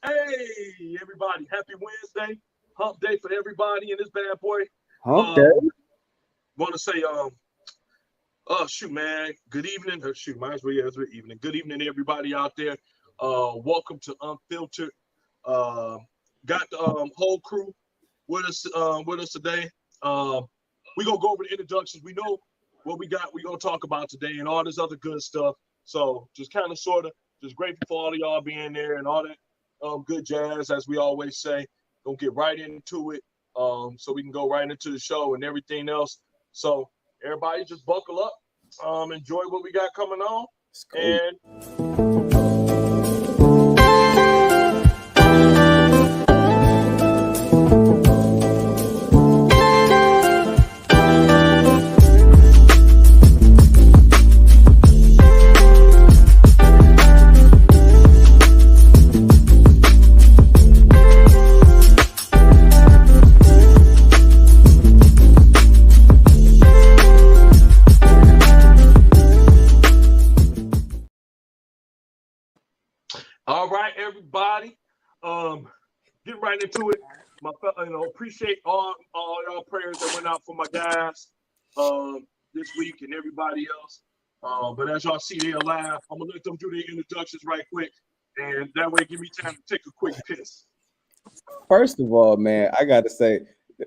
Hey, everybody. Happy Wednesday. Hump day for everybody in this bad boy. Hump day. Want to say, shoot, man. Good evening. Shoot, might as well, yeah, it's good evening. Good evening, everybody out there. Welcome to Unfiltered. Uh, got the whole crew with us today. We gonna go over the introductions. We know what we got. We gonna talk about today and all this other good stuff. So just kind of sort of just grateful for all of y'all being there and all that good jazz, as we always say. Gonna get right into it, so we can go right into the show and everything else. So everybody just buckle up, enjoy what we got coming on, and all right, everybody. Get right into it. Appreciate all y'all prayers that went out for my guys this week and everybody else. But as y'all see, they're live. I'm gonna let them do their introductions right quick, and that way give me time to take a quick piss. First of all, man, I gotta say,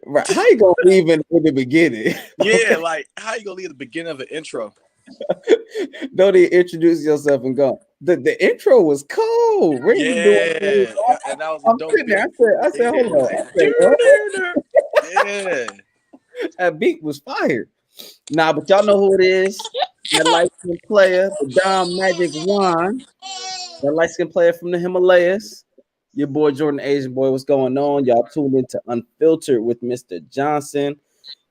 right, how you gonna leave in the beginning? Yeah, like how you gonna leave the beginning of an intro? Don't even introduce yourself and go. The intro was cold. Randy doing and that was I'm a dope sitting there. I said, hold on. I said, Yeah, that beat was fired. Nah, but y'all know who it is. That light-skinned player, the Dom Magic One. That light-skinned player from the Himalayas. Your boy Jordan Asian Boy, what's going on? Y'all tuned into Unfiltered with Mr. Johnson.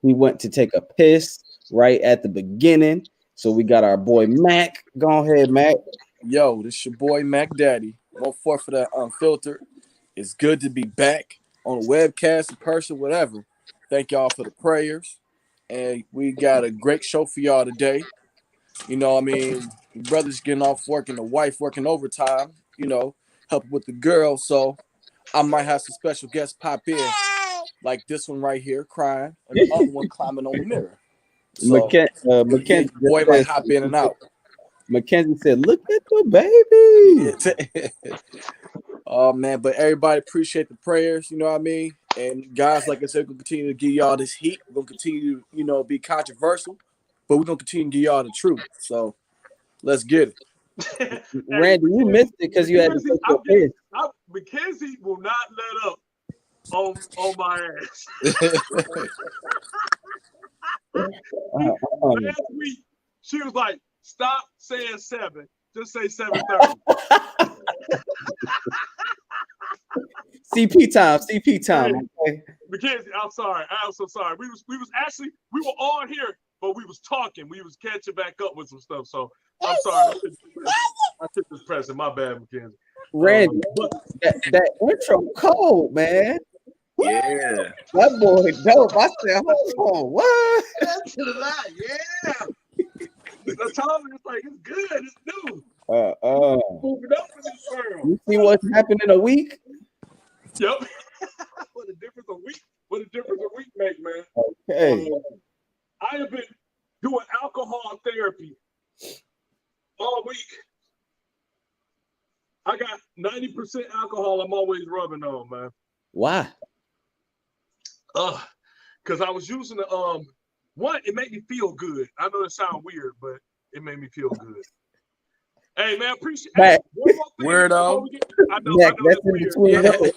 He went to take a piss right at the beginning. So we got our boy Mac. Go ahead, Mac. yo, this your boy Mac Daddy. 1-4 for that Unfiltered. It's good to be back on a webcast, in person, whatever. Thank y'all for the prayers, and we got a great show for y'all today. You know, I mean, the brother's getting off work and the wife working overtime. You know, helping with the girls. So I might have some special guests pop in, like this one right here, crying, and the other one climbing on the mirror. So Mackenzie boy might hop in and out. Mackenzie said, "Look at the baby." Oh man, but everybody appreciate the prayers. You know what I mean? And guys, like I said, we're gonna continue to give y'all this heat. We're gonna continue to, be controversial, but we're gonna continue to give y'all the truth. So let's get Hey, Randy, you missed it because you had to take your piss. Mackenzie will not let up on my ass. it. Last week, she was like, "Stop saying 7. Just say 7:30." CP time. Okay. Mackenzie, I'm sorry. I'm so sorry. We was on here, but we was talking. We was catching back up with some stuff. So I'm sorry. I took this present. My bad, Mackenzie. Randy, that intro cold, man. Yeah. That boy dope. I said, hold on, what? That's to the line. Yeah. I told him it's like it's good. It's new. Moving up in this world. You see what's happened in a week? Yep. What a difference a week make, man. Okay. I have been doing alcohol therapy all week. I got 90% alcohol I'm always rubbing on, man. Why? Because I was using the one, it made me feel good. I know it sounds weird, but it made me feel good. Hey man, appreciate Mac. one more thing. Weirdo. I know Mac, that's that's in weird. between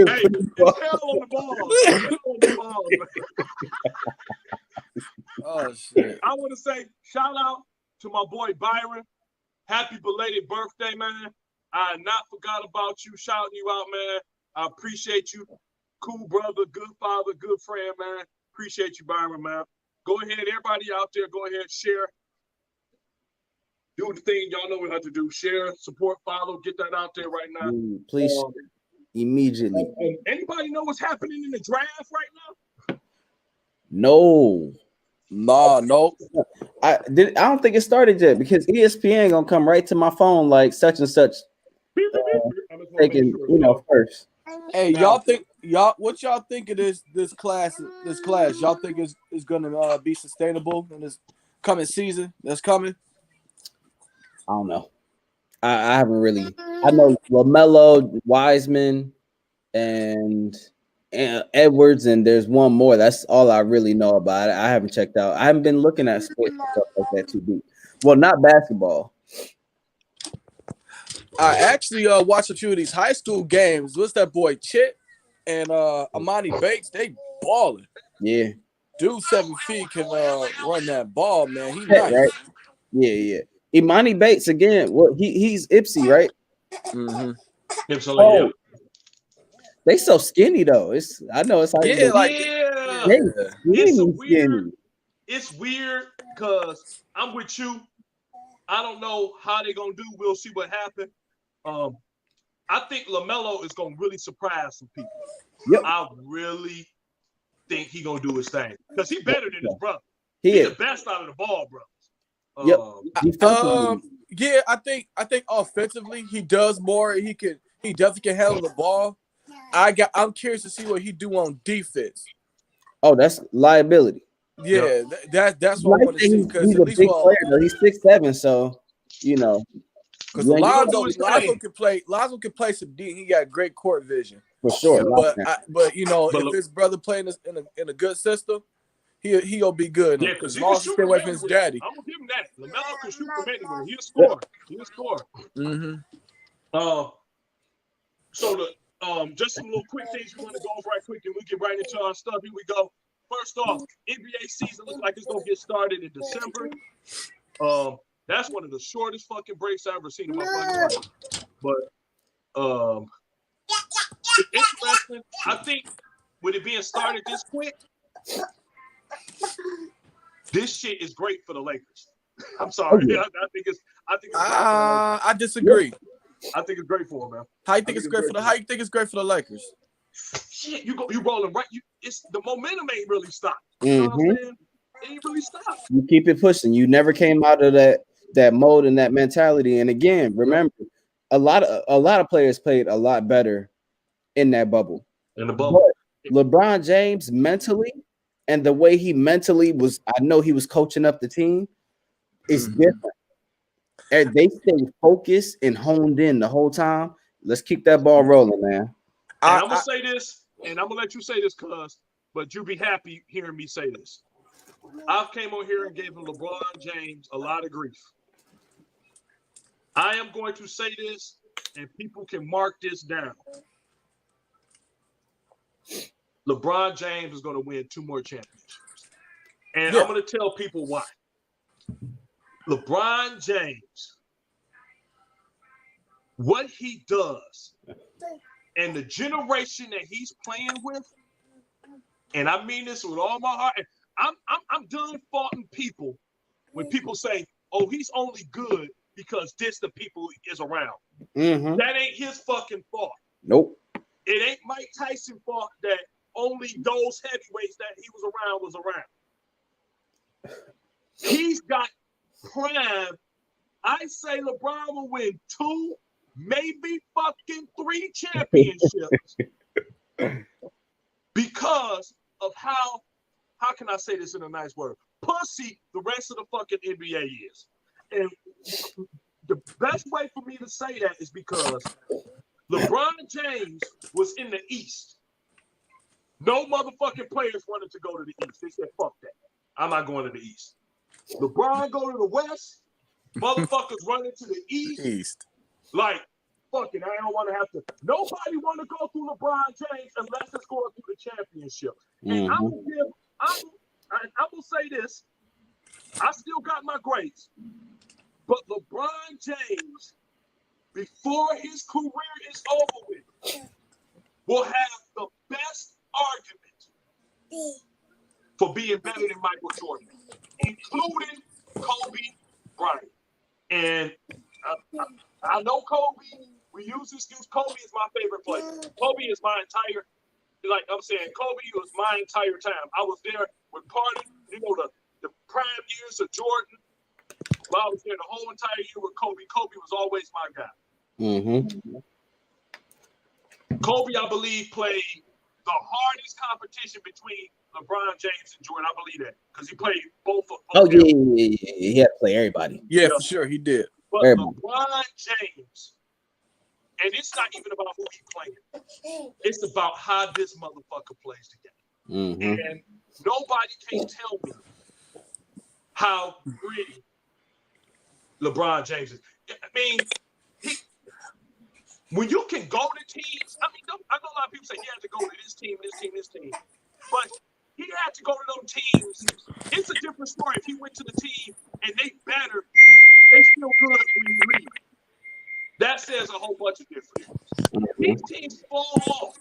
Hey, it's hell on the balls. It's hell on the balls, man. Oh shit. I want to say shout out to my boy Byron. Happy belated birthday, man. I not forgot about you, shouting you out, man. I appreciate you. Cool brother, good father, good friend, man. Appreciate you, Byron, man. Go ahead, everybody out there, go ahead, share. Do the thing y'all know what to do. Share, support, follow, get that out there right now. Please, immediately. Anybody know what's happening in the draft right now? No. No. I don't think it started yet because ESPN gonna come right to my phone like such and such I just want to make taking, sure. first. Hey, Now, what y'all think of this class? Y'all think is gonna be sustainable in this coming season that's coming? I don't know. I haven't really. I know LaMelo, Wiseman, and Edwards, and there's one more. That's all I really know about it. I haven't checked out. I haven't been looking at sports and stuff like that too deep. Well, not basketball. I actually watched a few of these high school games. What's that boy Chit and Amani Bates? They balling. Yeah. Dude, 7 feet can run that ball, man. He Right. nice. Yeah. Imani Bates again. Well, he's Ipsy, right? Mm-hmm. yeah. They so skinny though. I know it's hard. Yeah, like they It's skinny, weird. It's weird because I'm with you. I don't know how they're gonna do. We'll see what happens. I think LaMelo is gonna really surprise some people. Yep. I really think he's gonna do his thing because he's better than his brother. He's the best out of the ball brothers. Yep. Yeah, I think offensively he does more. He definitely can handle the ball. I'm curious to see what he do on defense. Oh, that's liability. Yeah, that's what I want to see because he's a big player though. He's 6'7", so because Lonzo can play. Lonzo can play some D. He got great court vision for sure. But if his brother playing in a good system, he'll be good. Yeah, because he long can as shoot stay away from his daddy. I'm gonna give him that. LaMelo can shoot from anywhere. He'll score. He'll score. Mm-hmm. So just some little quick things we want to go over right quick, and we get right into our stuff. Here we go. First off, NBA season looks like it's gonna get started in December. That's one of the shortest fucking breaks I've ever seen in my fucking life. But it's interesting. I think with it being started this quick, this shit is great for the Lakers. I'm sorry. I think it's I disagree. I think it's great for them, man. How you think it's great for the Lakers? Shit, you rolling right. It's the momentum ain't really stopped. You know what I'm saying? It ain't really stopped. You keep it pushing. You never came out of that mode and that mentality. And again, remember, a lot of players played a lot better in that bubble. In the bubble. But LeBron James mentally and the way he mentally was, I know he was coaching up the team, is different. And they stayed focused and honed in the whole time. Let's keep that ball rolling, man. I'm gonna say this, and I'm gonna let you say this, but you'll be happy hearing me say this. I came on here and gave LeBron James a lot of grief. I am going to say this, and people can mark this down. LeBron James is going to win 2 more championships. And I'm going to tell people why. LeBron James, what he does, and the generation that he's playing with, and I mean this with all my heart. I'm done faulting people when people say, "Oh, he's only good because this the people is around." That ain't his fucking fault. Nope. It ain't Mike Tyson fault that only those heavyweights that he was around. He's got prime. I say LeBron will win 2, maybe fucking 3 championships because of how can I say this in a nice word? Pussy the rest of the fucking NBA is. And the best way for me to say that is because LeBron James was in the East. No motherfucking players wanted to go to the East. They said, fuck that. I'm not going to the East. LeBron go to the West. Motherfuckers running to the East. Like, fuck it, I don't want to have to. Nobody want to go through LeBron James unless it's going through the championship. And I will say this. I still got my grades. But LeBron James, before his career is over with, will have the best argument for being better than Michael Jordan, including Kobe Bryant. And I know Kobe. We use this excuse. Kobe is my favorite player. Kobe is my entire, like I'm saying, Kobe was my entire time. I was there with Party, the prime years of Jordan. While I was there the whole entire year with Kobe. Kobe was always my guy. Mm-hmm. Kobe, I believe, played the hardest competition between LeBron James and Jordan. I believe that because he played both of Oh them. yeah. He had to play everybody. Yeah, for sure, he did. But Everybody. LeBron James, and it's not even about who he playing. It's about how this motherfucker plays the game. Mm-hmm. And nobody can tell me how gritty LeBron James is. I mean, when you can go to teams, I mean, I know a lot of people say he had to go to this team, this team, this team, but he had to go to those teams. It's a different story if he went to the team and they better, they still good when you leave. That says a whole bunch of different things. These teams fall off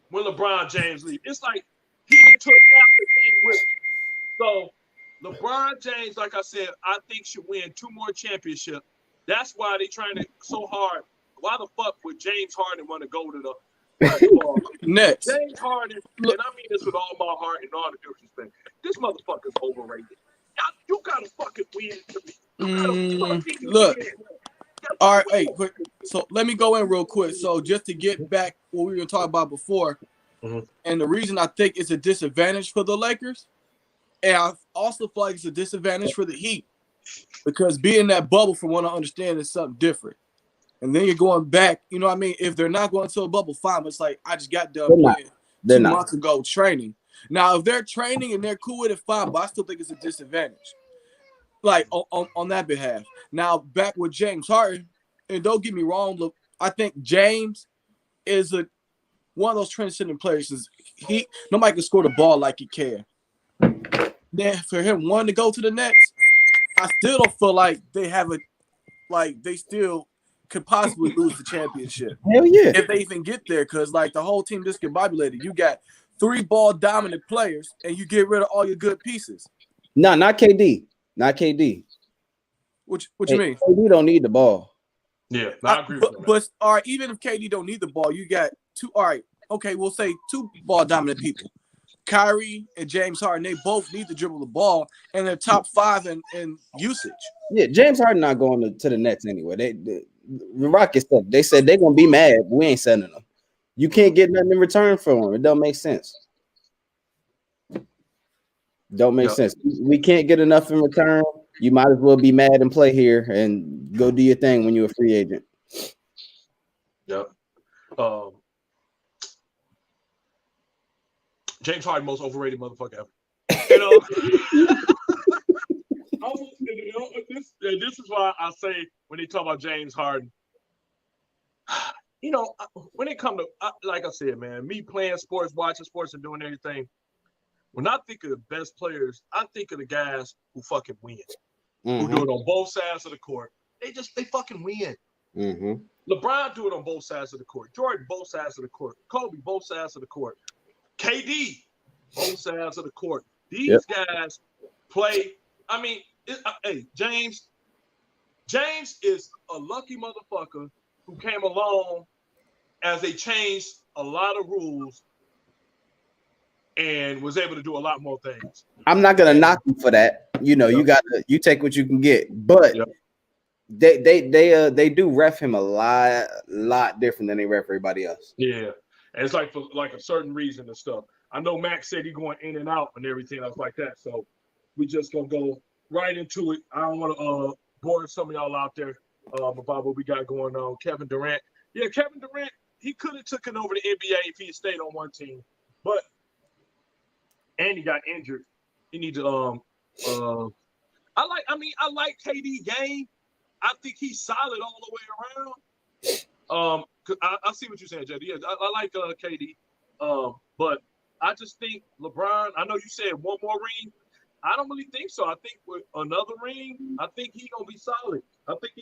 when LeBron James leaves. It's like he took half the team with him. So LeBron James, like I said, I think should win 2 more championships. That's why they trying to so hard. Why the fuck would James Harden want to go to the basketball? Next. James Harden, and I mean this with all my heart and all the disrespect. This motherfucker's overrated. You gotta fucking win to me. You gotta fucking look. win. All right, hey, quick. So let me go in real quick. So just to get back what we were talking about before, and the reason I think it's a disadvantage for the Lakers, and I also feel like it's a disadvantage for the Heat, because being that bubble, from what I understand, is something different. And then you're going back, you know what I mean? If they're not going to a bubble, fine. But it's like, I just got done playing 2 months ago training. Now, if they're training and they're cool with it, fine. But I still think it's a disadvantage, like on that behalf. Now, back with James Harden, and don't get me wrong, look, I think James is one of those transcendent players. Nobody can score the ball like he can. Then for him wanting to go to the Nets, I still don't feel like they still could possibly lose the championship. Hell yeah. If they even get there, because like the whole team discombobulated. You got 3 ball dominant players and you get rid of all your good pieces. No, not KD. Not KD. What you mean? KD don't need the ball. Yeah, I agree with that. But all right, even if KD don't need the ball, you got 2. All right, okay, we'll say 2 ball dominant people. Kyrie and James Harden, they both need to dribble the ball, and they're top 5 in usage. Yeah, James Harden not going to the Nets anyway. The Rockets stuff. They said they're gonna be mad. We ain't sending them. You can't get nothing in return from them. It don't make sense. Don't make sense. We can't get enough in return. You might as well be mad and play here and go do your thing when you're a free agent. Yep. James Harden, most overrated motherfucker ever. This is why I say when they talk about James Harden, when it come to, like I said, man, me playing sports, watching sports, and doing everything, when I think of the best players, I think of the guys who fucking win, who do it on both sides of the court. They fucking win. LeBron do it on both sides of the court. Jordan, both sides of the court. Kobe, both sides of the court. KD, both sides of the court. These guys play. I mean, hey, James is a lucky motherfucker who came along as they changed a lot of rules and was able to do a lot more things. I'm not gonna knock you for that. You take what you can get, but they do ref him a lot different than they ref everybody else. Yeah, and it's like for like a certain reason and stuff. I know Max said he going in and out and everything else like that, so we just gonna go right into it. I don't want to bore some of y'all out there about what we got going on. Kevin Durant, Kevin Durant, he could have taken over the NBA if he had stayed on one team, but and he got injured. He needs to I like KD game. I think he's solid all the way around. Cause I see what you're saying, JD. I like KD. But I just think LeBron, I know you said one more ring. I don't really think so. I think with another ring, I think he's gonna be solid. I think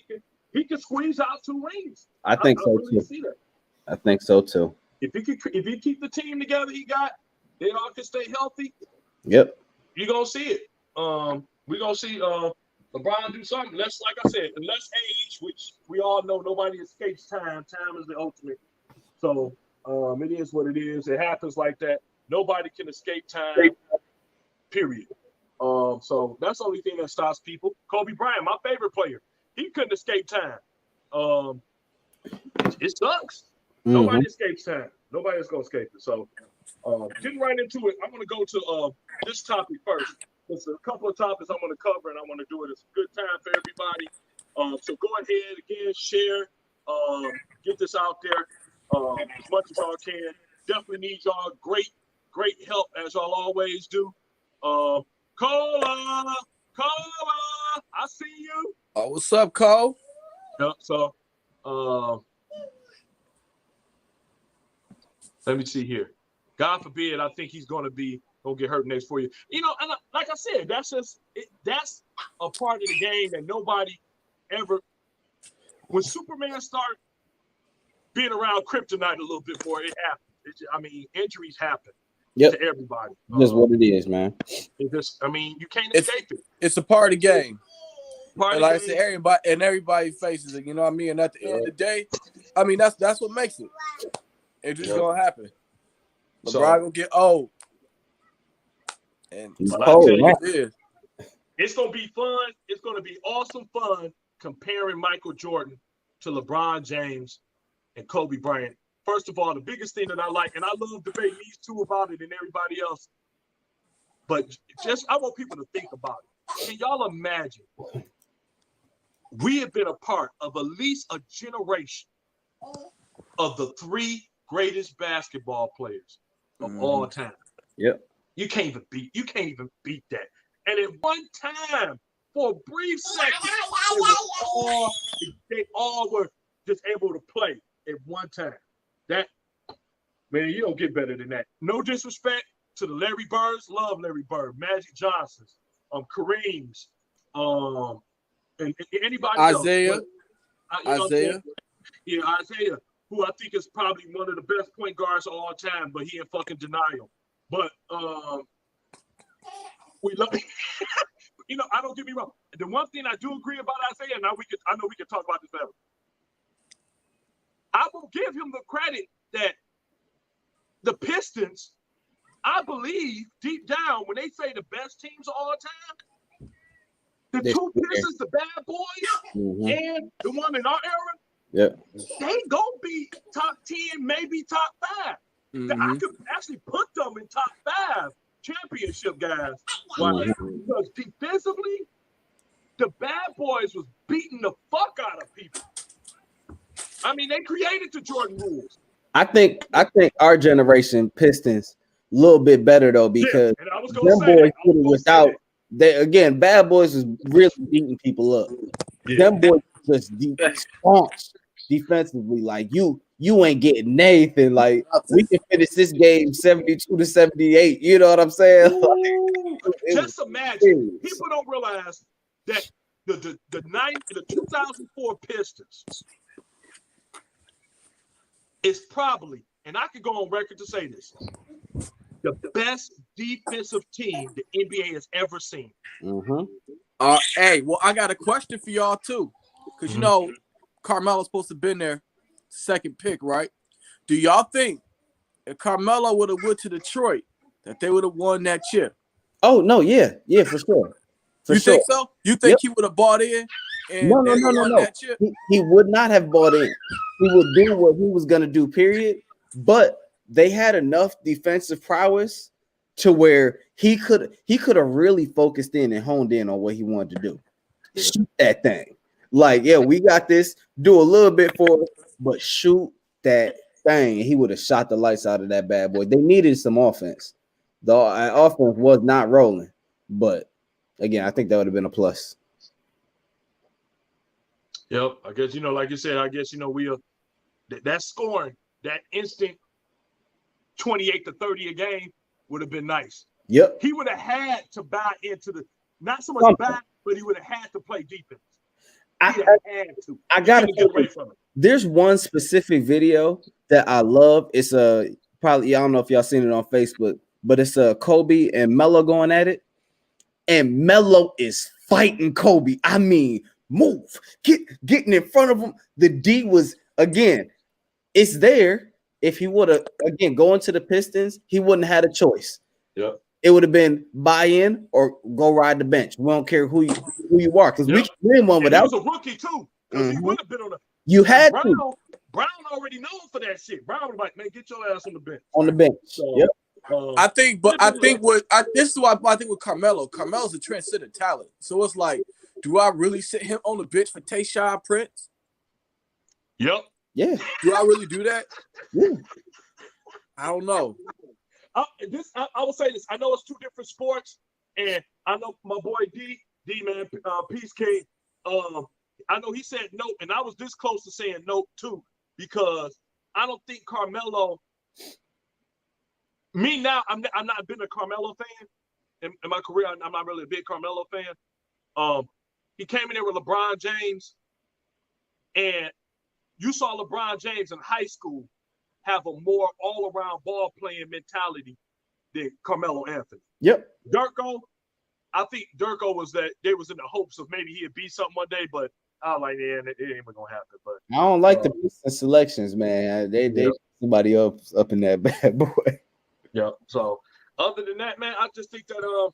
he can squeeze out 2 rings. I think so really too. See that. I think so too. If he keep the team together, they all can stay healthy. Yep. You're gonna see it. We're gonna see LeBron do something. Less, like I said, less age, which we all know nobody escapes time. Time is the ultimate. So it is what it is. It happens like that. Nobody can escape time. Period. So that's the only thing that stops people. Kobe Bryant, my favorite player, he couldn't escape time. it sucks. Nobody escapes time. Nobody's gonna escape it. So, getting right into it, I'm gonna go to this topic first. There's a couple of topics I want to cover, and I want to do it. It's a good time for everybody. So go ahead again, share, get this out there as much as y'all can. Definitely need y'all great help as y'all always do. Cola, I see you. Oh, what's up, Cole? Yep. So, let me see here. God forbid, I think he's gonna get hurt next 4 years. You know, and like I said, that's a part of the game that nobody ever. When Superman started being around kryptonite a little bit more, it happened. Injuries happen to everybody. Just what it is, man. You can't escape it. It's a part of the game. And like I said, everybody faces it. You know what I mean? And at the end of the day, that's what makes it. It's just gonna happen. LeBron will get old. And it's gonna be fun. It's gonna be awesome fun comparing Michael Jordan to LeBron James and Kobe Bryant. First of all, the biggest thing that I like, and I love debating these two about it and everybody else, but I want people to think about it. Can y'all imagine? We have been a part of at least a generation of the three greatest basketball players of all time. Yep. You can't even beat that. And at one time, for a brief second, they all were just able to play at one time. That, man, you don't get better than that. No disrespect to the Larry Birds, love Larry Bird, Magic Johnsons, Kareems, and anybody Isaiah. else. Isaiah. Yeah, Isaiah, who I think is probably one of the best point guards of all time, but he in fucking denial. But we love I don't get me wrong. The one thing I do agree about Isaiah, I know we can talk about this forever. I will give him the credit that the Pistons, I believe deep down, when they say the best teams of all time, the two Pistons, the bad boys, and the one in our era, they gonna be top 10, maybe top 5. I could actually put them in top 5 championship guys. Why? Because defensively, the bad boys was beating the fuck out of people. They created the Jordan rules. I think our generation Pistons a little bit better though, because them boys without bad boys was really beating people up. Them boys just staunch defensively. Like you ain't getting anything. Like we can finish this game 72-78. You know what I'm saying? Just imagine. People don't realize that the 2004 Pistons is probably, and I could go on record to say this, the best defensive team the NBA has ever seen. Hey, well, I got a question for y'all too, because Carmelo's supposed to have been there, second pick, right? Do y'all think if Carmelo would have went to Detroit, that they would have won that chip? Oh no, yeah, for sure. Think so? You think he would have bought in? And no. That chip? He would not have bought in. He would do what he was gonna do, period. But they had enough defensive prowess to where he could have really focused in and honed in on what he wanted to do. Shoot that thing. Like, we got this. Do a little bit for it, but shoot that thing. He would have shot the lights out of that bad boy. They needed some offense. The offense was not rolling, but again, I think that would have been a plus. Yep, I guess like you said, we that scoring, that instant 28-30 a game would have been nice. Yep, he would have had to buy into not so much back, but he would have had to play defense. I gotta get away from it. There's one specific video that I love. It's probably, I don't know if y'all seen it on Facebook, but it's Kobe and Melo going at it, and Melo is fighting Kobe. Move, getting in front of him. The D was again. It's there. If he would have going to the Pistons, he wouldn't have had a choice. Yep. It would have been buy in or go ride the bench. We don't care who you are, because we can win one without. He was a rookie too. He would have been on a. You had Brown, to. Brown already known for that shit. Brown was like, man, get your ass on the bench. On the bench. So, Yep. This is why I think with Carmelo. Carmelo's a transcendent talent. So it's like, do I really sit him on the bench for Tayshaun Prince? Yep. Yeah. Do I really do that? Yeah. I don't know. I will say this. I know it's two different sports, and I know my boy D man, Peace King. I know he said no, and I was this close to saying no too, because I don't think Carmelo. Me now, I'm not been a Carmelo fan in my career. I'm not really a big Carmelo fan. He came in there with LeBron James, and you saw LeBron James in high school have a more all-around ball-playing mentality than Carmelo Anthony. Yep. Durko, I think Durko was that they was in the hopes of maybe he'd be something one day, but I was like, yeah, it ain't even gonna happen. But I don't like the Pistons selections, man. They somebody up in that bad boy. Yeah. So other than that, man, I just think that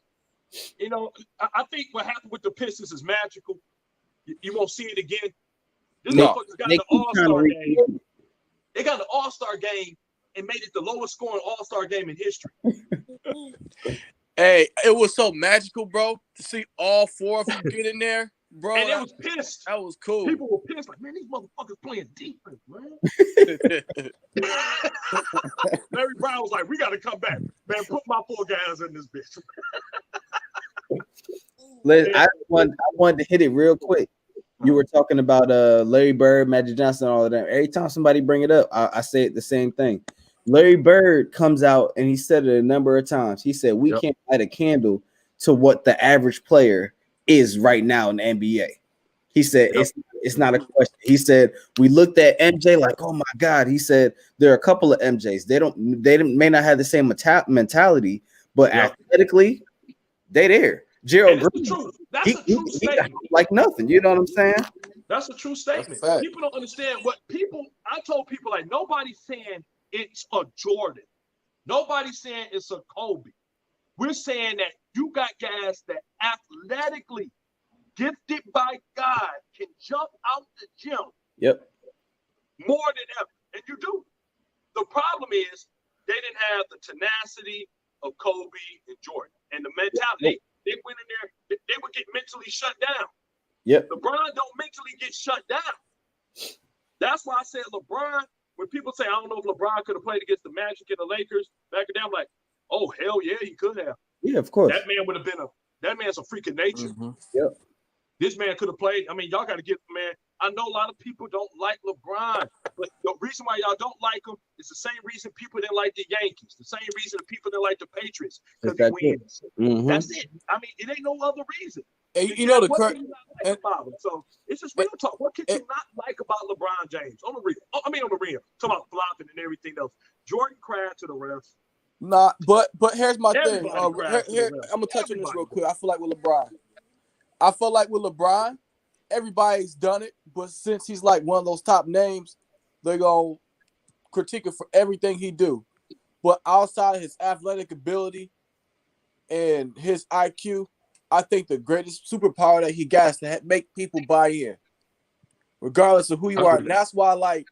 I think what happened with the Pistons is magical. You won't see it again. This motherfuckers got the All-Star game. They got the All-Star game and made it the lowest scoring All-Star game in history. Hey, it was so magical, bro, to see all four of them get in there, bro. And it was pissed. That was cool. People were pissed, like, man, these motherfuckers playing defense, man. Larry Brown was like, we got to come back. Man, put my four guys in this bitch. I wanted to hit it real quick. You were talking about Larry Bird, Magic Johnson, all of them. Every time somebody bring it up, I say it the same thing. Larry Bird comes out and he said it a number of times. He said, we can't light a candle to what the average player is right now in the NBA. He said, it's not a question. He said, we looked at MJ like, oh my God. He said, there are a couple of MJs. They may not have the same mentality, but athletically, they there. Gerald Green, that's a true statement. Like nothing. You know what I'm saying? That's a true statement. People don't understand I told people, like, nobody's saying it's a Jordan. Nobody's saying it's a Kobe. We're saying that you got guys that athletically gifted by God can jump out the gym. Yep. More than ever. And you do. The problem is they didn't have the tenacity of Kobe and Jordan and the mentality. They went in there, they would get mentally shut down. Yep. LeBron don't mentally get shut down. That's why I said LeBron, when people say, I don't know if LeBron could have played against the Magic and the Lakers back then, I'm like, oh, hell yeah, he could have. Yeah, of course. That man would have been that man's a freak of nature. Mm-hmm. Yep. This man could have played. I mean, y'all got to get, man, I know a lot of people don't like LeBron, but the reason why y'all don't like him is the same reason people didn't like the Yankees, the same reason people didn't like the Patriots, because he wins. Mm-hmm. That's it. I mean, it ain't no other reason. And you know like about him? So it's just real talk. What can you not like about LeBron James on the rim? On the rim. Talking about flopping and everything else. Jordan cried to the refs. Nah, but here's my thing. I'm gonna touch on this real quick. I feel like with LeBron, everybody's done it, but since he's like one of those top names, they're gonna critique it for everything he do. But outside of his athletic ability and his IQ, I think the greatest superpower that he got is to make people buy in, regardless of who you are. And that's why, like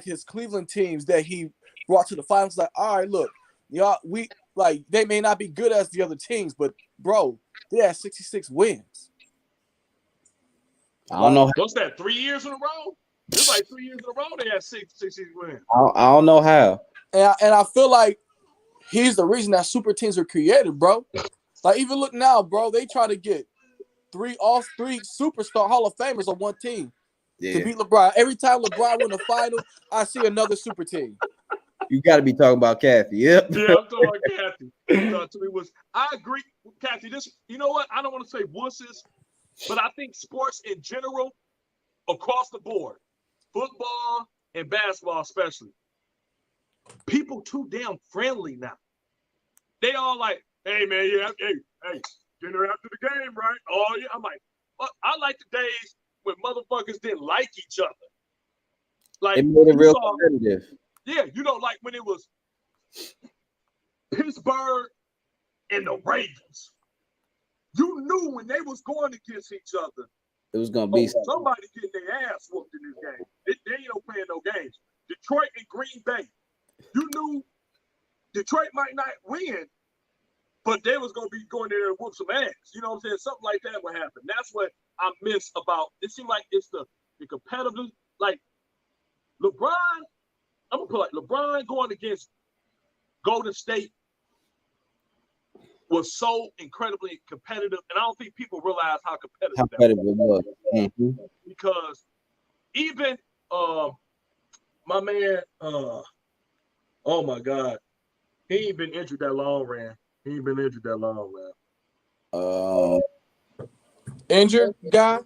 his Cleveland teams that he brought to the finals, like, all right, look, y'all, they may not be good as the other teams, but bro, they had 66 wins. I don't know. What's that? 3 years in a row? It's like 3 years in a row they had 66 wins. I don't know how. And I feel like he's the reason that super teams were created, bro. Like, even look now, bro, they try to get three superstar Hall of Famers on one team to beat LeBron. Every time LeBron win the final, I see another super team. You got to be talking about Kathy. Yep. Yeah, I'm talking about Kathy. I agree with Kathy. You know what? I don't want to say wusses, but I think sports in general, across the board, football and basketball especially, people too damn friendly now. They all like, hey man, hey, dinner after the game, right? Oh yeah. I'm like, well, I like the days when motherfuckers didn't like each other. Like, it made it real competitive. Yeah, like when it was Pittsburgh and the Ravens. You knew when they was going against each other, it was gonna be somebody getting their ass whooped in this game. They ain't no playing no game. Green Bay. You knew Detroit might not win, but they was gonna be going there and whoop some ass. You know what I'm saying? Something like that would happen. That's what I miss about. It seemed like it's the competitive. Like LeBron, I'm gonna put like LeBron going against Golden State was so incredibly competitive, and I don't think people realize how competitive that was. Mm-hmm. Because even my man, oh my God, he ain't been injured that long, Ran. He ain't been injured that long, man. Injured guy?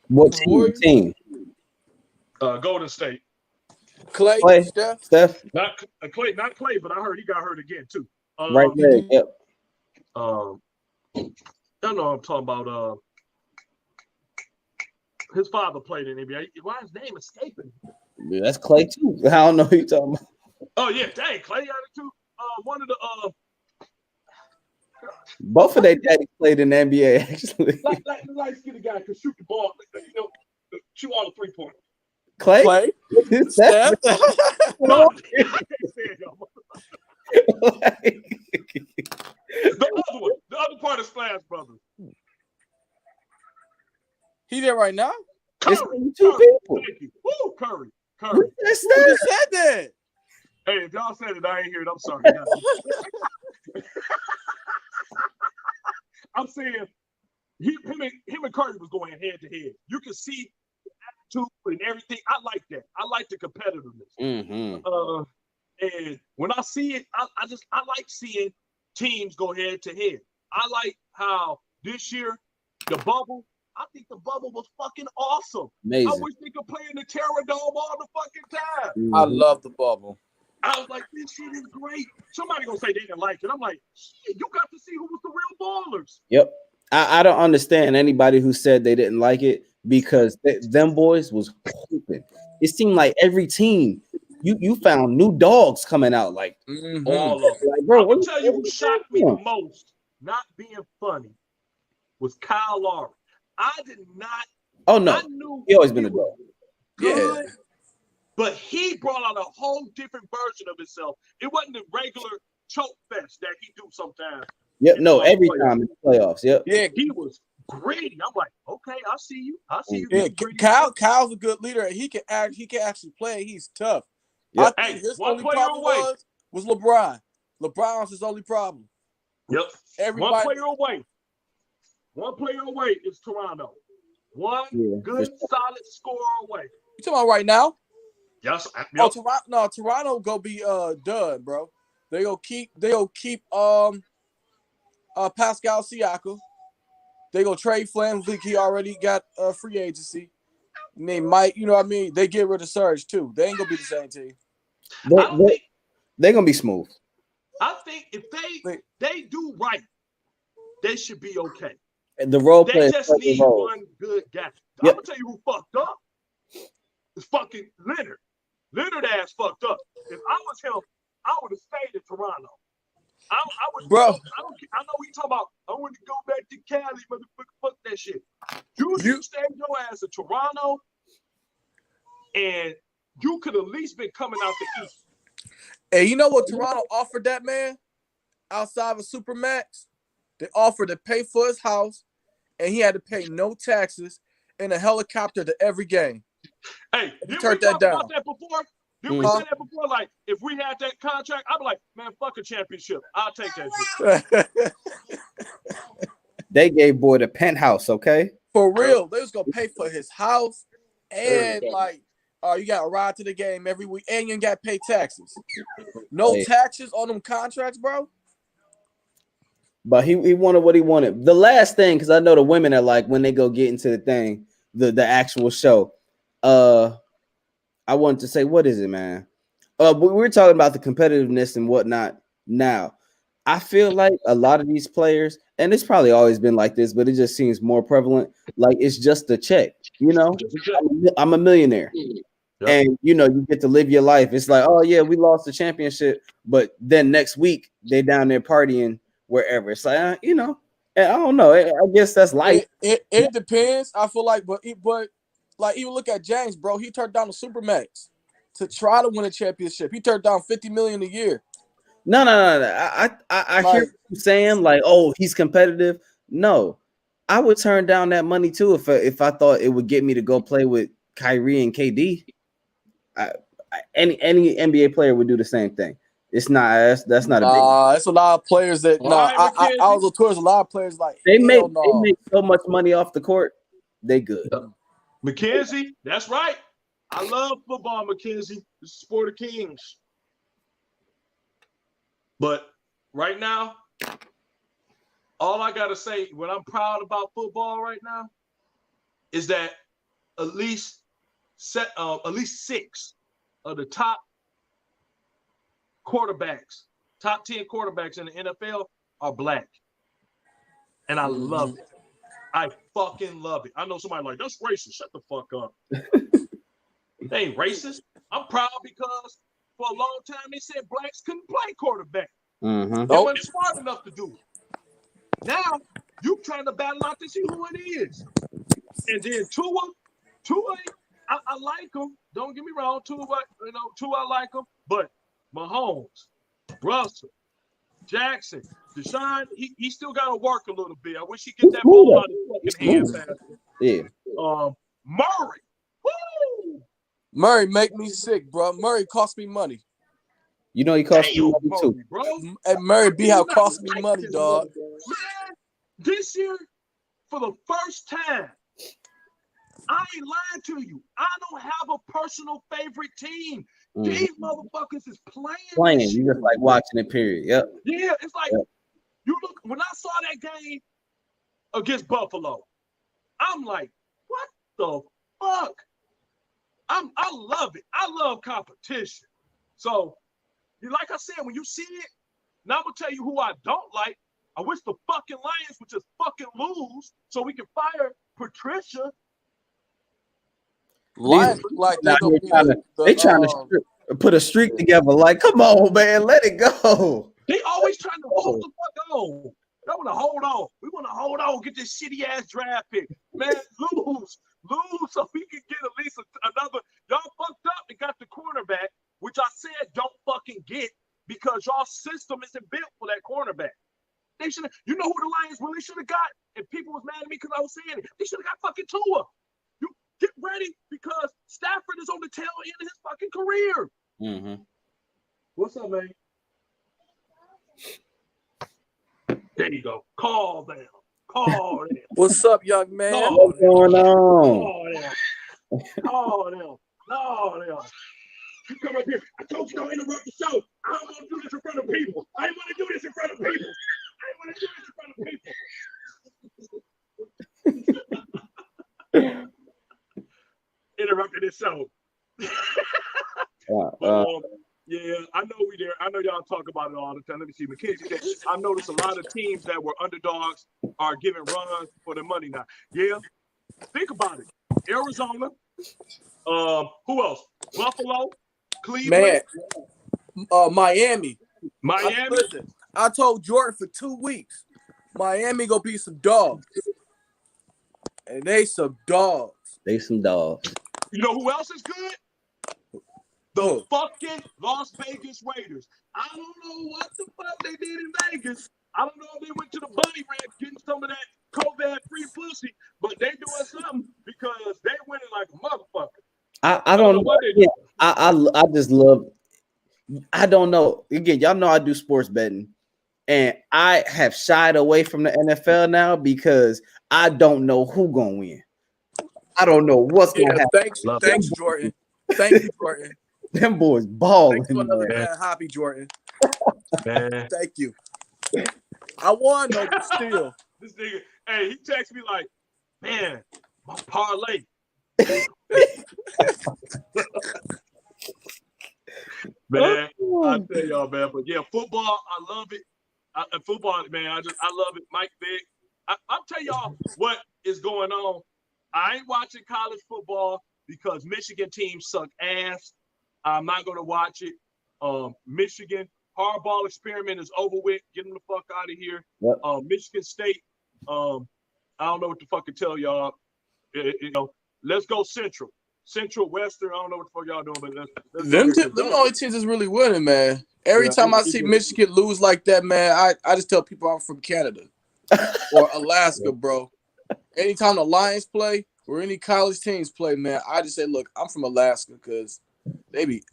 What team? Golden State. Clay? Steph? Not Clay, but I heard he got hurt again too. Right there. Yep. I know I'm talking about. His father played in NBA. Why is his name escaping? Yeah, that's Clay too. I don't know who you're talking about. Oh yeah, dang, Clay got it too. One of the both of their daddies played in the NBA actually. Like skinny guy could shoot the ball, shoot all the 3-pointers. Clay? Steph? No, I can't say it, y'all. The other one, the other part is Splash Brothers. He there right now? Curry, two people. Thank you. Woo, Curry. Who just said that? Hey, if y'all said it, I ain't hear it. I'm sorry. I'm saying him and Curry was going head to head. You can see the attitude and everything. I like that. I like the competitiveness. Mm-hmm. And when I see it, I like seeing teams go head to head. I like how this year the bubble. I think the bubble was fucking awesome. Amazing. I wish they could play in the Terror Dome all the fucking time. Mm-hmm. I love the bubble. I was like, this shit is great. Somebody gonna say they didn't like it. I'm like, shit, you got to see who was the real ballers. Yep. I don't understand anybody who said they didn't like it because them boys was hooping. It seemed like every team you found new dogs coming out like all of them. Like, bro, I'm gonna tell you who shocked me the most, not being funny, was Kyle Lowry. I did not. Oh no, I knew he always been a dog. Good, yeah. But he brought out a whole different version of himself. It wasn't the regular choke fest that he do sometimes. Yep, no, every time in the playoffs. Yep. Yeah, he was greedy. I'm like, okay, I see you. Yeah, Kyle's a good leader. He can actually play. He's tough. Yep. I think his only problem was LeBron. LeBron was his only problem. Yep. Everybody, one player away is Toronto. One good solid scorer away. You talking about right now? Yes. Yep. Oh, Toronto go be done, bro. They'll keep Pascal Siakam. They go trade Flam. He already got a free agency. And they might, you know what I mean? They get rid of Serge too. They ain't gonna be the same team. They're gonna be smooth. I think if they do right, they should be okay. And the role they just need one good guy. Yep. I'm gonna tell you who fucked up. It's fucking Leonard. Leonard ass fucked up. If I was him, I would have stayed in Toronto. I would, bro. I know we talking about. I want to go back to Cali, motherfucker. Fuck that shit. You stay your ass in Toronto, and you could at least been coming out the East. Hey, you know what Toronto offered that man outside of Supermax? They offered to pay for his house, and he had to pay no taxes and a helicopter to every game. Hey, did we talk about that before? Did we say that before? Like, if we had that contract, I'd be like, man, fuck a championship. I'll take that shit. They gave boy the penthouse, okay? For real. They was going to pay for his house and, you got to ride to the game every week, and you got to pay taxes. No taxes on them contracts, bro. But he wanted what he wanted. The last thing, because I know the women are like, when they go get into the thing, the actual show, I wanted to say, what is it, man? We're talking about the competitiveness and whatnot now. I feel like a lot of these players, and it's probably always been like this, but it just seems more prevalent. Like, it's just a check, you know? I'm a millionaire. Yep. And, you know, you get to live your life. It's like, oh, yeah, we lost the championship. But then next week, they down there partying wherever. It's like, you know, I don't know. I guess that's life. It depends. I feel like, but like, even look at James, bro. He turned down the Supermax to try to win a championship. He turned down $50 million a year. No. I hear what you're saying, like, oh, he's competitive. No, I would turn down that money too if I thought it would get me to go play with Kyrie and KD. Any NBA player would do the same thing. It's not that's not a big. It's a lot of players that I was towards a lot of players like They make so much money off the court. They good. McKenzie, that's right. I love football, McKenzie. It's the sport of kings. But right now, all I gotta say, what I'm proud about football right now, is that at least 6 of the top quarterbacks, top 10 quarterbacks in the NFL are black. And I love it. I fucking love it. I know somebody like, that's racist. Shut the fuck up. They ain't racist. I'm proud because for a long time they said blacks couldn't play quarterback. Mm-hmm. They weren't smart enough to do it. Now you trying to battle out to see who it is. And then Tua, I like him. Don't get me wrong, Tua, I like him. But Mahomes, Russell, Jackson, Deshaun, he still got to work a little bit. I wish he get that ball out of his fucking hand faster. Yeah. Murray. Woo! Murray make me sick, bro. Murray cost me money. You know he cost me money too. Bro. And Murray B-How cost me money, dog. Man, this year, for the first time, I ain't lying to you. I don't have a personal favorite team. These motherfuckers is playing. You just like watching it, period. Yep. Yeah, it's like you look when I saw that game against Buffalo, I'm like, what the fuck? I love it. I love competition. So, like I said, when you see it, now I'm gonna tell you who I don't like. I wish the fucking Lions would just fucking lose so we can fire Patricia. Lions like they trying to put a streak together. Like, come on, man, let it go. They always trying to hold the fuck on. They want to hold on. We want to hold on, get this shitty ass draft pick. Man, lose so we can get at least another. Y'all fucked up and got the cornerback, which I said don't fucking get because y'all system isn't built for that cornerback. They should have, you know who the Lions really should have got? And people was mad at me because I was saying it. They should have got fucking Tua. You get ready because Stafford is on the tail end of his fucking career. Mm-hmm. What's up, man? There you go. Call them. What's up, young man? What's going on? Call them. You come up here. I told you don't interrupt the show. I don't want to do this in front of people. I didn't want to do this in front of people. Interrupted this show. Yeah, I know we there. I know y'all talk about it all the time. Let me see. McKenzie, I noticed a lot of teams that were underdogs are giving runs for their money now. Yeah, think about it. Arizona. Who else? Buffalo, Cleveland, Miami. Listen, I told Jordan for 2 weeks, Miami gonna be some dogs, and they some dogs. You know who else is good? The fucking Las Vegas Raiders. I don't know what the fuck they did in Vegas. I don't know if they went to the bunny ranch getting some of that COVID-free pussy, but they doing something because they winning like a motherfucker. I don't know what they do. I just love. I don't know. Again, y'all know I do sports betting, and I have shied away from the NFL now because I don't know who gonna win. I don't know what's gonna happen. Thanks, Jordan. Thank you, Jordan. Them boys balling. Thanks for another bad hobby, Jordan. Man. Thank you. I won though, but still. This nigga, hey, he texts me like, man, my parlay. Man, I tell y'all, man, but yeah, football, I love it. Football, man, I love it. Mike Vick. I'll tell y'all what is going on. I ain't watching college football because Michigan teams suck ass. I'm not going to watch it. Michigan hardball experiment is over with. Get them the fuck out of here. Yep. Michigan State. I don't know what to fucking tell y'all. Let's go Central. Central, Western. I don't know what the fuck y'all doing, but let's Them the only teams that's really winning, man. Every time I see Michigan lose like that, man, I just tell people I'm from Canada or Alaska, bro. Anytime the Lions play or any college teams play, man, I just say, look, I'm from Alaska because they be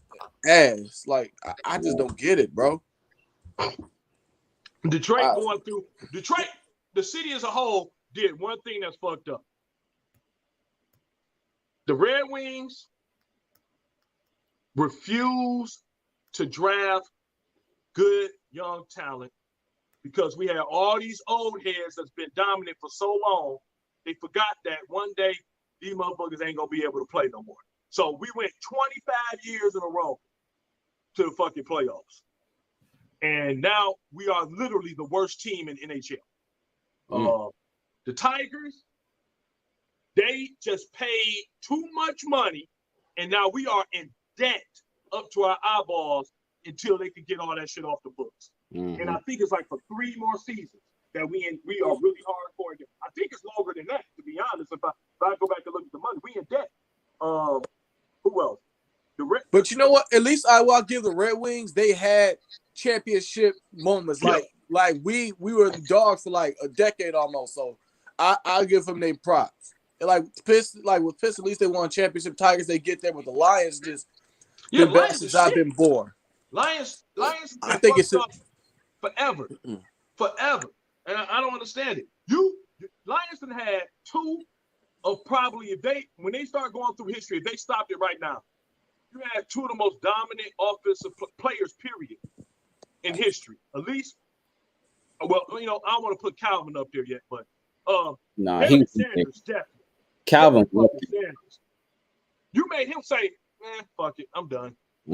ass. Like, I just don't get it, bro. Detroit, the city as a whole did one thing that's fucked up. The Red Wings refused to draft good young talent because we had all these old heads that's been dominant for so long. They forgot that one day these motherfuckers ain't gonna be able to play no more. So we went 25 years in a row to the fucking playoffs. And now we are literally the worst team in NHL. The Tigers, they just paid too much money, and now we are in debt up to our eyeballs until they can get all that shit off the books. And I think it's like for 3 more seasons that we are really hardcore. I think it's longer than that, to be honest. If I go back and look at the money, we in debt. Who else? But you know what? At least I'll give the Red Wings. They had championship moments. Like we were the dogs for like a decade almost. So I'll give them their props. And like with Pistons, at least they won championship. Tigers, they get there, with the Lions just been bad since I've been born. Lions. I think it's forever. Forever. And I don't understand it. Lions have had 2 of probably, when they start going through history, if they stopped it right now, you had 2 of the most dominant offensive players, period, in history. At least, well, I don't want to put Calvin up there yet, but he Sanders, definitely. Calvin Sanders. You made him say, fuck it, I'm done. I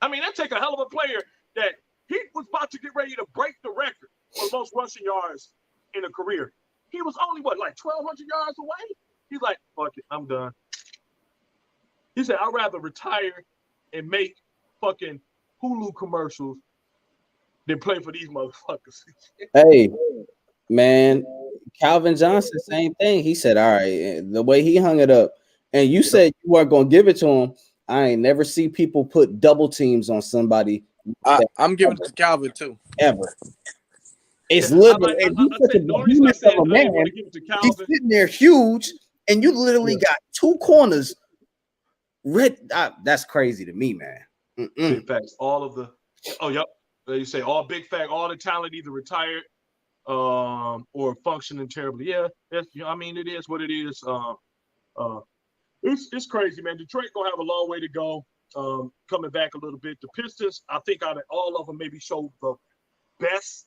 mean, that take a hell of a player that he was about to get ready to break the record for most rushing yards in a career. He was only, like 1,200 yards away? He's like, fuck it, I'm done. He said, I'd rather retire and make fucking Hulu commercials than play for these motherfuckers. Hey, man, Calvin Johnson, same thing. He said, all right, the way he hung it up, and you said you weren't going to give it to him. I ain't never see people put double teams on somebody. I'm giving it to Calvin, too. Ever. It's literally, he's such a behemoth of a man. He's sitting there huge, and you literally got 2 corners. That's crazy to me, man. Big facts. You say all big fact, all the talent either retired or functioning terribly. Yeah, it is what it is. It's crazy, man. Detroit gonna have a long way to go. Coming back a little bit. The Pistons, I think out of all of them, maybe showed the best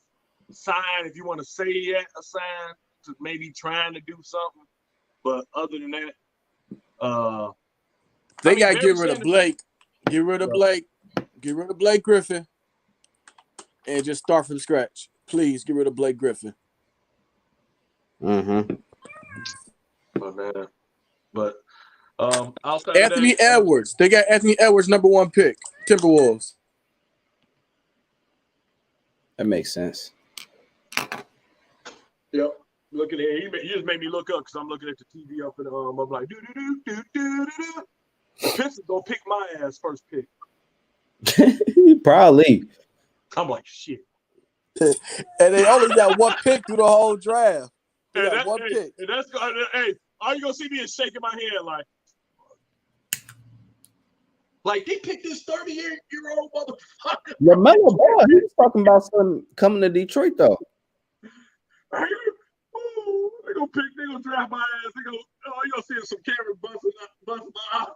sign, if you want to say that, a sign to maybe trying to do something. But other than that, they gotta get rid of Blake. Get rid of Blake. Get rid of Blake Griffin. And just start from scratch. Please get rid of Blake Griffin. Outside Anthony Edwards. They got Anthony Edwards, number 1 pick. Timberwolves. That makes sense. Yep. Look at it. He just made me look up because I'm looking at the TV up and I'm like, do. The Pistons gonna pick my ass first pick. Probably. I'm like, shit. And they only got 1 pick through the whole draft. They got 1 pick. And that's all you gonna see me is shaking my head like they picked this 30-year-old motherfucker. LaMelo Ball, he was talking about something coming to Detroit though. They gonna draft my ass. You gonna see some cameras busting my eyes.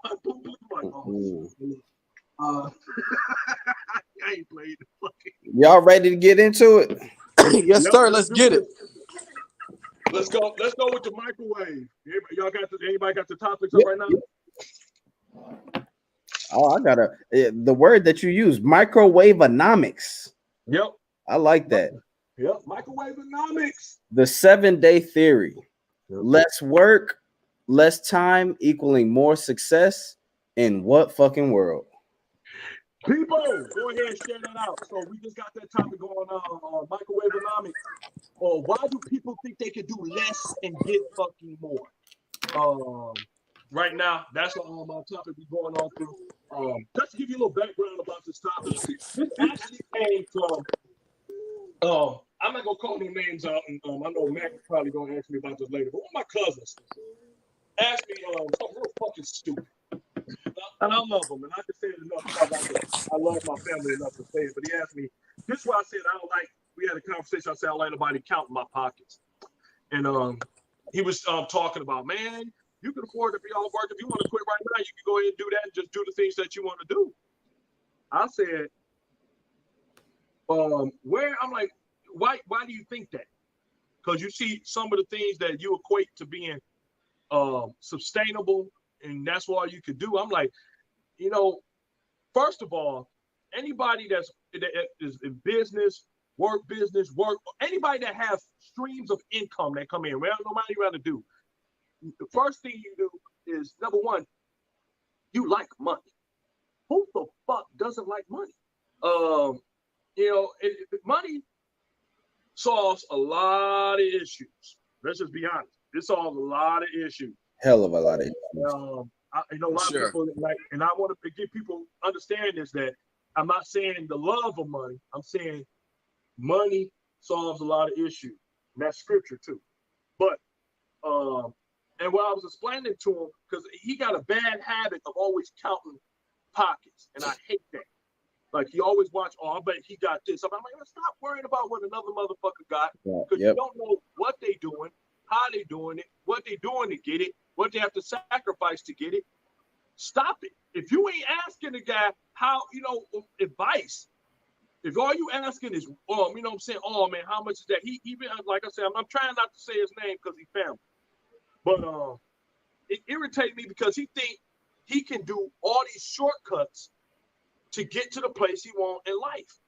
I ain't played the fucking. Y'all ready to get into it? Yes, sir. Let's get it. Let's go with the microwave. Anybody got the topics up right now? Oh, I got the word that you use, microwave-onomics. Yep. I like that. Yep, microwave-onomics. The 7-day theory. Yep. Less work, less time equaling more success. In what fucking world? People, go ahead and share that out. So we just got that topic going on microwave-onomics. Why do people think they can do less and get fucking more? right now, that's all my topic be going on through. Just to give you a little background about this topic, this actually came from. I'm not gonna call no names out, and I know Mac is probably gonna ask me about this later. But one of my cousins asked me something real fucking stupid, and I love him, and I can say it enough because I love my family enough to say it. But he asked me, this is why I said I don't like. We had a conversation. I said I don't like nobody counting my pockets, and he was talking about, man, you can afford to be off work. If you want to quit right now, you can go ahead and do that and just do the things that you want to do. I said, where I'm like, why do you think that? Because you see some of the things that you equate to being sustainable, and that's all you could do. I'm like, first of all, anybody that is in business, work, anybody that has streams of income that come in, well, no matter what you got to do, the first thing you do is, number one, you like money. Who the fuck doesn't like money? Money solves a lot of issues. Let's just be honest. It solves a lot of issues. Hell of a lot of issues. A lot of people like, and I want to give people understand this, that I'm not saying the love of money. I'm saying money solves a lot of issues. And that's scripture too. But and what I was explaining to him, because he got a bad habit of always counting pockets, and I hate that. Like, he always watch, I bet he got this. I'm like, stop worrying about what another motherfucker got, because you don't know what they doing, how they doing it, what they doing to get it, what they have to sacrifice to get it. Stop it. If you ain't asking the guy how, advice, if all you asking is, what I'm saying, oh man, how much is that? He even, like I said, I'm trying not to say his name because he family, but it irritates me because he think he can do all these shortcuts to get to the place he want in life.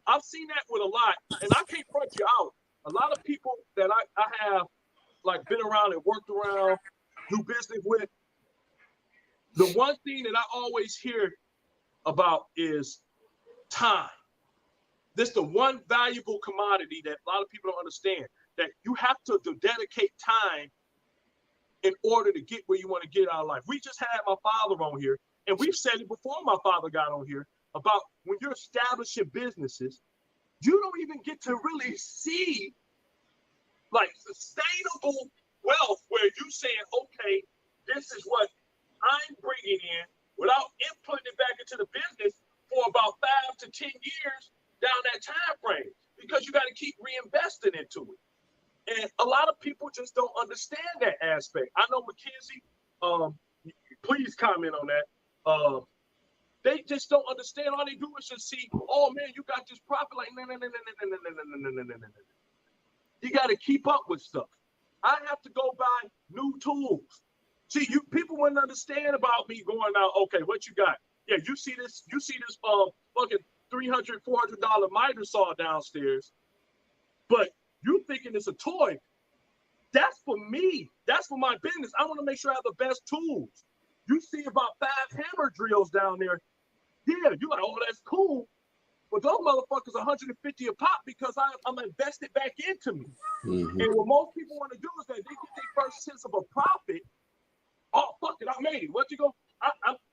I've seen that with a lot, and I can't front you out. A lot of people that I have like been around and worked around, do business with, the one thing that I always hear about is time. This is the one valuable commodity that a lot of people don't understand, that you have to dedicate time in order to get where you want to get out of life. We just had my father on here, and we've said it before my father got on here, about when you're establishing businesses, you don't even get to really see like sustainable wealth where you saying, okay, this is what I'm bringing in, without inputting it back into the business for about 5 to 10 years down that time frame, because you got to keep reinvesting into it. And a lot of people just don't understand that aspect. I know Mackenzie, please comment on that. They just don't understand. All they do is just see, oh man, you got this profit. Like, no. You got to keep up with stuff. I have to go buy new tools. See, people wouldn't understand about me going out, okay, what you got? Yeah, you see this fucking $300, $400 miter saw downstairs, but you thinking it's a toy. That's for me. That's for my business. I want to make sure I have the best tools. You see about 5 hammer drills down there. Yeah, you're like, oh, that's cool. But those motherfuckers are $150 a pop because I'm invested back into me. Mm-hmm. And what most people want to do is that they get their first sense of a profit. Oh, fuck it, I made it. What you go?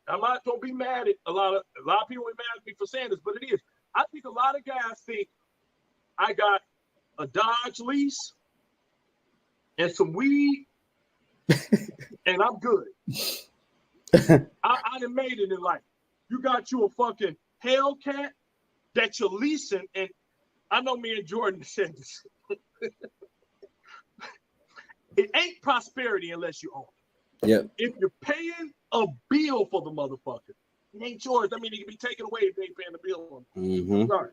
I'm not gonna be mad at a lot of people are mad at me for saying this, but it is. I think a lot of guys think I got a Dodge lease and some weed, and I'm good. I done made it in life. You got you a fucking Hellcat that you're leasing, and I know me and Jordan said this. It ain't prosperity unless you own it. Yep. If you're paying a bill for the motherfucker, it ain't yours. I mean, it can be taken away if they ain't paying the bill. Mm-hmm. Sorry.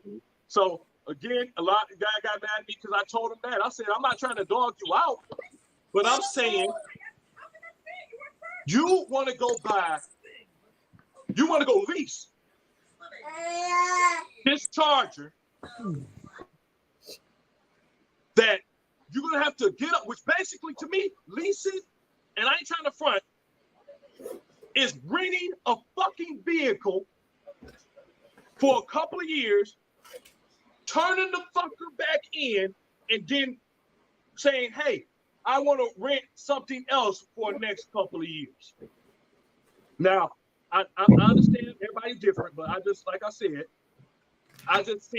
So again, a lot of guys got mad at me because I told him that. I said, I'm not trying to dog you out, but I'm saying you want to go lease this Charger that you're gonna have to get up, which basically to me, leasing, and I ain't trying to front, is renting a fucking vehicle for a couple of years, turning the fucker back in, and then saying, hey, I want to rent something else for the next couple of years. Now, I understand everybody's different, but I just, like I said, I just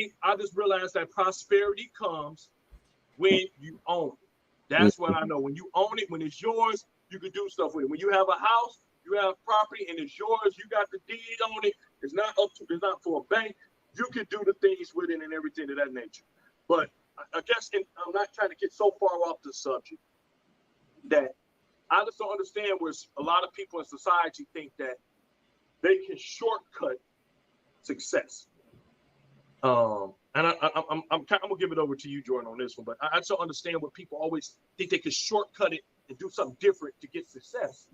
realized that prosperity comes when you own it. That's what I know. When you own it, when it's yours, you can do stuff with it. When you have a house, you have property, and it's yours. You got the deed on it. It's not for a bank. You can do the things with it and everything of that nature. But I guess I'm not trying to get so far off the subject that I just don't understand where a lot of people in society think that they can shortcut success. And I'm gonna give it over to you, Jordan, on this one. But I just don't understand what people always think they can shortcut it and do something different to get success.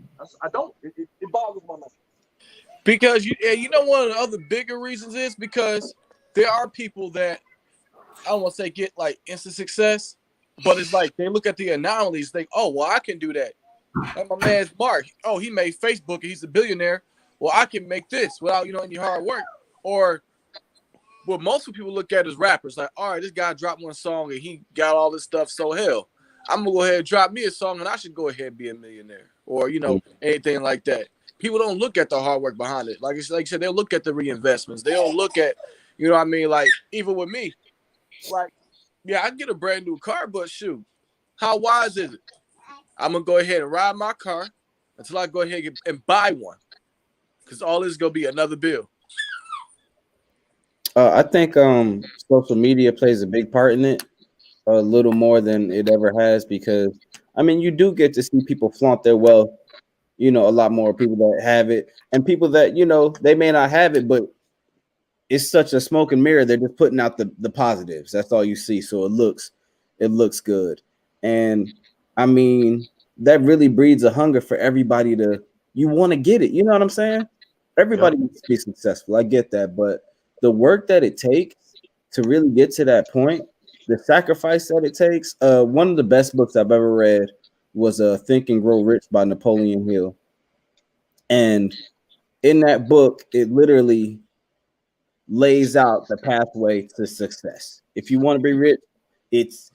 I don't. It boggles my mind. Because you know one of the other bigger reasons is because there are people that I don't want to say get like instant success, but it's like they look at the anomalies, think, oh well, I can do that. Like my man's Mark. Oh, he made Facebook and he's a billionaire. Well, I can make this without any hard work. Or what most people look at as rappers, like, all right, this guy dropped one song and he got all this stuff. So hell, I'm gonna go ahead and drop me a song and I should go ahead and be a millionaire. Or anything like that. People don't look at the hard work behind it. Like you said, they'll look at the reinvestments. They don't look at, what I mean? Like, even with me, like, yeah, I can get a brand new car, but shoot, how wise is it? I'm going to go ahead and ride my car until I go ahead and buy one. Because all this is going to be another bill. I think social media plays a big part in it, a little more than it ever has, because, I mean, you do get to see people flaunt their wealth, a lot more people that have it, and people that, they may not have it, but it's such a smoke and mirror. They're just putting out the positives. That's all you see. So it looks good. And I mean, that really breeds a hunger for everybody you want to get it. You know what I'm saying? Everybody needs to be successful. I get that. But the work that it takes to really get to that point, the sacrifice that it takes, one of the best books I've ever read was Think and Grow Rich by Napoleon Hill. And in that book, it literally lays out the pathway to success. If you want to be rich, it's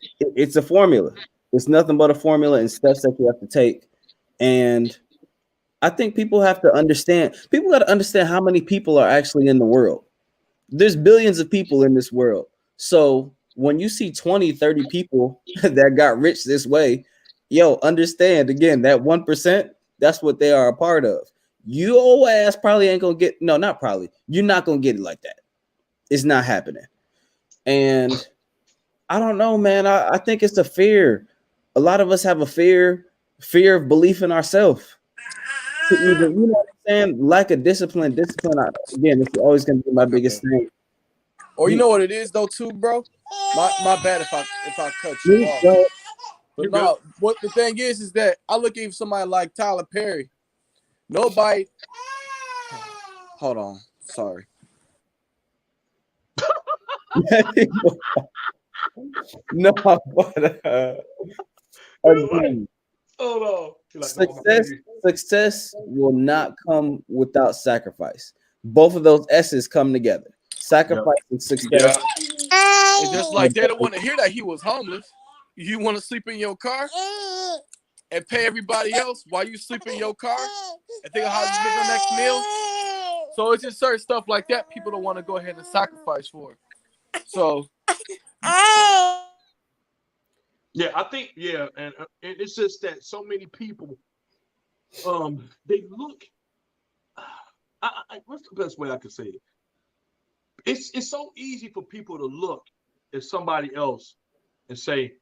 a formula. It's nothing but a formula and steps that you have to take. And I think people have to understand. People got to understand how many people are actually in the world. There's billions of people in this world. So when you see 20, 30 people that got rich this way, understand again that 1%, that's what they are a part of. You old ass probably ain't gonna get, no, not probably. You're not gonna get it like that. It's not happening. And I don't know, man. I think it's a fear. A lot of us have a fear of belief in ourselves. You know what I'm saying? Lack of discipline. Again, it's always gonna be my biggest thing. Or you know what it is though, too, bro? My bad if I cut you off. But no, what the thing is that I look at somebody like Tyler Perry. Nobody. Hold on. Sorry. No, but again, success will not come without sacrifice. Both of those S's come together. Sacrifice and success. It's just like they don't want to hear that he was homeless. You want to sleep in your car and pay everybody else while you sleep in your car and think of how you make the next meal. So it's just certain stuff like that people don't want to go ahead and sacrifice for. So yeah, I think and it's just that so many people, they look. What's the best way I could say it? It's so easy for people to look at somebody else and say,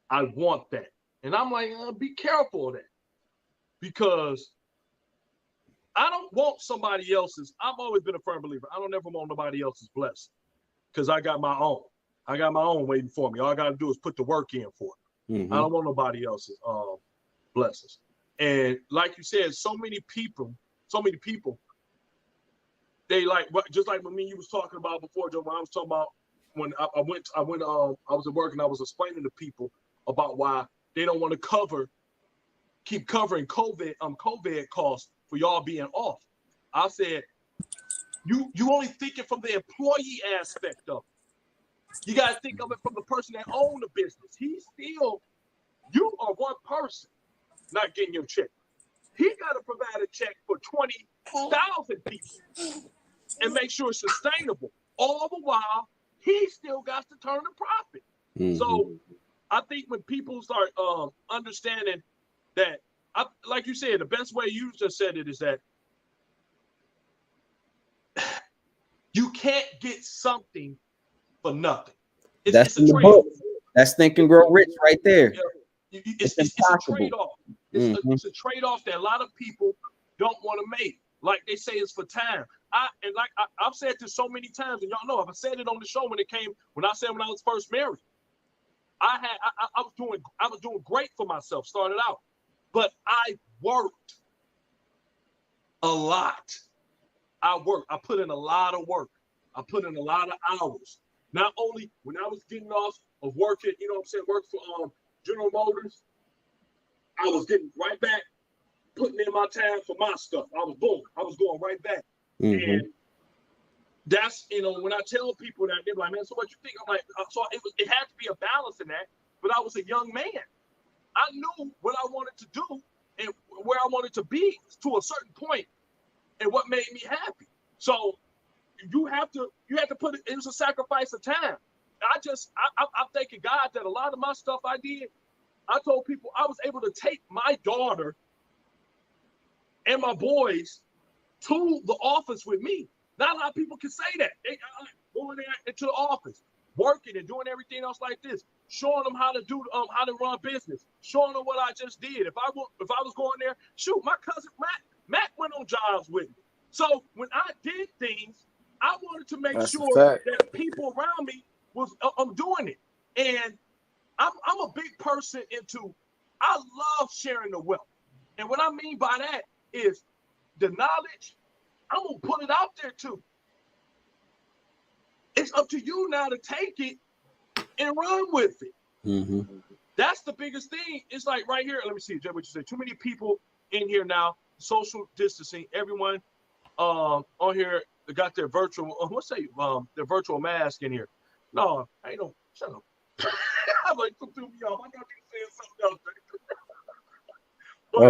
"I want that," and I'm like, be careful of that, because I don't want somebody else's. I've always been a firm believer. I don't ever want nobody else's blessing, because I got my own. I got my own waiting for me. All I got to do is put the work in for it. Mm-hmm. I don't want nobody else's blessings. And like you said, so many people, they like, just like when you was talking about before, Joe, when I was talking about when I was at work and I was explaining to people about why they don't want to keep covering COVID costs for y'all being off. I said, you only thinking from the employee aspect of it. You got to think of it from the person that owned the business. He's still You are one person not getting your check. He got to provide a check for 20,000 people and make sure it's sustainable. All the while, he still got to turn a profit. Mm-hmm. So I think when people start understanding that, like you said, the best way you just said it is that you can't get something for nothing. It's a trade-off. That's Think and Grow Rich right there. It's a trade-off. It's a trade-off that a lot of people don't want to make. Like they say, it's for time. I've said this so many times, and y'all know I've said it on the show when I was first married. I was doing great for myself, started out, but I worked a lot. I put in a lot of work. I put in a lot of hours. Not only when I was getting off of working, work for General Motors, I was getting right back, putting in my time for my stuff. I was going right back. Mm-hmm. And that's, when I tell people that, they're like, man, so what you think? I'm like, so it had to be a balance in that, but I was a young man. I knew what I wanted to do and where I wanted to be to a certain point and what made me happy. So you have to put it was a sacrifice of time. I'm thanking God that a lot of my stuff I did, I told people I was able to take my daughter and my boys to the office with me. Not a lot of people can say that. They going there into the office, working and doing everything else like this, showing them how to run business, showing them what I just did. If I was going there, shoot, my cousin Matt went on jobs with me. So when I did things, I wanted to make sure that people around me was doing it. And I'm a big person into, I love sharing the wealth. And what I mean by that is the knowledge, I'm going to put it out there too. It's up to you now to take it and run with it. Mm-hmm. That's the biggest thing. It's like right here. Let me see, Jay, what you say. Too many people in here now, social distancing. Everyone on here got their virtual, their virtual mask in here. No, I ain't no, shut up. I'm like, threw me off. I got you saying something else. But,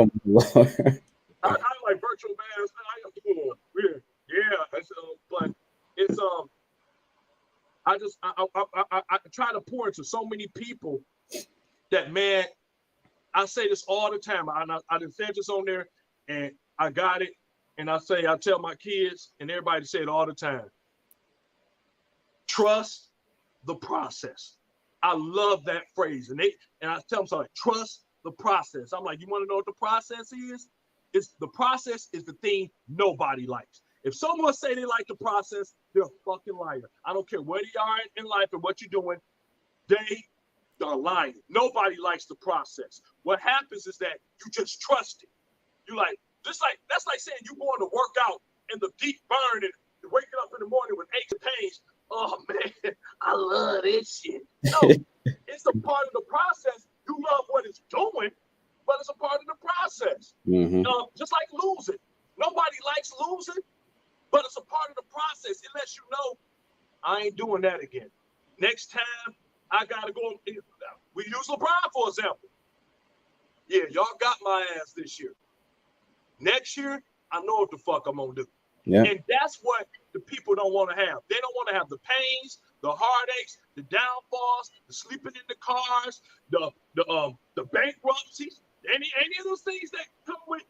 I like virtual masks. But it's I try to pour into so many people that, man, I say this all the time. I done said this on there, and I got it, and I tell my kids and everybody say it all the time. Trust the process. I love that phrase, and I tell them something. Trust the process. I'm like, you want to know what the process is? The process is the thing nobody likes. If someone say they like the process, they're a fucking liar. I don't care where they are in life and what you're doing, they are lying. Nobody likes the process. What happens is that you just trust it. You that's like saying you going to work out in the deep burn and waking up in the morning with aches and pains. Oh man, I love this shit. No, it's a part of the process. You love what it's doing, but it's a part of the process. Mm-hmm. Just like losing. Nobody likes losing, but it's a part of the process. It lets you know, I ain't doing that again. Next time, I got to go. We use LeBron, for example. Yeah, y'all got my ass this year. Next year, I know what the fuck I'm going to do. Yeah. And that's what the people don't want to have. They don't want to have the pains, the heartaches, the downfalls, the sleeping in the cars, the bankruptcies, any of those things that come with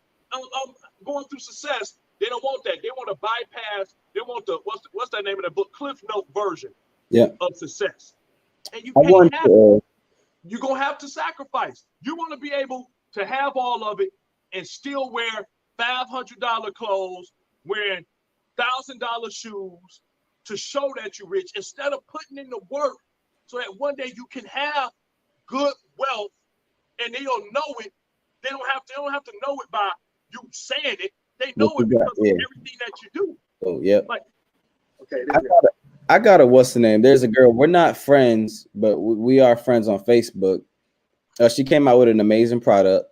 going through success. They don't want that. They want to bypass. They want the what's that name of that book? Cliff Note version of success. And you can't have it. You're gonna have to sacrifice. You want to be able to have all of it and still wear $500 clothes, wearing $1,000 shoes to show that you're rich, instead of putting in the work so that one day you can have good wealth and they'll know it. They don't have to know it by you saying it. They know it because of everything that you do. Oh, yeah. Okay. I got a what's the name? There's a girl. We're not friends, but we are friends on Facebook. She came out with an amazing product.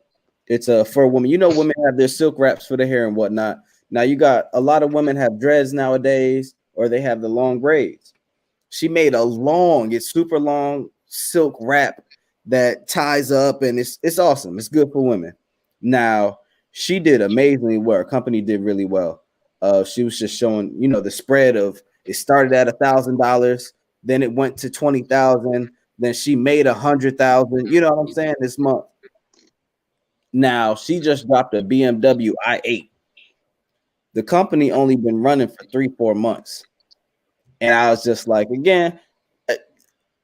It's for a woman. Women have their silk wraps for the hair and whatnot. Now you got a lot of women have dreads nowadays, or they have the long braids. She made it's super long silk wrap that ties up, and it's awesome. It's good for women. Now she did amazingly well. Her company did really well. She was just showing, the spread of it started at $1,000, then it went to 20,000, then she made 100,000. You know what I'm saying? This month. Now she just dropped a BMW i8. The company only been running for 3-4 months, and I was just like, again,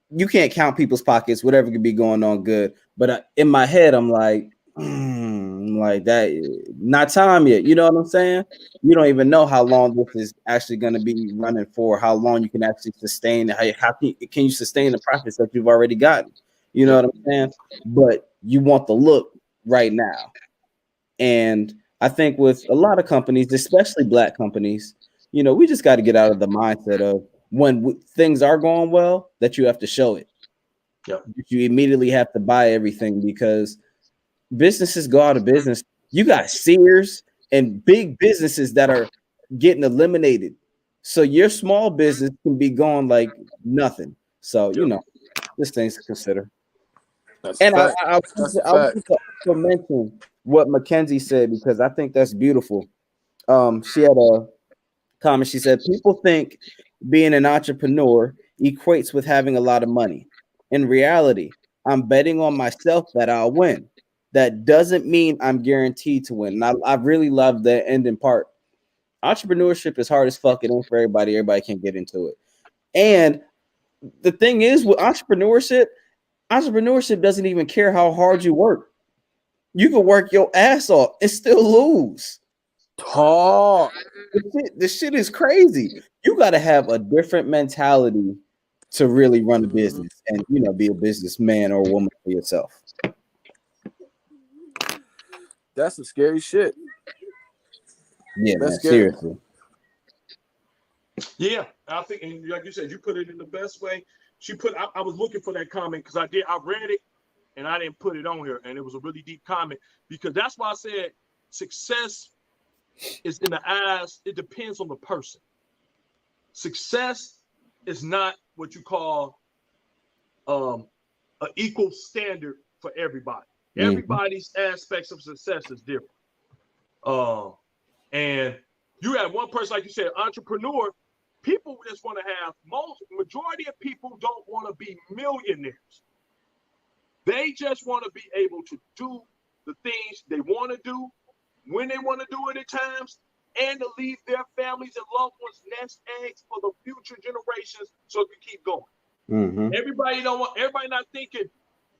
you can't count people's pockets. Whatever could be going on, good. But in my head, I'm like that. Not time yet. You know what I'm saying? You don't even know how long this is actually going to be running for. How long you can actually sustain? How can you sustain the profits that you've already gotten? You know what I'm saying? But you want the look right now, and I think with a lot of companies, especially black companies, we just got to get out of the mindset of when things are going well that you have to show it. Yeah. You immediately have to buy everything because businesses go out of business. You got Sears and big businesses that are getting eliminated. So your small business can be going like nothing. So, this thing's to consider. That's And I That's want to also mention what Mackenzie said because I think that's beautiful. She had a comment. She said, people think being an entrepreneur equates with having a lot of money. In reality, I'm betting on myself that I'll win. That doesn't mean I'm guaranteed to win. And I really love the ending part. Entrepreneurship is hard as fuck. It ain't for everybody. Everybody can't get into it. And the thing is with entrepreneurship doesn't even care how hard you work. You can work your ass off and still lose. Talk. This shit is crazy. You got to have a different mentality to really run a business and be a businessman or woman for yourself. That's some scary shit. Yeah, man, seriously. Yeah, I think, and like you said, you put it in the best way. I was looking for that comment because I read it and I didn't put it on here, and it was a really deep comment because that's why I said success is in the eyes. It depends on the person. Success is not what you call an equal standard for everybody. Mm-hmm. Everybody's aspects of success is different. And you have one person, like you said, entrepreneur. People just want to have majority of people don't want to be millionaires. They just want to be able to do the things they want to do when they want to do it at times, and to leave their families and loved ones nest eggs for the future generations so it can keep going. Mm-hmm. Everybody not thinking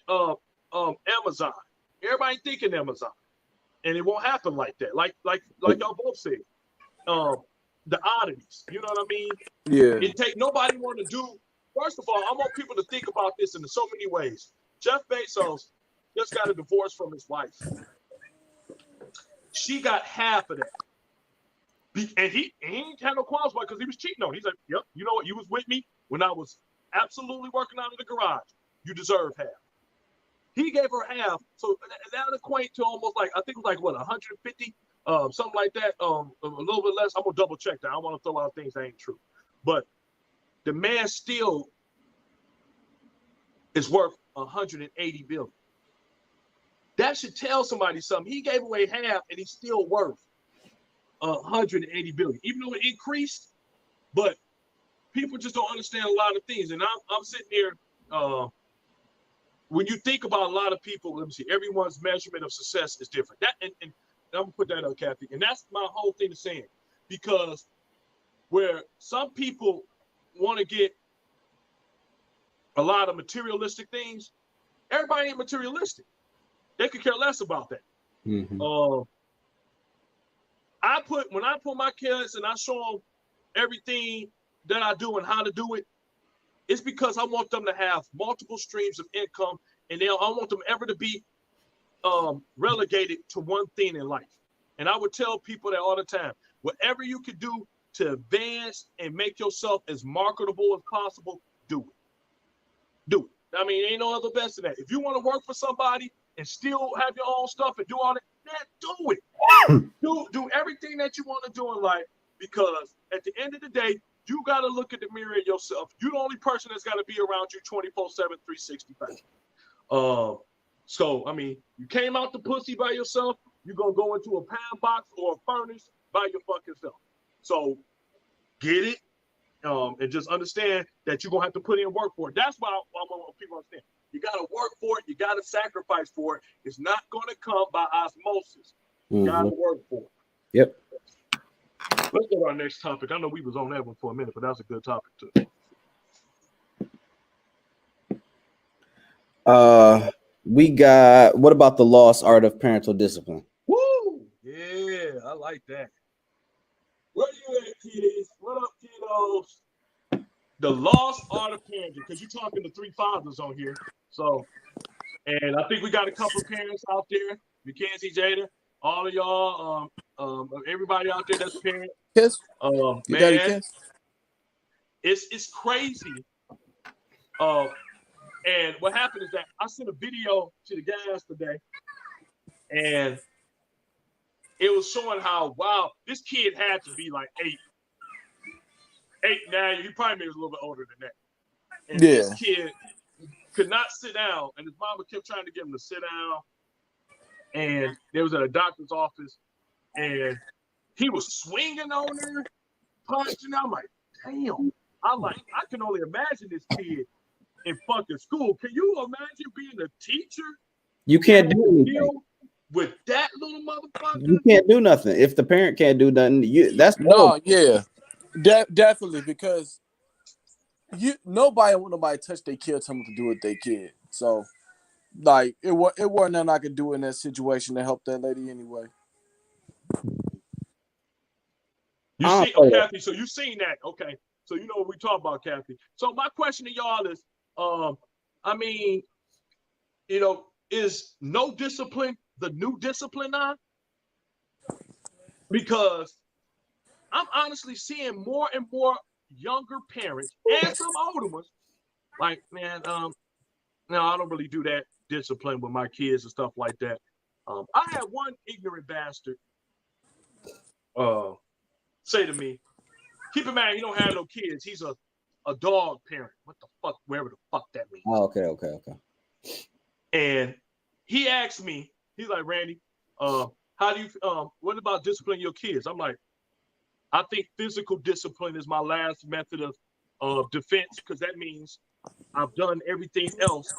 Amazon. Everybody thinking Amazon. And it won't happen like that. Like y'all both said. The oddities. You know what I mean? Yeah. Nobody want to do. First of all, I want people to think about this in so many ways. Jeff Bezos just got a divorce from his wife. She got half of that. And he ain't had no qualms about it because he was cheating on her. He's like, yep, you know what? You was with me when I was absolutely working out of the garage. You deserve half. He gave her half. So that would equate to almost like, I think it was like, what, 150? Something like that. A little bit less. I'm going to double check that. I don't want to throw out things that ain't true. But the man still is worth 180 billion. That should tell somebody something. He gave away half and he's still worth 180 billion, even though it increased. But people just don't understand a lot of things. And I'm sitting here. When you think about a lot of people, let me see, everyone's measurement of success is different. And I'm gonna put that up, Kathy. And that's my whole thing of saying, because where some people want to get a lot of materialistic things, everybody ain't materialistic. They could care less about that. Mm-hmm. When I put my kids and I show them everything that I do and how to do it, it's because I want them to have multiple streams of income, and I want them ever to be relegated to one thing in life. And I would tell people that all the time, whatever you can do to advance and make yourself as marketable as possible, do it. Do it. I mean, ain't no other best than that. If you want to work for somebody and still have your own stuff and do all that, do it. do everything that you want to do in life, because at the end of the day, you got to look at the mirror of yourself. You're the only person that's got to be around you 24/7, 365. So I mean, you came out the pussy by yourself. You're gonna go into a pound box or a furnace by your fucking self. So get it, and just understand that you're gonna have to put in work for it. That's why I want people to understand. You gotta work for it. You gotta sacrifice for it. It's not gonna come by osmosis. You gotta work for it. Yep. Let's go to our next topic. I know we was on that one for a minute, but that's a good topic too. We got, what about the lost art of parental discipline? Woo! Yeah, I like that. Where you at, kiddies? What up, kiddos? The lost art of parenting, because you're talking to three fathers on here. So, and I think we got a couple of parents out there, Mackenzie, Jada, all of y'all, everybody out there that's a parent. Kiss. Man, daddy kiss. It's crazy. And what happened is that I sent a video to the guys today, and it was showing how, wow, this kid had to be like 8, 9. He probably was a little bit older than that. And this kid could not sit down, and his mama kept trying to get him to sit down. And they was at a doctor's office, and he was swinging on her, punching. I'm like, damn. I can only imagine this kid in fucking school. Can you imagine being a teacher? You can't do anything with that little motherfucker. You can't do nothing. If the parent can't do nothing, that's no, yeah, definitely, because nobody want nobody touch their kid, tell them to do what they kid. So, like, it wasn't nothing I could do in that situation to help that lady anyway. You see, Kathy. So you seen that? Okay. So you know what we talk about, Kathy. So my question to y'all is, I mean, you know, is no discipline the new discipline now? Because I'm honestly seeing more and more younger parents and some older ones like, man, no, I don't really do that discipline with my kids and stuff like that. I had one ignorant bastard say to me, keep in mind, he don't have no kids. He's a dog parent. What the fuck, wherever the fuck that means. Oh, okay. And he asked me, he's like, Randy, how do you, what about disciplining your kids? I'm like, I think physical discipline is my last method of defense, because that means I've done everything else,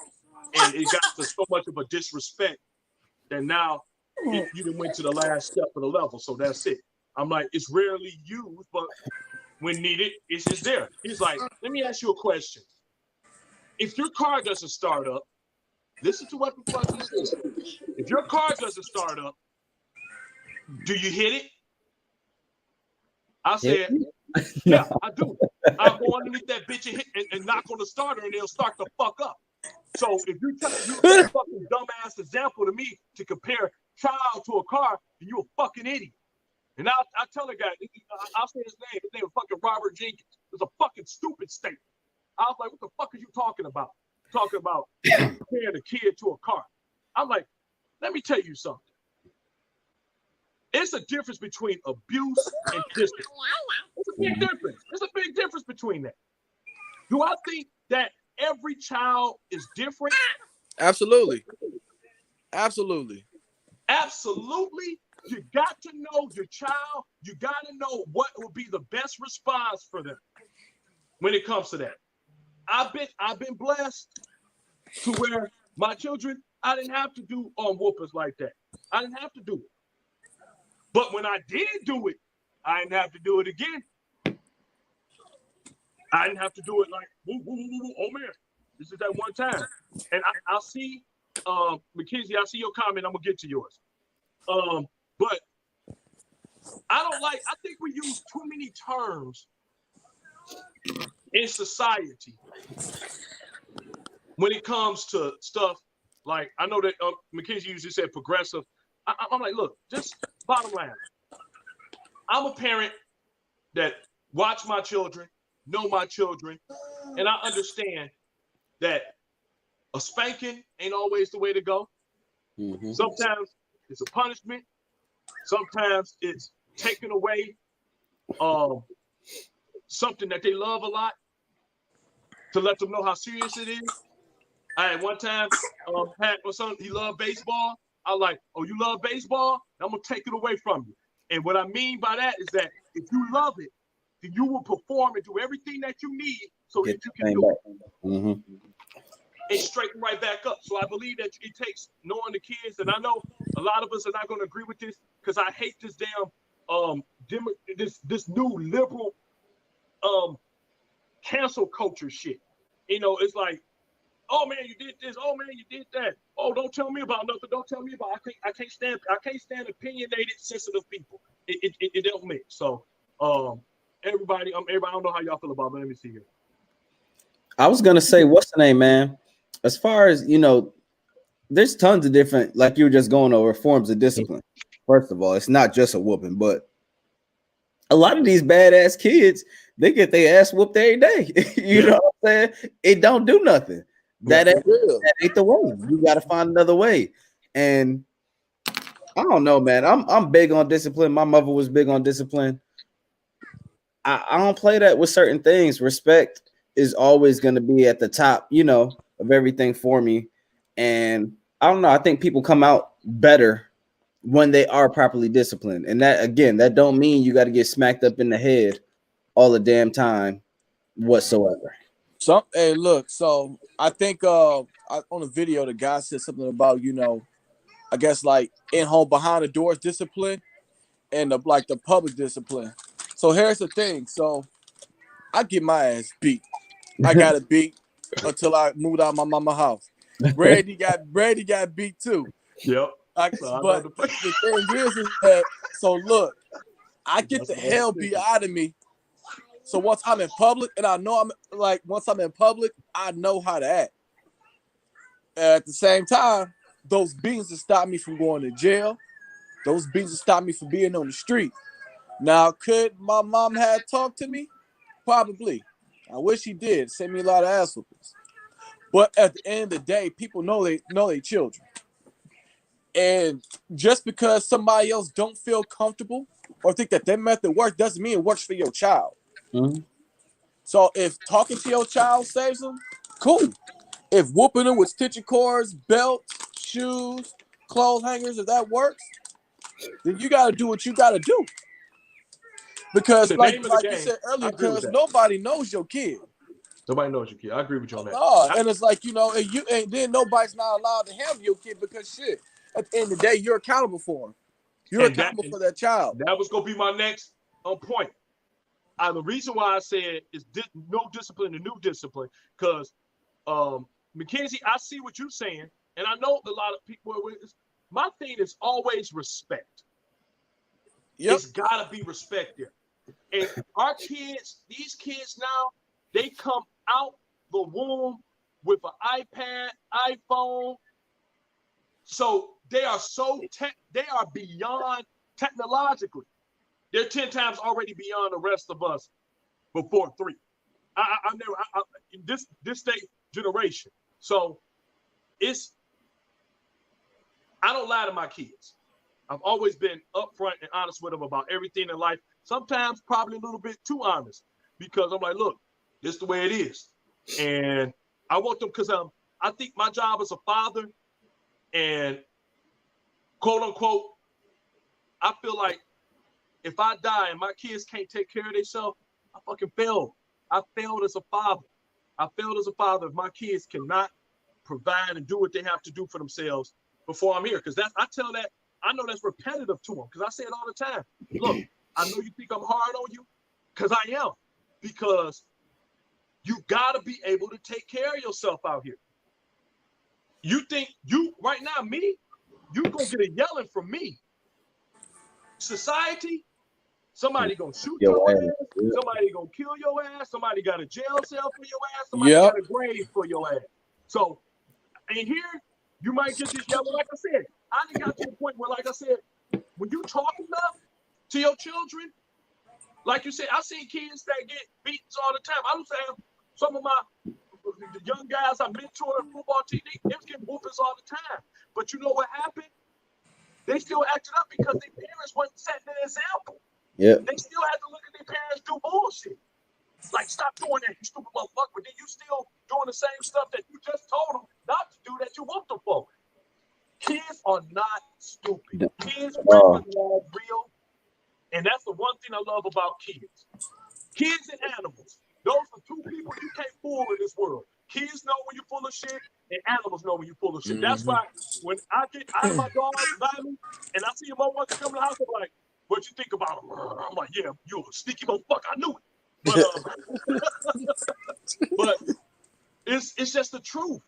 and it got to so much of a disrespect that now you done went to the last step of the level, so that's it. I'm like, it's rarely used, but when needed, it's just there. He's like, let me ask you a question. If your car doesn't start up, listen to what the fuck he said. If your car doesn't start up, do you hit it? I said, yeah, I do. I'll go underneath that bitch and hit and knock on the starter, and it'll start the fuck up. So if you're a fucking dumbass example to me to compare child to a car, then you're a fucking idiot. And I'll tell the guy, I'll say his name. His name is fucking Robert Jenkins. It's a fucking stupid statement. I was like, what the fuck are you talking about? Talking about comparing a kid to a car. I'm like, let me tell you something. It's a difference between abuse and discipline. It's a big difference. There's a big difference between that. Do I think that every child is different? Absolutely. You got to know your child. You got to know what will be the best response for them when it comes to that. I've been blessed to where my children, I didn't have to do whoopers like that. I didn't have to do it. But when I did do it, I didn't have to do it again. I didn't have to do it like, woo, woo, woo, woo, oh man, this is that one time. And I'll see, Mackenzie, I see your comment. I'm gonna get to yours. But I think we use too many terms in society when it comes to stuff like, I know that Mackenzie usually said progressive. I'm like, look, just bottom line. I'm a parent that watch my children, know my children, and I understand that a spanking ain't always the way to go. Mm-hmm. Sometimes it's a punishment. Sometimes it's taking away something that they love a lot to let them know how serious it is. I had one time, Pat, my son, he loved baseball. I was like, oh, you love baseball? I'm gonna take it away from you. And what I mean by that is that if you love it, then you will perform and do everything that you need so that you can do it. And straighten right back up. So I believe that it takes knowing the kids, and I know a lot of us are not going to agree with this because I hate this damn this new liberal cancel culture shit. You know, it's like, oh man, you did this. Oh man, you did that. Oh, don't tell me about nothing. Don't tell me about. I can't stand opinionated, sensitive people. It don't mix. So everybody, I don't know how y'all feel about it, but let me see here. I was gonna say, what's the name, man? As far as there's tons of different, like you were just going over, forms of discipline. First of all, it's not just a whooping, but a lot of these badass kids, they get their ass whooped every day. You know what I'm saying? It don't do nothing. That ain't the way. You got to find another way. And I don't know, man. I'm big on discipline. My mother was big on discipline. I don't play that with certain things. Respect is always going to be at the top, of everything for me. And I don't know. I think people come out better when they are properly disciplined. And that, again, that don't mean you got to get smacked up in the head all the damn time whatsoever. Hey, look. So I think on the video, the guy said something about I guess like in home behind the doors discipline and the public discipline. So here's the thing. So I get my ass beat. I got it beat until I moved out of my mama's house. Brady got beat too. Yep. But the thing is that look, I get the hell beat out of me. So once I'm in public, and I know once I'm in public, I know how to act. At the same time, those beatings that stop me from going to jail, those beatings that stop me from being on the street. Now, could my mom have talked to me? Probably. I wish he did. Send me a lot of ass whoopings. But at the end of the day, people know they children. And just because somebody else don't feel comfortable or think that their method works doesn't mean it works for your child. Mm-hmm. So if talking to your child saves them, cool. If whooping them with stitching cords, belts, shoes, clothes hangers, if that works, then you got to do what you got to do. Because like you said earlier, because nobody knows your kid. Nobody knows your kid. I agree with you on that. And it's like, and then nobody's not allowed to handle your kid because shit, at the end of the day, you're accountable for him. You're accountable for that child. That was going to be my next point. The reason why I said is no discipline and new discipline, because Mackenzie, I see what you're saying, and I know a lot of people. My thing is always respect. Yep. It's got to be respect there. And our kids, these kids now, they come out the womb with an iPad, iPhone. So they are they are beyond technologically. They're 10 times already beyond the rest of us before 3. This state generation. So I don't lie to my kids. I've always been upfront and honest with them about everything in life. Sometimes probably a little bit too honest because I'm like, look, this is the way it is. And I want them because I think my job as a father and quote unquote, I feel like if I die and my kids can't take care of themselves, I fucking failed. I failed as a father. I failed as a father if my kids cannot provide and do what they have to do for themselves before I'm here. Because I know that's repetitive to them. Because I say it all the time. Look, I know you think I'm hard on you, because I am. Because you gotta be able to take care of yourself out here. You think right now, you gonna get a yelling from me. Society, somebody gonna shoot your ass, somebody gonna kill your ass, somebody got a jail cell for your ass, somebody got a grave for your ass. So, and here, you might get this yelling. Like I said, I done got to a point where, like I said, when you talk enough to your children, like you said, I seen kids that get beatings all the time. I was saying some of the young guys I mentor in football team, they was getting whoopings all the time. But you know what happened? They still acted up because their parents wasn't setting an example. Yeah. They still had to look at their parents do bullshit. Like, stop doing that, you stupid motherfucker. But then you still doing the same stuff that you just told them not to do that you want them for. Kids are not stupid. Kids recognize real. And that's the one thing I love about kids. Kids and animals. Those are two people you can't fool in this world. Kids know when you're full of shit, and animals know when you're full of shit. That's why when I get out of my dog's valley and I see a motherfucker come in the house, I'm like, what you think about him? I'm like, yeah, you a sneaky motherfucker. I knew it. But it's just the truth.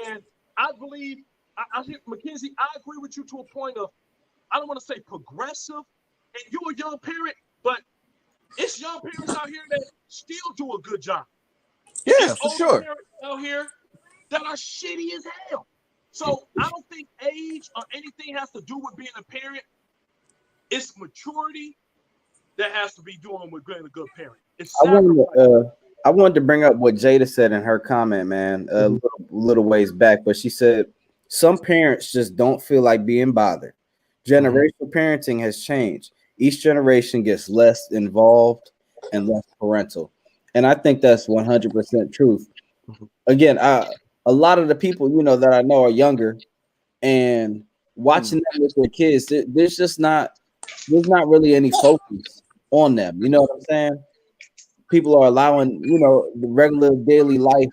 And I believe, I hear Mackenzie, I agree with you to a point of, I don't want to say progressive, and you're a young parent, but it's young parents out here that still do a good job. Yeah, it's for sure. Parents out here that are shitty as hell. So I don't think age or anything has to do with being a parent. It's maturity that has to be doing with being a good parent. It's I wanted to bring up what Jada said in her comment, man, a little ways back, but she said some parents just don't feel like being bothered. Generational parenting has changed. Each generation gets less involved and less parental. And I think that's 100% truth. Again, a lot of the people, that I know are younger, and watching them with their kids, there's not really any focus on them. You know what I'm saying? People are allowing, the regular daily life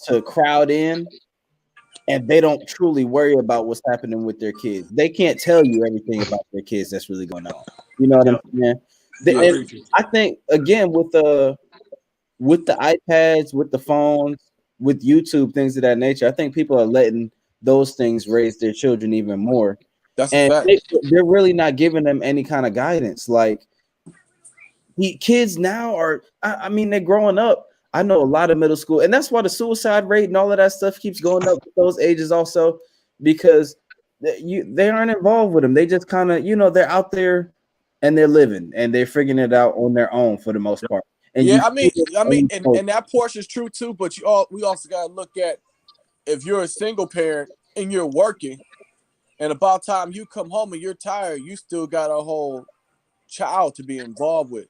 to crowd in, and they don't truly worry about what's happening with their kids. They can't tell you everything about their kids that's really going on. You know what I'm saying? And I think, again, with the iPads, with the phones, with YouTube, things of that nature, I think people are letting those things raise their children even more. That's a fact. They're really not giving them any kind of guidance. Like, kids now are, I mean, they're growing up. I know a lot of middle school, and that's why the suicide rate and all of that stuff keeps going up with those ages also, because they aren't involved with them. They just kind of, they're out there and they're living and they're figuring it out on their own for the most part. And I mean, and that portion is true too. But we also got to look at, if you're a single parent and you're working, and about time you come home and you're tired, you still got a whole child to be involved with.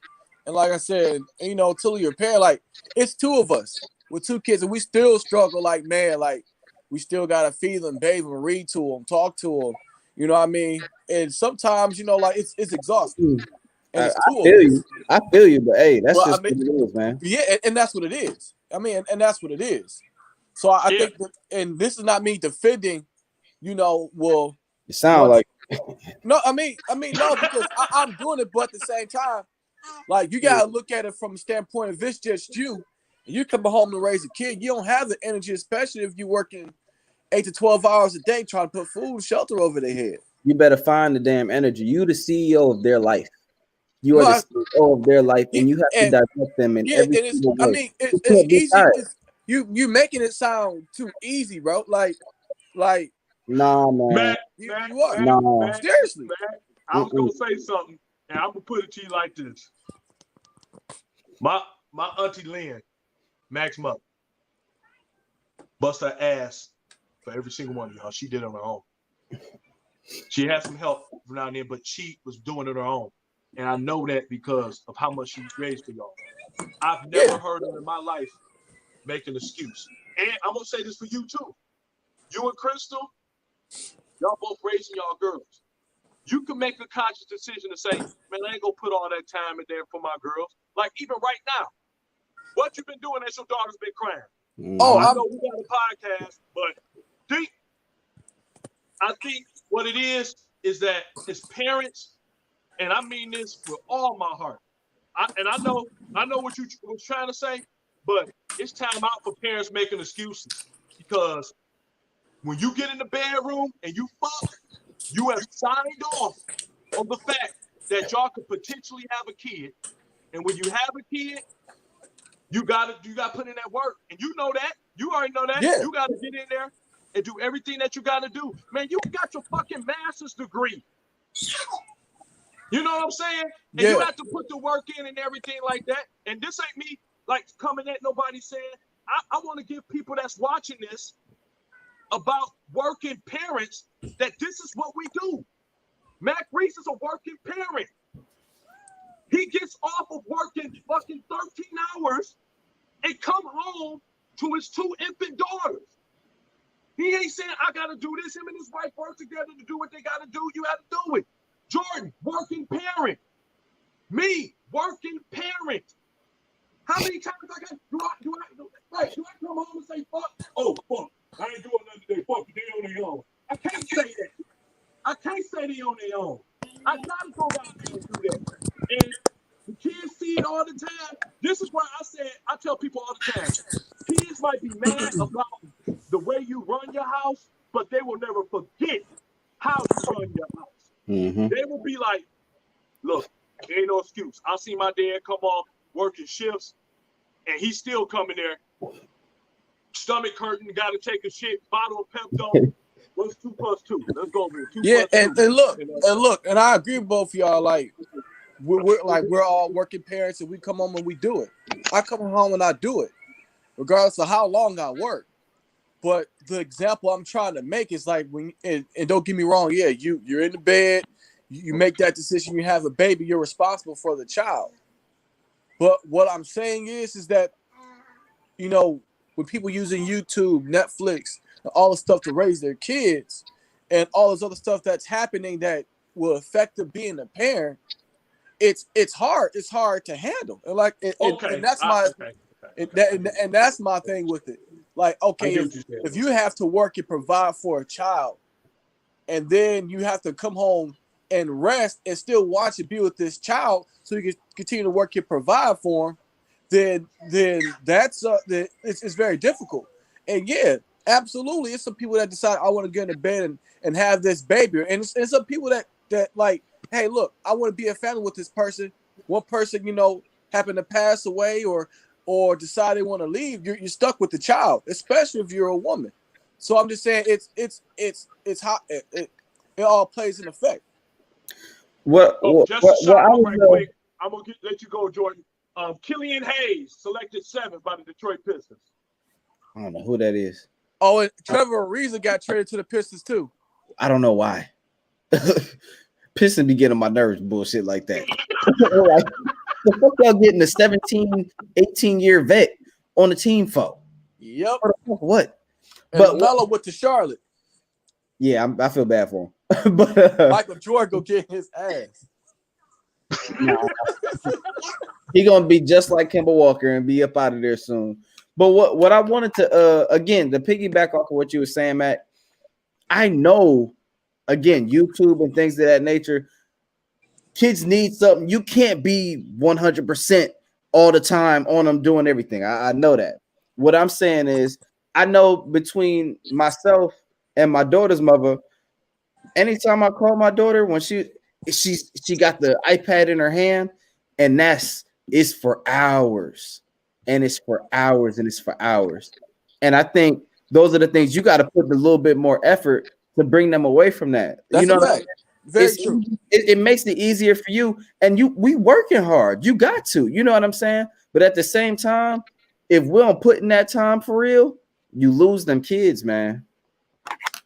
And like I said, till you're a parent, like, it's two of us with two kids, and we still struggle. Like, man, like, we still gotta feed them, bathe them, read to them, talk to them. You know what I mean? And sometimes, like, it's exhausting. And it's two of us. I feel you, but hey, that's what it is, man. Yeah, and that's what it is. I mean, and that's what it is. So I think that, and this is not me defending, well, you sound like no, I mean, no, because I'm doing it, but at the same time, like, you gotta look at it from the standpoint of it's just you, and you come home to raise a kid. You don't have the energy, especially if you're working 8 to 12 hours a day trying to put food, shelter over their head. You better find the damn energy. You the CEO of their life. You are the CEO of their life, and you have to direct them in every single way. I mean, it's easy. You making it sound too easy, bro. Like, nah, man. You are. Seriously. Man, I was gonna say something, and I'm gonna put it to you like this. My auntie Lynn, Mac's mother, bust her ass for every single one of y'all. She did it on her own. She had some help from now and then, but she was doing it on her own. And I know that because of how much she raised for y'all. I've never heard her in my life make an excuse. And I'm gonna say this for you too. You and Crystal, y'all both raising y'all girls. You can make a conscious decision to say, man, I ain't gonna put all that time in there for my girls. Like, even right now, what you've been doing as your daughter's been crying. I know we got a podcast, but I think what it is that as parents, and I mean this with all my heart. I know what you was trying to say, but it's time out for parents making excuses, because when you get in the bedroom and you fuck, you have signed off on the fact that y'all could potentially have a kid, and when you have a kid, you gotta put in that work, and you know that. You already know that. Yeah. You gotta get in there and do everything that you gotta do. Man, you got your fucking master's degree. You know what I'm saying? And you have to put the work in and everything like that. And this ain't me like coming at nobody saying, I want to give people that's watching this about working parents that this is what we do. Mac Reese is a working parent. He gets off of working fucking 13 hours and come home to his 2 infant daughters. He ain't saying, I got to do this. Him and his wife work together to do what they got to do. You have to do it. Jordan, working parent. Me, working parent. How many times do I come home and say, fuck? Oh, fuck. I ain't doing nothing today. Fuck, they on their own. I can't say that. I can't say they on their own. I got to go out there and do that. And the kids see it all the time. This is why I tell people all the time, kids might be mad about the way you run your house, but they will never forget how you run your house. Mm-hmm. They will be like, look, there ain't no excuse. I see my dad come off working shifts, and he's still coming there. Stomach hurting, got to take a shit, bottle of Pepto. What's 2 + 2? Let's go with 2 Yeah, + 2. and look, and I agree with both of y'all. Like, we're all working parents, and we come home and we do it. I come home and I do it, regardless of how long I work. But the example I'm trying to make is like when, and don't get me wrong, yeah, you're in the bed, you make that decision, you have a baby, you're responsible for the child. But what I'm saying is that, you know, with people using YouTube, Netflix, and all the stuff to raise their kids, and all this other stuff that's happening that will affect them being a parent, it's hard to handle. And like, and that's my and that's my thing with it. Like, okay, if you have to work and provide for a child, and then you have to come home and rest and still watch and be with this child so you can continue to work and provide for him, then that's it's very difficult. And yeah, absolutely, it's some people that decide I want to get in the bed and have this baby, and it's some people that like, hey, look, I want to be a family with this person. One person, you know, happened to pass away or decide they want to leave. You're stuck with the child, especially if you're a woman. So I'm just saying it's how it all plays an effect. Just a shout out right quick. I'm gonna let you go, Jordan. Killian Hayes selected 7th by the Detroit Pistons. I don't know who that is. Oh, and Trevor Ariza got traded to the Pistons too. I don't know why. Pistons be getting on my nerves, bullshit like that. Like, the fuck y'all getting a 17, 18-year vet on the team for? Yep. What? And but Melo went to Charlotte. Yeah, I feel bad for him. But Michael Jordan go get his ass. Nah. He gonna be just like Kemba Walker and be up out of there soon. But what I wanted to again, to piggyback off of what you were saying, Matt, I know again, YouTube and things of that nature, kids need something. You can't be 100% all the time on them doing everything. I know that. What I'm saying is, I know between myself and my daughter's mother, anytime I call my daughter when she got the iPad in her hand, and it's for hours, and it's for hours, and it's for hours. And I think those are the things you got to put a little bit more effort to bring them away from that. That's, you know, right. Very true. It makes it easier for you, and we working hard. You got to, you know what I'm saying? But at the same time, if we don't put in that time for real, you lose them kids, man.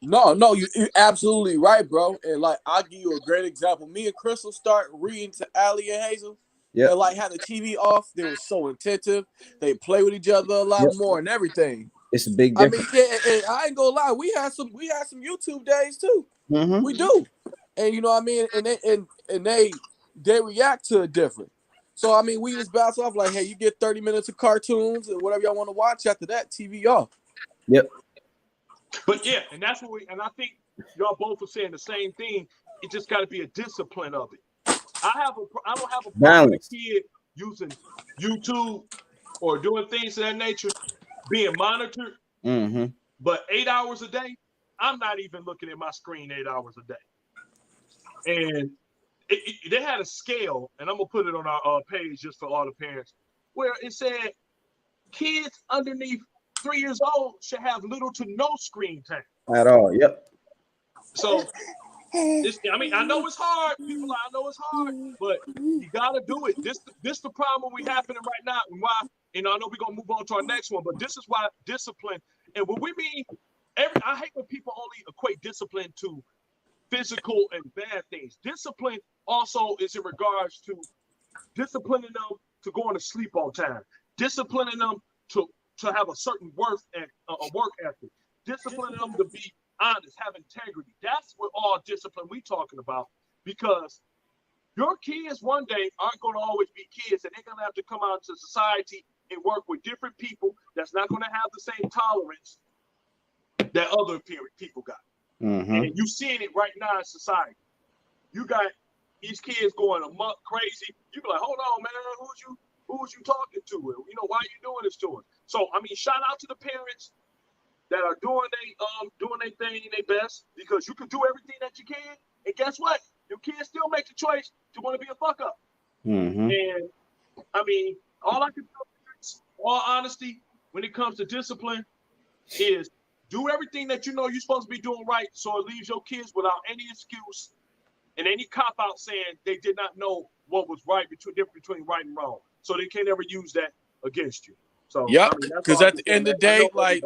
No, you're absolutely right, bro. And like, I'll give you a great example. Me and Crystal start reading to Allie and Hazel. Yeah. And like, had the TV off, they were so attentive. They play with each other a lot more and everything. It's a big difference. I mean, and I ain't gonna lie, we had some YouTube days too. Mm-hmm. We do. And you know what I mean? And they react to it different. So I mean, we just bounce off like, hey, you get 30 minutes of cartoons and whatever y'all want to watch. After that, TV off. Yep. But yeah, and that's what and I think y'all both are saying the same thing. It just got to be a discipline of it. I don't have a problem with a kid using YouTube or doing things of that nature, being monitored. Mm-hmm. But 8 hours a day, I'm not even looking at my screen 8 hours a day. And they had a scale, and I'm gonna put it on our page just for all the parents, where it said kids underneath 3 years old should have little to no screen time at all. Yep. So, I know it's hard. People, I know it's hard, but you gotta do it. This the problem we happening right now, and why? And I know we're gonna move on to our next one, but this is why discipline. And what we mean, I hate when people only equate discipline to physical and bad things. Discipline also is in regards to disciplining them to going to sleep on time, disciplining them to have a certain work ethic, disciplining them to be honest, have integrity. That's what all discipline we talking about, because your kids one day aren't going to always be kids, and they're going to have to come out to society and work with different people that's not going to have the same tolerance that other people got. Mm-hmm. And you seeing it right now in society. You got these kids going amok crazy. You be like, hold on, man, who's you talking to? You know, why are you doing this to us? So, I mean, shout out to the parents that are doing their thing their best, because you can do everything that you can, and guess what? Your kids still make the choice to want to be a fuck up. Mm-hmm. And I mean, all I can do, all honesty, when it comes to discipline, is do everything that you know you're supposed to be doing right, so it leaves your kids without any excuse and any cop out saying they did not know what was right between right and wrong. So they can't ever use that against you. So yeah, I mean, because at the end of the day, like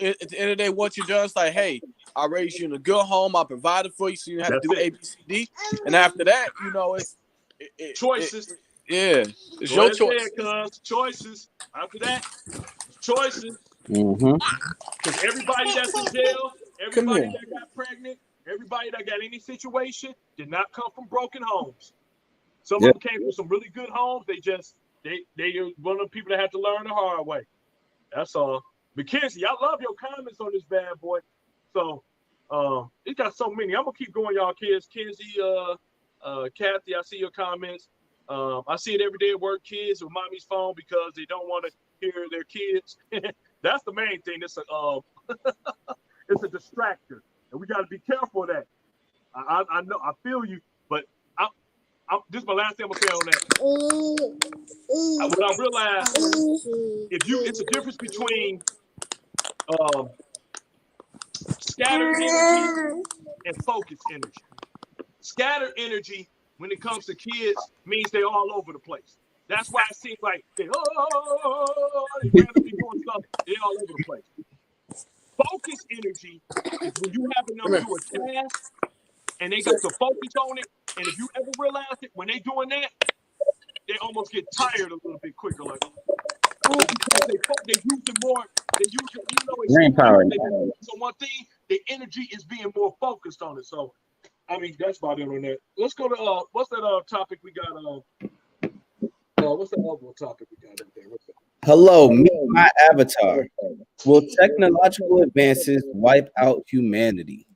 at the end of the day, what you do is like, hey, I raised you in a good home, I provided for you, so you have to do A, B, C, D, and after that, you know, it's choices. It's your choice. Choices. After that, choices. Mm-hmm. Because everybody that's in jail, everybody that got pregnant, everybody that got any situation did not come from broken homes. Some of them came from some really good homes. They are one of the people that have to learn the hard way. That's all. Mackenzie, I love your comments on this bad boy. So it got so many. I'm gonna keep going, y'all kids. Kenzie, Kathy, I see your comments. I see it every day at work, kids with mommy's phone because they don't want to hear their kids. That's the main thing. It's a it's a distractor, and we got to be careful of that. I know, I feel you, but this is my last thing I'm gonna say on that. What I realized, it's a difference between scattered energy and focused energy. Scattered energy, when it comes to kids, means they're all over the place. That's why it seems like they randomly doing stuff. They're all over the place. Focused energy is when you having them do a task and they got to focus on it. And if you ever realize it, when they doing that, they almost get tired a little bit quicker. Like, because they use it more. They use it, even though it's brain power. So one thing, the energy is being more focused on it. So, I mean, that's about it on that. Let's go to what's that topic we got? What's that other topic we got up there? Hello, meet my avatar. Will technological advances wipe out humanity?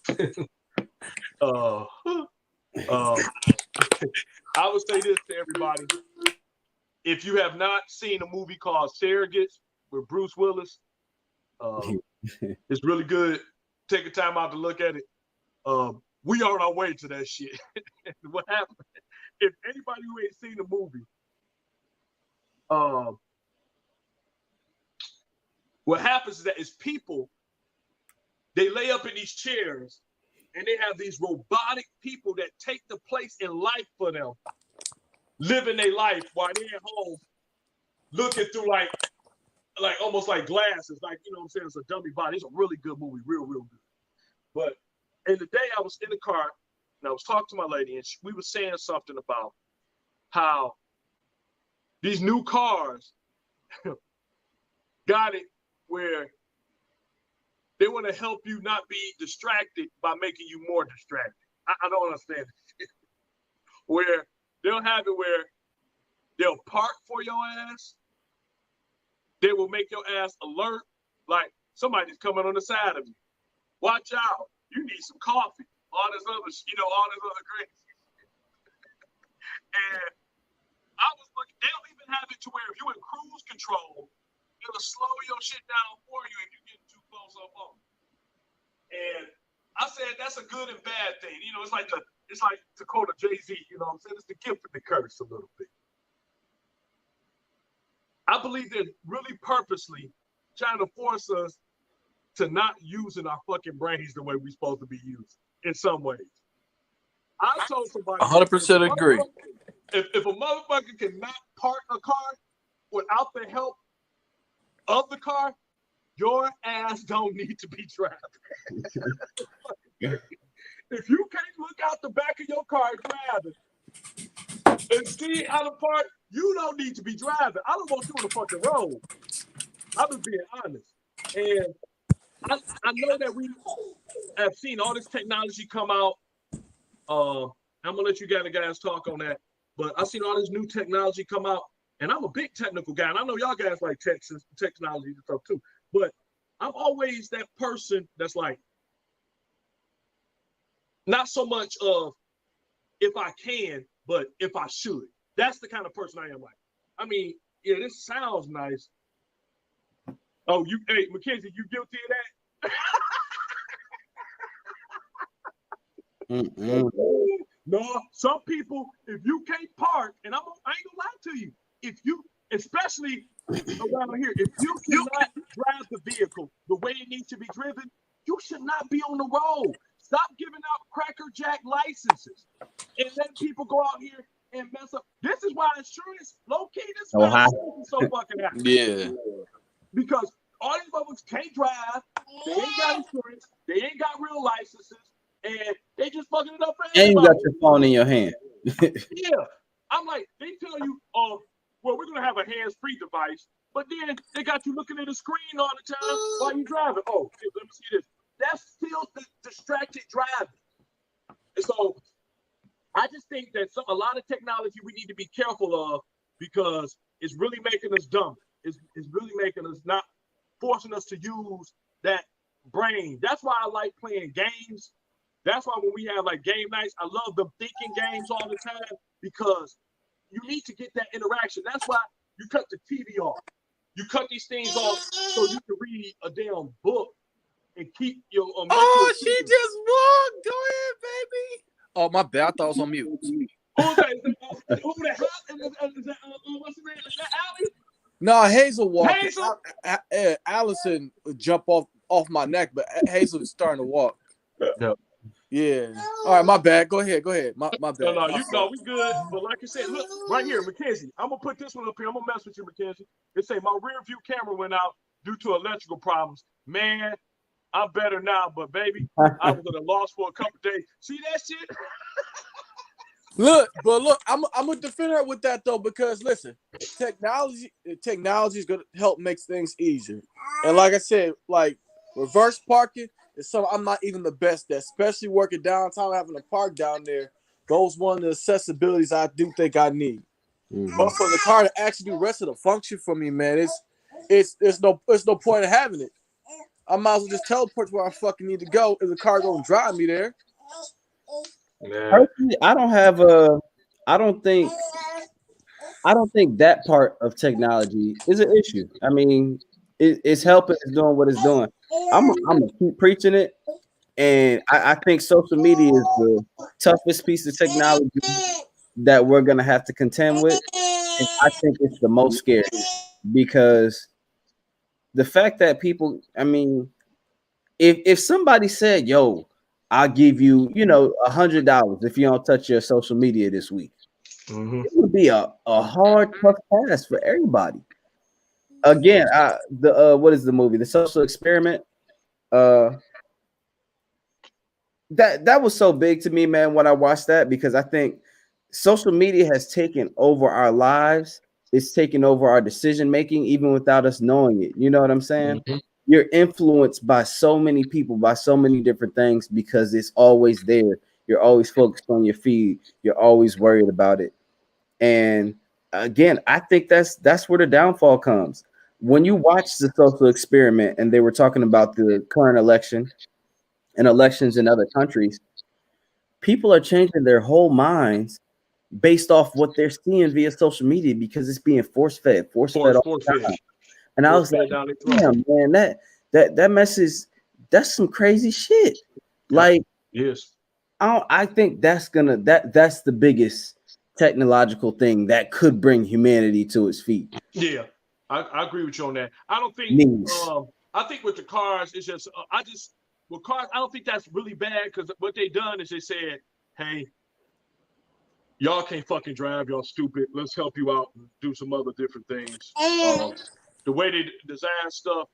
I would say this to everybody. If you have not seen a movie called Surrogates with Bruce Willis, it's really good. Take a time out to look at it. We are on our way to that shit. What happened? If anybody who ain't seen the movie, what happens is that it's people, they lay up in these chairs and they have these robotic people that take the place in life for them, living their life while they're at home, looking through like almost like glasses, like, you know what I'm saying? It's a dummy body. It's a really good movie, real good. But in the day I was in the car and I was talking to my lady and we were saying something about how these new cars got it where they want to help you not be distracted by making you more distracted. I don't understand it. Where they'll have it where they'll park for your ass. They will make your ass alert, like somebody's coming on the side of you. Watch out. You need some coffee. All this other crazy. And I was looking, they'll even have it to where if you're in cruise control, it'll slow your shit down for you if you get too close up on it. And I said that's a good and bad thing. You know, it's like to quote a Jay-Z, you know what I'm saying? It's the gift and the curse a little bit. I believe they're really purposely trying to force us to not using our fucking brains the way we're supposed to be used in some ways. I told somebody 100% agree. If a motherfucker cannot park a car without the help of the car, your ass don't need to be driving. If you can't look out the back of your car driving, And see, out of part, you don't need to be driving. I don't want you on the fucking road. I'm just being honest. And I know that we have seen all this technology come out. I'm gonna let you guys talk on that. But I've seen all this new technology come out, and I'm a big technical guy. And I know y'all guys like technology and stuff too. But I'm always that person that's like, not so much of if I can, but if I should. That's the kind of person I am like. I mean, yeah, this sounds nice. Oh, hey, Mackenzie, you guilty of that? No, some people, if you can't park, and I ain't gonna lie to you, if you, especially around here, if you cannot drive the vehicle the way it needs to be driven, you should not be on the road. Stop giving out crackerjack licenses and letting people go out here and mess up. This is why insurance, low key, this is why insurance is so fucking happy. Yeah. Because all these motherfuckers can't drive, they ain't got insurance, they ain't got real licenses, and they just fucking it up for everybody. And you got your phone in your hand. Yeah. I'm like, they tell you, well, we're gonna have a hands-free device, but then they got you looking at the screen all the time while you driving. Oh, shit, let me see this. That's still the distracted driving. And so I just think that a lot of technology we need to be careful of because it's really making us dumb. It's really making us not forcing us to use that brain. That's why I like playing games. That's why when we have like game nights, I love them thinking games all the time because you need to get that interaction. That's why you cut the TV off. You cut these things off so you can read a damn book and keep your. Oh, she just walked. Go ahead, baby. Oh, my bad. I thought I was on mute. Who's that? What's his name? Is that Allie? No, Hazel walked. Hazel? Allison jumped off my neck, but Hazel is starting to walk. Yep. Yeah. All right, my bad. Go ahead. My bad. No, we good. But like I said, look right here, Mackenzie. I'm gonna put this one up here. I'm gonna mess with you, Mackenzie. It say my rear view camera went out due to electrical problems. Man, I'm better now, but baby, I was at a loss for a couple days. See that shit? Look, I'm a defender with that though, because listen, technology is gonna help make things easier. And like I said, like reverse parking is something I'm not even the best at, especially working downtown, having to park down there. Those one of the accessibilities I do think I need. Mm-hmm. But for the car to actually do the rest of the function for me, man, it's no point in having it. I might as well just teleport to where I fucking need to go if the car gonna drive me there. Personally, I don't think that part of technology is an issue. I mean, it's helping, it's doing what it's doing. I'm gonna keep preaching it, and I think social media is the toughest piece of technology that we're gonna have to contend with. And I think it's the most scary because the fact that people, I mean, if somebody said, "Yo, I'll give you, $100 if you don't touch your social media this week," it would be a hard, tough task for everybody. Again, what is the movie? The Social Experiment. That was so big to me, man, when I watched that, because I think social media has taken over our lives. It's taken over our decision making, even without us knowing it. You know what I'm saying? Mm-hmm. You're influenced by so many people, by so many different things, because it's always there. You're always focused on your feed. You're always worried about it. And again, I think that's where the downfall comes. When you watch The Social Experiment and they were talking about the current election and elections in other countries, people are changing their whole minds based off what they're seeing via social media because it's being force fed. And I was like, damn, man, that message, that's some crazy shit. Like, yes, I think that's the biggest technological thing that could bring humanity to its feet. Yeah, I agree with you on that. I don't think. I think with the cars, it's just with cars, I don't think that's really bad because what they done is they said, hey, y'all can't fucking drive, y'all stupid. Let's help you out and do some other different things. The way they design stuff,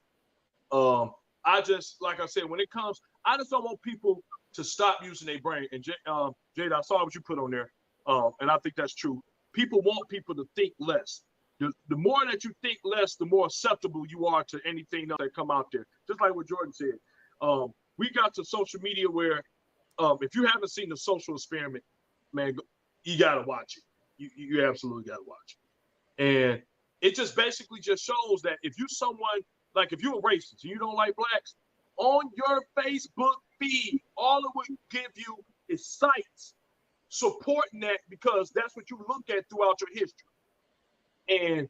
I just, like I said, when it comes, I just don't want people to stop using their brain. And Jada, I saw what you put on there, and I think that's true. People want people to think less. The more that you think less, the more acceptable you are to anything else that come out there. Just like what Jordan said. We got to social media where if you haven't seen The Social Experiment, man, you got to watch it. You absolutely got to watch it. And it just basically just shows that if you someone, like if you're a racist and you don't like blacks, on your Facebook feed, all it would give you is sites supporting that because that's what you look at throughout your history. And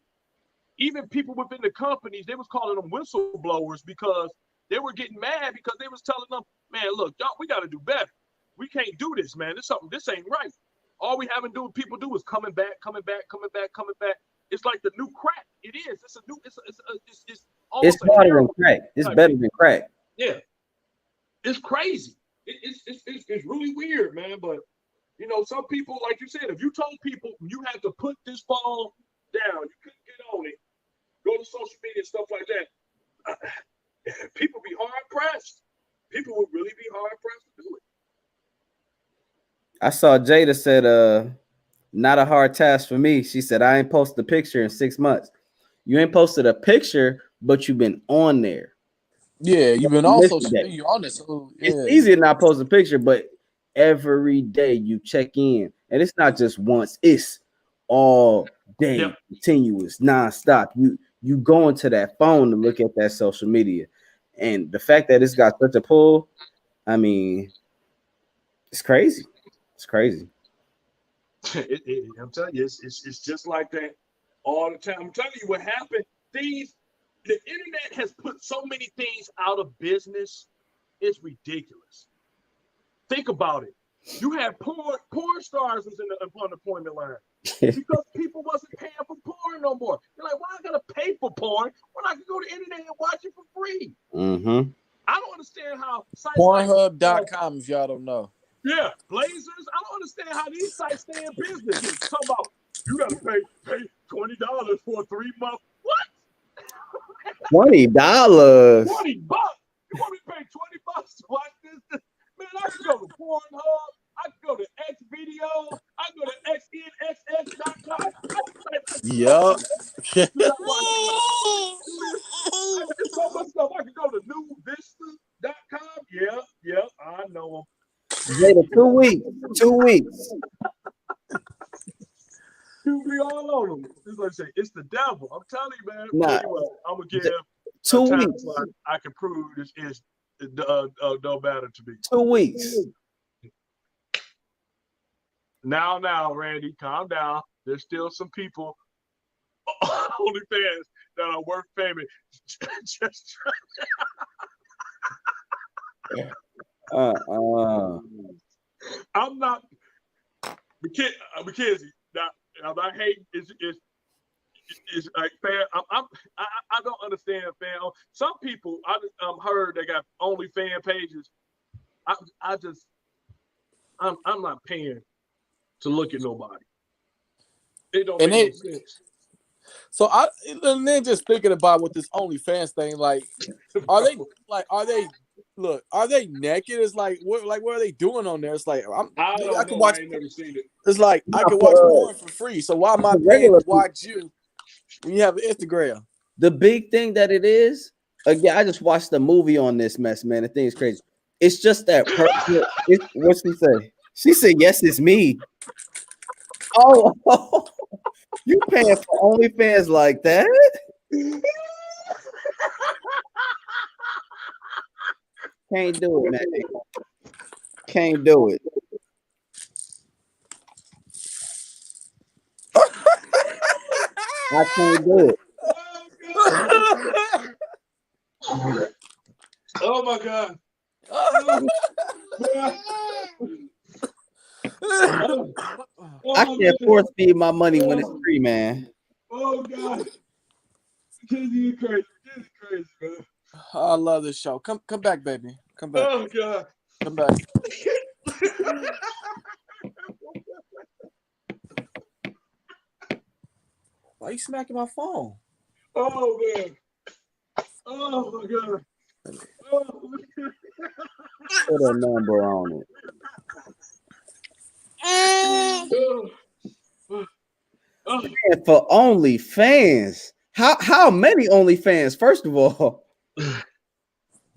even people within the companies, they was calling them whistleblowers because they were getting mad because they was telling them, man, look, y'all, we got to do better. We can't do this, man. This ain't right. All we having people do is coming back. It's like the new crack. It is. It's a new. It's almost. It's harder than crack. It's better than crack. Yeah, it's crazy. It's really weird, man. But you know, some people, like you said, if you told people you had to put this phone down, you couldn't get on it, go to social media and stuff like that, people be hard pressed. People would really be hard pressed to do it. I saw Jada said, not a hard task for me. She said, I ain't posted a picture in 6 months. You ain't posted a picture, but you've been on there. Yeah, you've been also you're on this. So, yeah. It's easy to not post a picture, but every day you check in. And it's not just once, it's all day, continuous, nonstop. You go into that phone to look at that social media. And the fact that it's got such a pull, I mean, it's crazy. It's crazy. I'm telling you, it's just like that all the time. I'm telling you what happened. The internet has put so many things out of business. It's ridiculous. Think about it. You had porn stars was in the unemployment line because people wasn't paying for porn no more. They're like, why I gotta pay for porn when I can go to the internet and watch it for free? Mm-hmm. I don't understand how Pornhub.com, if y'all don't know. Yeah, Blazers. I don't understand how these sites stay in business. Talk about you gotta pay $20 for a 3 month. What? $20. $20. You want me to pay $20 to watch this? Man, I can go to Pornhub. I can go to Xvideo. I can go to xnxx.com. Yup. There's so much stuff. I can go to newvista.com. Yeah, I know them. Later, 2 weeks. 2 weeks. You be all on them. It's like I say, it's the devil. I'm telling you, man. Nah, Anyway, I'm gonna give 2 weeks. I can prove this is no matter to me. 2 weeks. Now, Randy, calm down. There's still some people, OnlyFans, that are worth payment. Just I'm not Mackenzie. Now, I'm not hating. It's like fan. I don't understand fan. Some people I heard they got OnlyFans pages. I'm not paying to look at nobody. It don't make any sense. So and then just thinking about with this OnlyFans thing, like, are they naked? It's like what are they doing on there? It's like I can watch. I ain't never seen it. It's like I can watch porn for free. So why am I paying to watch you when you have an Instagram? The big thing that it is, again, I just watched the movie on this mess, man. The thing is crazy. It's just that person. What's she say? She said, "Yes, it's me." Oh, you paying for OnlyFans like that? Can't do it, man. Can't do it. I can't do it. Oh my God. I can't force feed my money when it's free, man. Oh God. You're crazy. You're crazy, man. I love this show. Come back, baby. Come back. Oh God. Come back. Why are you smacking my phone? Oh man. Oh my God. Oh, Put a number on it. Oh, And for OnlyFans. How many OnlyFans? First of all,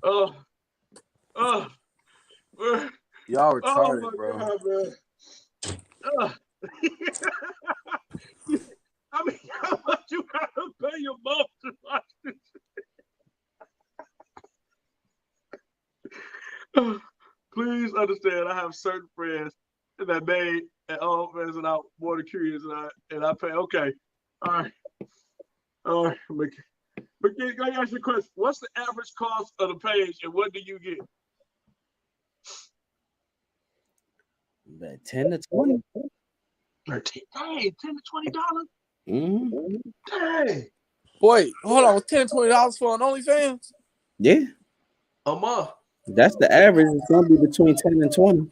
oh, oh, oh, Y'all oh retarded, my bro. God, man. Oh. I mean, how much you gotta pay your mom to watch this? Please understand, I have certain friends that made at OnlyFans, and I'm more than curious, and I pay. Okay, all right. But can I ask you a question? What's the average cost of the page, and what do you get? about 10 to 20. Dang, $10 to $20. Mm-hmm. Dang, Boy, hold on, $10-$20 for an OnlyFans? Yeah, a month. that's the average. It's gonna be between 10 and 20.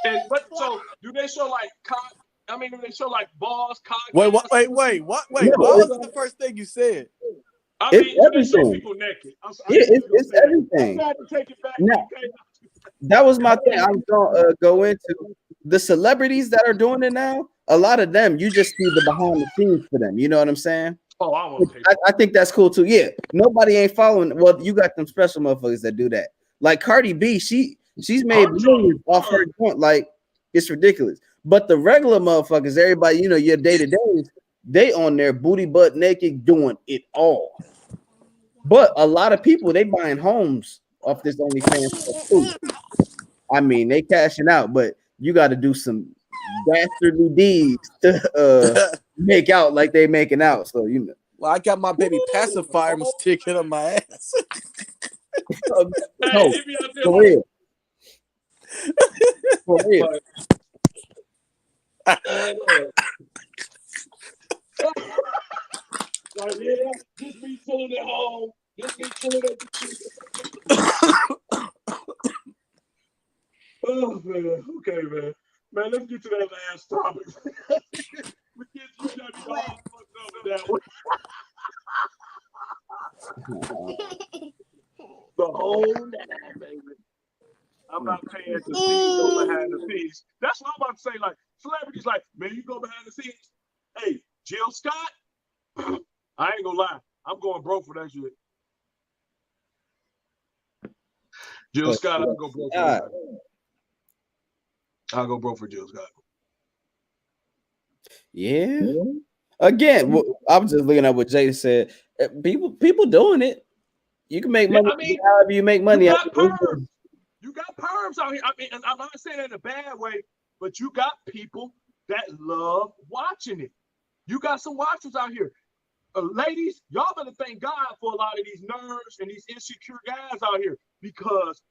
And but so do they show like do they show like balls, cock? Wait, what? Wait, No, balls it's, is the first thing you said. I it's mean, do they show everything. people naked? I Yeah, just gonna it's say that. everything. I had to take it back. Now, Okay. that was my thing. I was gonna go into the celebrities that are doing it now. A lot of them, you just see the behind the scenes for them. You know what I'm saying? Oh, I want to take I think that's cool too. Yeah, nobody ain't following. Well, you got them special motherfuckers that do that. Like Cardi B, she's made millions off her joint. Like it's ridiculous. But the regular motherfuckers, everybody, you know, your day to days, they on their booty butt naked doing it all. But a lot of people they buying homes off this OnlyFans stuff too. I mean, they cashing out, but you got to do some dastardly deeds to make out like they making out. So you know. Well, I got my baby pacifier sticking on my ass. No, for real. For real. Like, yeah, just be chilling at home. Just be chilling at the Oh man, okay, man. Man, let's get to that last topic. We get you got me all fucked up in that one. The whole nine, baby. I'm not paying to see no behind the scenes. That's what I'm about to say. Like celebrities, like man, you go behind the scenes. Hey, Jill Scott. I ain't gonna lie. I'm going broke for that shit. Jill Scott, I'll go broke for that. I'll go broke for Jill Scott. Yeah. Again, I was just looking at what Jay said. People doing it. You can make money. I mean, however you make money. You got perms. You got perms out here. I mean, and I'm not saying that in a bad way, but you got people that love watching it. You got some watchers out here. Ladies, y'all better thank God for a lot of these nerds and these insecure guys out here because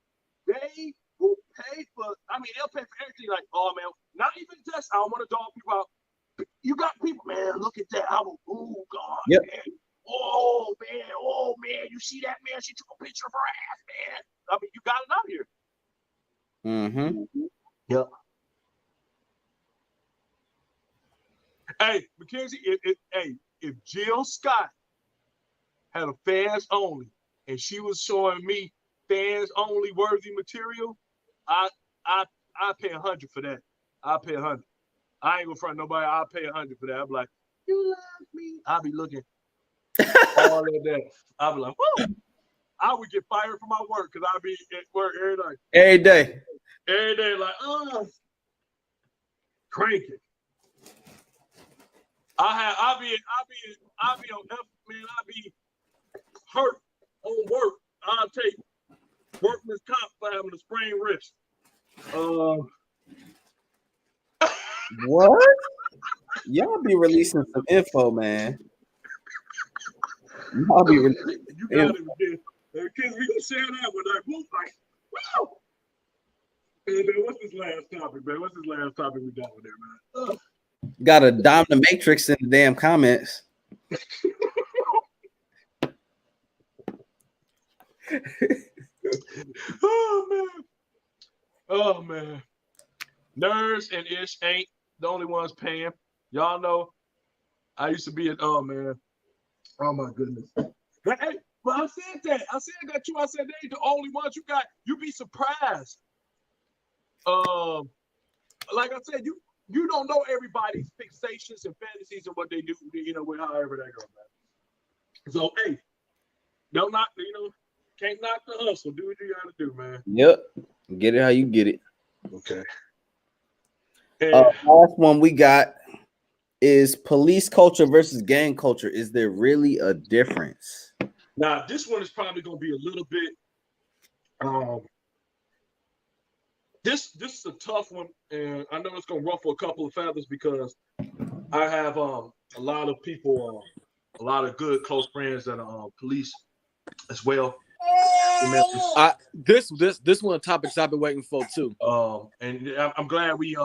they will pay for, they'll pay for everything. Like, oh man, not even just, I don't want to dog people out. You got people, man, look at that. Oh God, yep. Man. Oh man, you see that, man? She took a picture of her ass, man. I mean, you got it out here. Mm-hmm. Yep. Hey, Mackenzie, if Jill Scott had a fans only and she was showing me fans only worthy material, I pay $100 for that. I'll pay $100. I ain't gonna front nobody. I'll pay $100 for that. I'm like, you love me. I'll be looking all of that. I'll be like, whoa. I would get fired from my work because I'll be at work every night. Every day. Every day, like, cranking. I'll be on F, man. I'll be hurt on work. I'll take workman's comp for having a sprained wrist. What? Y'all be releasing some info, man. Y'all be releasing. You got it, kids. We gonna share that with like, whoop, like, wow. Hey, man, what's this last topic, man? What's this last topic we got with there, man? Got a dime the matrix in the damn comments. Oh man. Nerds and Ish ain't the only ones paying. Y'all know I used to be at man. Oh my goodness. But hey, I said that. I said that too. I said they ain't the only ones you got. You be surprised. Like I said, you don't know everybody's fixations and fantasies and what they do, with however they go, man. So hey, don't knock, can't knock the hustle. Do what you gotta do, man. Yep. Get it how you get it. Okay. Last one we got is police culture versus gang culture. Is there really a difference? Now, this one is probably going to be a little bit. This is a tough one, and I know it's going to ruffle a couple of feathers because I have a lot of people, a lot of good close friends that are police as well. This one of the topics I've been waiting for too. And I'm glad we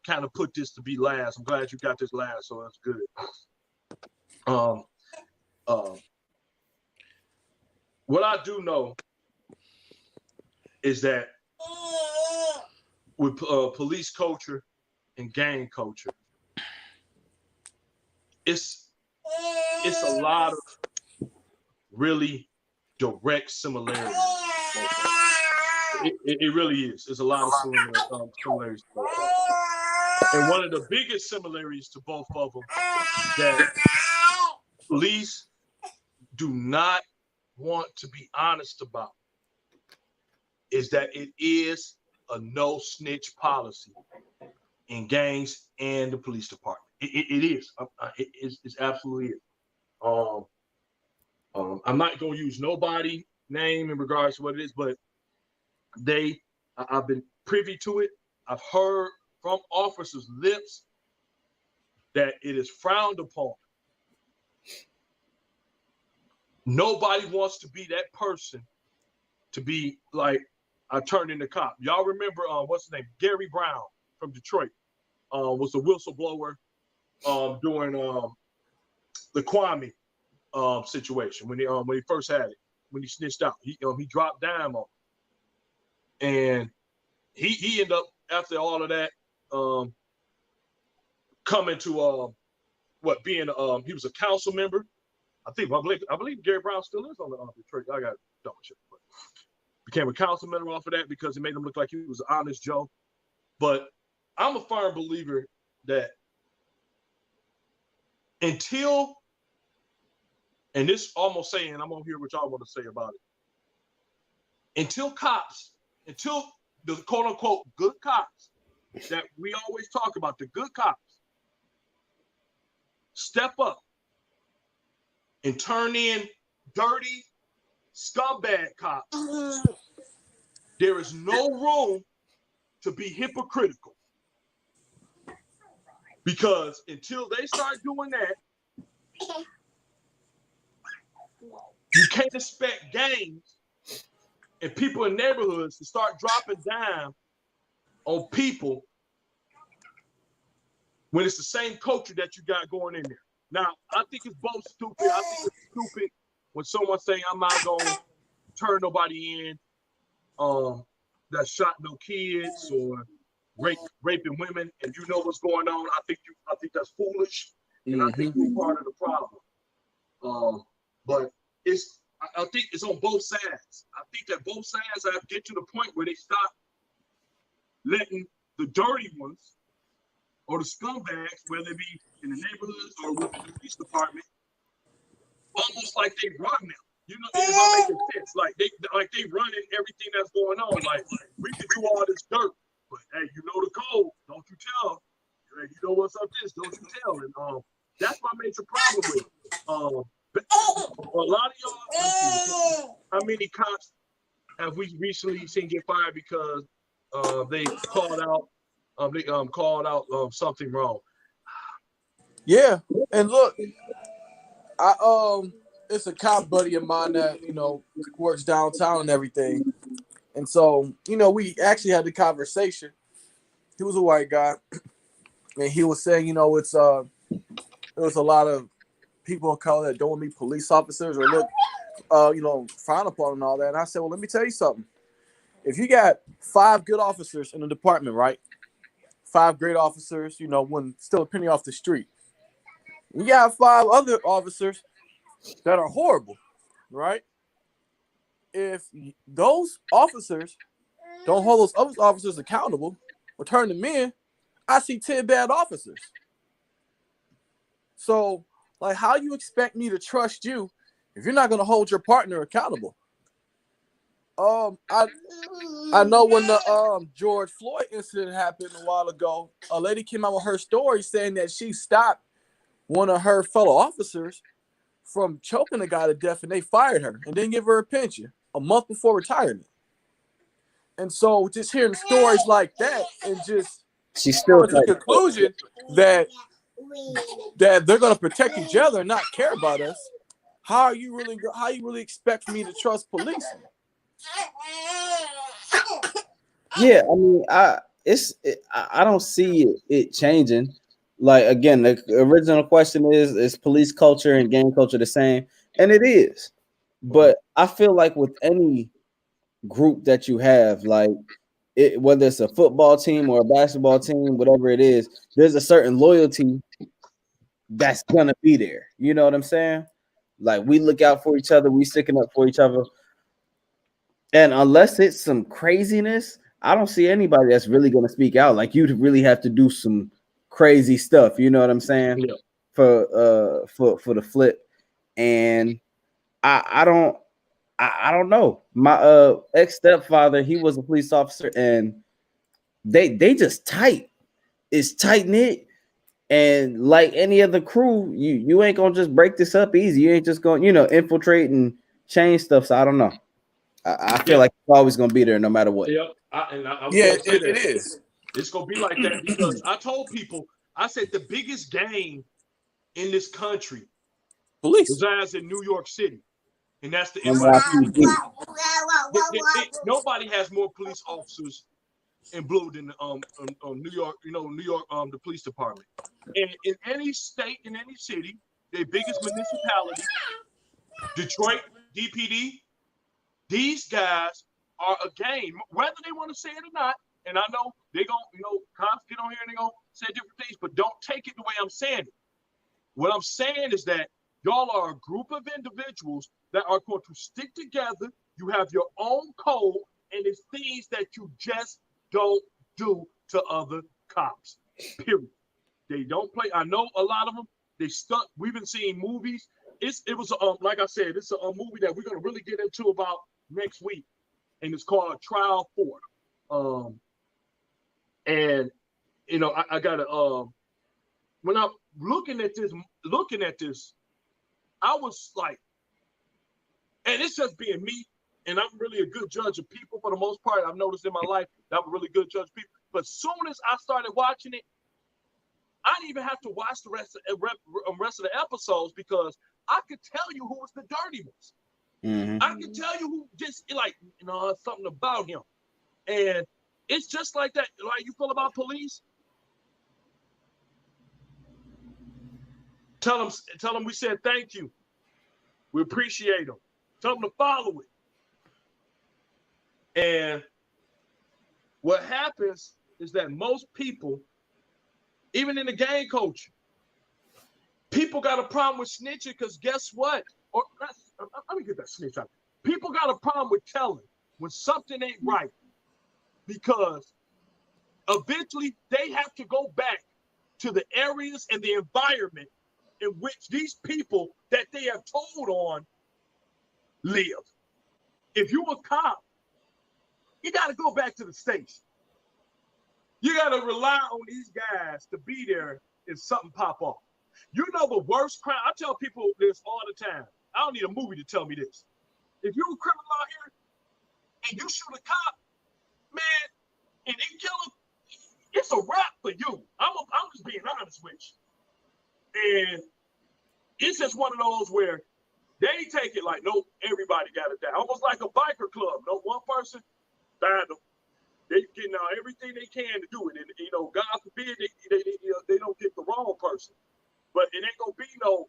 kind of put this to be last. I'm glad you got this last, so that's good. What I do know is that with police culture and gang culture, it's a lot of really direct similarities. It really is. There's a lot of similarities to both of them. And one of the biggest similarities to both of them that police do not want to be honest about is that it is a no snitch policy in gangs and the police department. It is. It absolutely is. I'm not going to use nobody name in regards to what it is, but I've been privy to it. I've heard from officers' lips that it is frowned upon. Nobody wants to be that person to be like, I turned in the cop. Y'all remember, what's his name? Gary Brown from Detroit was a whistleblower during the Kwame situation when he first had it, when he snitched out. He dropped dime on him. And he ended up, after all of that, coming to being he was a council member. I believe Gary Brown still is on the Detroit. I got double check, but became a council member off of that because it made him look like he was an honest Joe. But I'm a firm believer that until, and this almost saying, I'm gonna hear what y'all want to say about it. Until the quote unquote good cops that we always talk about, the good cops, step up and turn in dirty scumbag cops, there is no room to be hypocritical. Because until they start doing that, you can't expect gangs and people in neighborhoods to start dropping dime on people when it's the same culture that you got going in there. Now, I think it's both stupid. I think it's stupid when someone's saying, I'm not going to turn nobody in that shot no kids or raping women, and you know what's going on. I think that's foolish, and I think you're part of the problem. But I think it's on both sides. I think that both sides have to get to the point where they stop letting the dirty ones or the scumbags, whether it be in the neighborhoods or with the police department, almost like they run them. You know, if I'm making sense, like they running everything that's going on. Like we can do all this dirt, but hey, you know the code, don't you tell. Hey, you know what's up this, don't you tell. And that's my major problem with it. But a lot of y'all, how many cops have we recently seen get fired because they called out something wrong? Yeah, and look, it's a cop buddy of mine that works downtown and everything, and so we actually had the conversation. He was a white guy, and he was saying, there was a lot of people of color that don't want to be police officers or look, frown upon and all that. And I said, well, let me tell you something. If you got 5 good officers in the department, right? 5 great officers, when still a penny off the street. You got 5 other officers that are horrible, right? If those officers don't hold those other officers accountable or turn them in, I see 10 bad officers. So, like, how you expect me to trust you if you're not going to hold your partner accountable? I know when the George Floyd incident happened a while ago, a lady came out with her story saying that she stopped one of her fellow officers from choking a guy to death, and they fired her and didn't give her a pension a month before retirement. And so, just hearing stories like that, and just She's still coming to the conclusion that they're going to protect each other and not care about us. How you really expect me to trust police? Yeah, I mean, I don't see it changing. Like again, the original question is police culture and gang culture the same? And it is. But I feel like with any group that you have, like whether it's a football team or a basketball team, whatever it is, there's a certain loyalty that's gonna be there. You know what I'm saying? Like we look out for each other, we sticking up for each other. And unless it's some craziness, I don't see anybody that's really gonna speak out. Like you'd really have to do some crazy stuff, you know what I'm saying? Yeah. For the flip. And I don't know. My ex stepfather, he was a police officer, and they just tight. It's tight knit. And like any other crew, you ain't gonna just break this up easy. You ain't just gonna, infiltrate and change stuff. So I don't know. I feel like it's always gonna be there no matter what. Yeah, I was Yeah, gonna say it that. is. It's gonna be like that because I told people, I said the biggest game in this country Police. resides in New York City, and that's the NYPD. NYPD. Nobody has more police officers in blue than New York. New York, the police department. And in any state, in any city, their biggest municipality, Detroit, DPD, these guys are a game, whether they want to say it or not. And I know they're going cops get on here and they're going to say different things, but don't take it the way I'm saying it. What I'm saying is that y'all are a group of individuals that are going to stick together. You have your own code, and it's things that you just don't do to other cops. Period. They don't play. I know a lot of them. They stuck. We've been seeing movies. It was like I said, it's a movie that we're gonna really get into about next week, and it's called Trial 4. And I gotta when I'm looking at this, I was like, and it's just being me, and I'm really a good judge of people for the most part. I've noticed in my life that I'm a really good judge of people. But soon as I started watching it, I didn't even have to watch the rest of the episodes because I could tell you who was the dirty ones. Mm-hmm. I could tell you who just something about him. And it's just like that. Like you feel about police. Tell them we said thank you. We appreciate them. Tell them to follow it. And what happens is that most people, even in the gang culture, people got a problem with snitching because guess what? Let me get that snitch out. People got a problem with telling when something ain't right because eventually they have to go back to the areas and the environment in which these people that they have told on live. If you a cop, you got to go back to the station. You got to rely on these guys to be there if something pop off. You know the worst crime. I tell people this all the time. I don't need a movie to tell me this. If you're a criminal out here and you shoot a cop, man, and they kill him, it's a wrap for you. I'm just being honest with you. And it's just one of those where they take it like, nope, everybody got it down. Almost like a biker club. No one person died. They getting out everything they can to do it. And, God forbid they don't get the wrong person. But it ain't going to be no,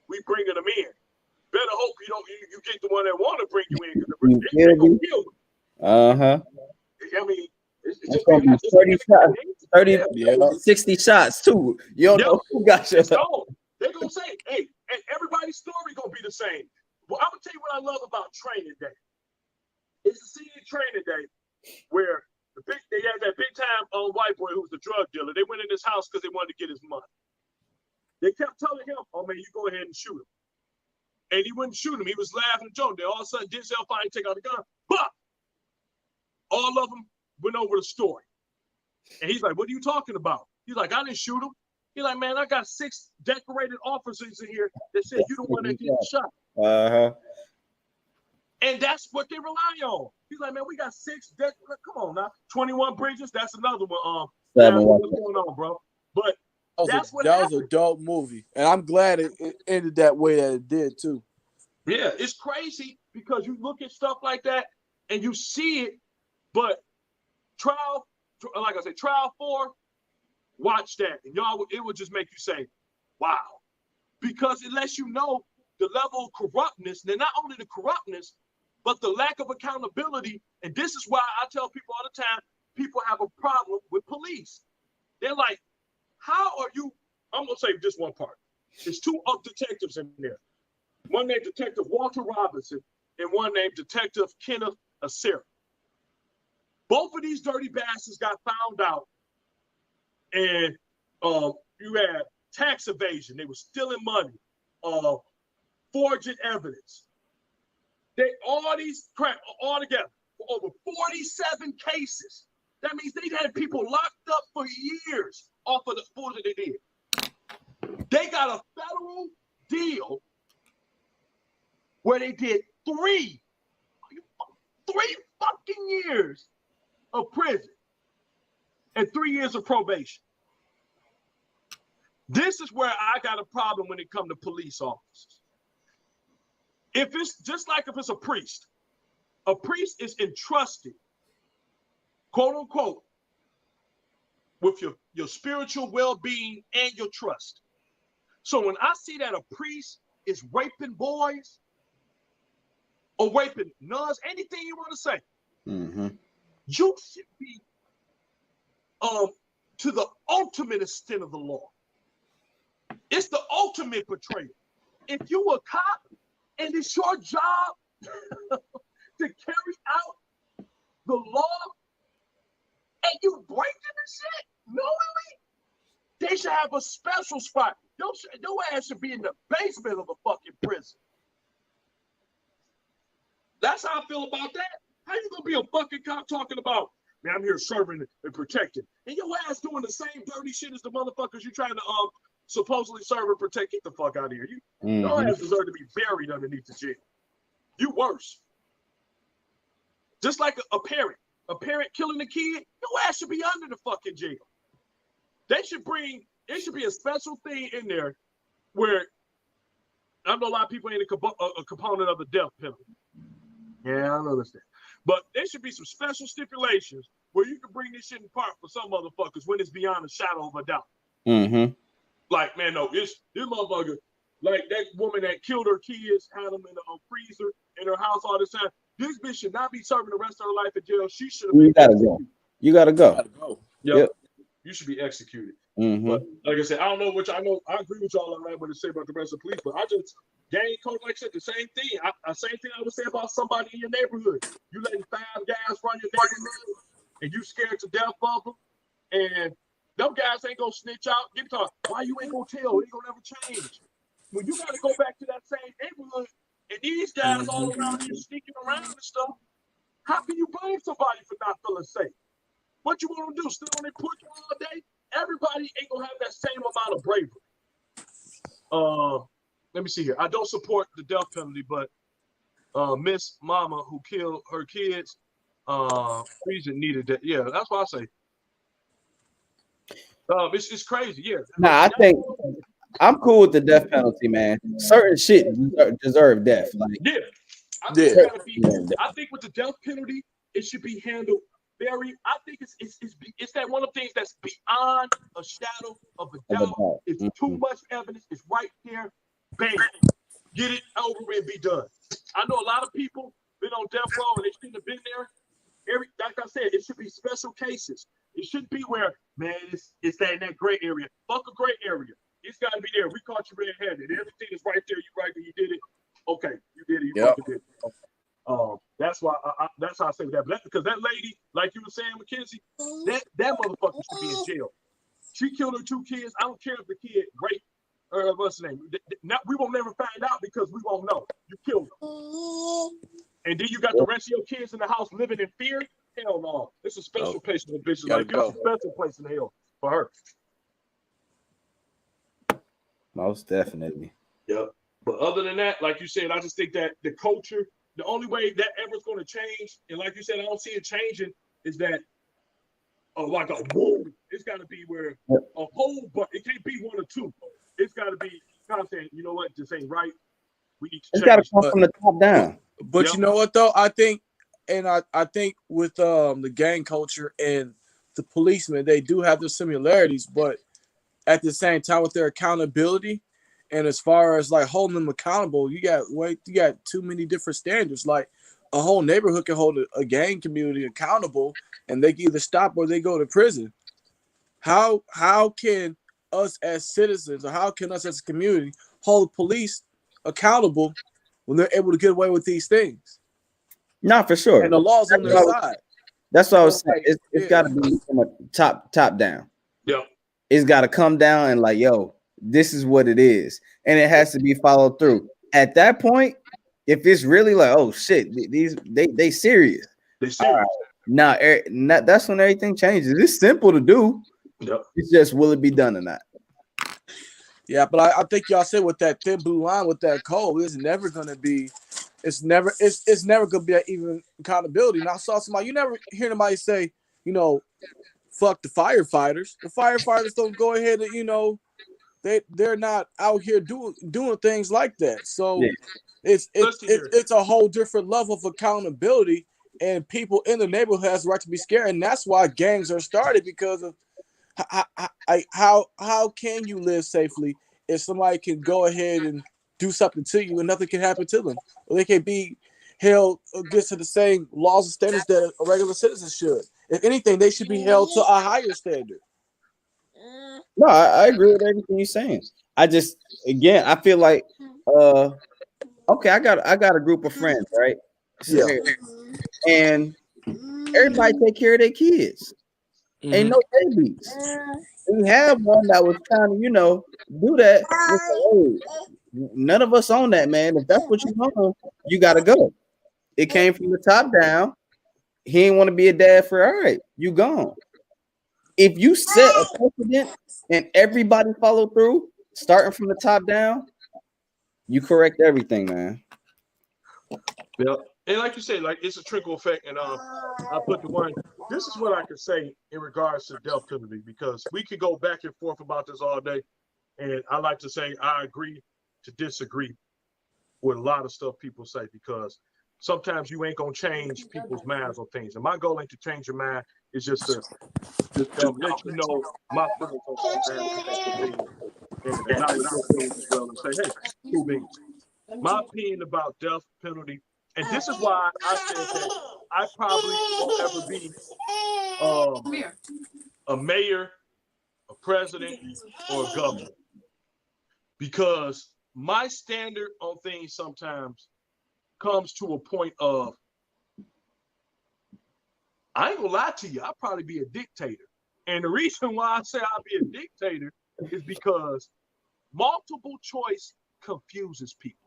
we bringing them in. Better hope you get the one that want to bring you in because they're going to kill them. Uh-huh. I mean, it's just going to be 30 shots, 60 shots too. You don't know who got you. They're going to say, hey, and everybody's story going to be the same. Well, I'm going to tell you what I love about training day. It's a senior training day where they had that big time white boy who's the a drug dealer. They went in his house because they wanted to get his money. They kept telling him, "Oh man, you go ahead and shoot him," and he wouldn't shoot him. He was laughing and joking. Then all of a sudden, Denzel finally take out the gun, but all of them went over the story, and he's like, "What are you talking about?" He's like, "I didn't shoot him." He's like, "Man, I got 6 decorated officers in here that said you the one that did the shot." And that's what they rely on. He's like, "Man, we got 6 decorated. Come on now, 21 Bridges. That's another one. What's going on, bro?" But that was a dope movie, and I'm glad it ended that way that it did too. Yeah, it's crazy because you look at stuff like that and you see it, but trial 4, watch that, and y'all, it would just make you say, "Wow," because it lets you know the level of corruptness, and not only the corruptness, but the lack of accountability. And this is why I tell people all the time, people have a problem with police. They're like, "How are you?" I'm gonna say just one part. There's 2 detectives in there. One named Detective Walter Robinson and one named Detective Kenneth Asera. Both of these dirty bastards got found out, and you had tax evasion. They were stealing money, forging evidence. They all these crap all together for over 47 cases. That means they had people locked up for years off of the fools that they did. They got a federal deal where they did 3 fucking years of prison and 3 years of probation. This is where I got a problem when it comes to police officers. If it's just like if it's a priest is entrusted, quote unquote, with your spiritual well-being and your trust. So when I see that a priest is raping boys or raping nuns, anything you want to say, you should be to the ultimate extent of the law. It's the ultimate betrayal. If you a cop and it's your job to carry out the law and you breaking the shit knowingly, they should have a special spot. Your ass should be in the basement of a fucking prison. That's how I feel about that. How you gonna be a fucking cop talking about, "Man, I'm here serving and protecting," and your ass doing the same dirty shit as the motherfuckers you trying to supposedly serve and protect? Get the fuck out of here. Your ass deserve to be buried underneath the jail. You worse. Just like a parent killing a kid, your ass should be under the fucking jail. There should be a special thing in there where I know a lot of people ain't a component of the death penalty. Yeah, I understand. But there should be some special stipulations where you can bring this shit apart for some motherfuckers when it's beyond a shadow of a doubt. Like, man, no, this motherfucker, like that woman that killed her kids, had them in a freezer in her house all this time. This bitch should not be serving the rest of her life in jail. She should have been executed. You gotta go. Yep. You should be executed. But like I said, I don't know which I agree with y'all on that what to say about the rest of the police, but I just gang code, like I said, the same thing. Same thing I would say about somebody in your neighborhood. You letting 5 guys run your neighborhood and you scared to death of them, and them guys ain't gonna snitch out. Give talk. Why you ain't gonna tell? It ain't gonna never change. When you gotta go back to that same neighborhood and these guys all around you sneaking around and stuff, how can you blame somebody for not feeling safe? What you want to do? Still on their push all day? Everybody ain't gonna have that same amount of bravery. Let me see here. I don't support the death penalty, but Miss Mama who killed her kids, reason needed that. Yeah, that's what I say. It's crazy. Yeah. Nah, I think I'm cool with the death penalty, man. Certain shit deserve death. Like, I think with the death penalty, it should be handled very. I think it's that one of the things that's beyond a shadow of a doubt. It's too much evidence. It's right there. Bam, get it over and be done. I know a lot of people been on death row and they shouldn't have been there. Like I said, it should be special cases. It shouldn't be where, man, it's that in that gray area. Fuck a gray area. It's got to be there. We caught you red-handed. Everything is right there. You right there. You did it. Okay, you did it. You fucking did it. Okay. That's why. That's how I say that. But because that lady, like you were saying, Mackenzie, that motherfucker should be in jail. She killed her 2 kids. I don't care if the kid raped or what's the name. We won't never find out because we won't know. You killed them. And then you got the rest of your kids in the house living in fear. Hell no. It's a special place for the bitches. Like, it's a special place in hell for her. Most definitely. Yep. But other than that, like you said, I just think that the culture, the only way that ever's going to change, and like you said, I don't see it changing, is that like a whoa. It's got to be where a whole, but it can't be 1 or 2. It's got to be kind of saying, you know what, this ain't right. We need to change. It's got to come from the top down. But you know what though, I think with the gang culture and the policemen, they do have their similarities, but at the same time with their accountability and as far as like holding them accountable, you got too many different standards. Like a whole neighborhood can hold a gang community accountable and they can either stop or they go to prison. How can us as citizens or how can us as a community hold police accountable when they're able to get away with these things? Not for sure. And the law's on their side. That's what I was saying. It's got to be from a top down. Yeah. It's got to come down and like, yo, this is what it is. And it has to be followed through. At that point, if it's really like, oh shit, they serious. They serious. Now that's when everything changes. It's simple to do. Yep. It's just, will it be done or not? Yeah, but I think y'all said with that thin blue line with that code, it's never gonna be gonna be an even accountability. And I saw somebody, you never hear anybody say, you know, fuck the firefighters. The firefighters don't go ahead and, you know, they're not out here doing things like that. So yeah. It's a whole different level of accountability, and people in the neighborhood has the right to be scared, and that's why gangs are started, because of how can you live safely if somebody can go ahead and do something to you and nothing can happen to them, or they can be held against to the same laws and standards that a regular citizen should. If anything, they should be held to a higher standard. No, I agree with everything you're saying. I feel like okay, I got a group of friends, right? Yeah. And everybody take care of their kids. Mm-hmm. Ain't no babies. We have one that was trying to, you know, do that. None of us own that, man. If that's what you want, you gotta go. It came from the top down. He didn't want to be a dad for, all right, you gone. If you set a precedent and everybody follow through, starting from the top down, you correct everything, man. Yeah. And like you said, like, it's a trickle effect. And I put the one. This is what I can say in regards to death penalty, because we could go back and forth about this all day. And I like to say I agree to disagree with a lot of stuff people say, because sometimes you ain't gonna change people's minds on things. And my goal ain't to change your mind. It's just to let you know my feelings on things, and not your feelings as well, and say, hey, cool beans. My opinion about death penalty. And this is why I said that I probably won't ever be a mayor, a president, or a governor. Because my standard on things sometimes comes to a point of, I ain't gonna lie to you, I'll probably be a dictator. And the reason why I say I'll be a dictator is because multiple choice confuses people.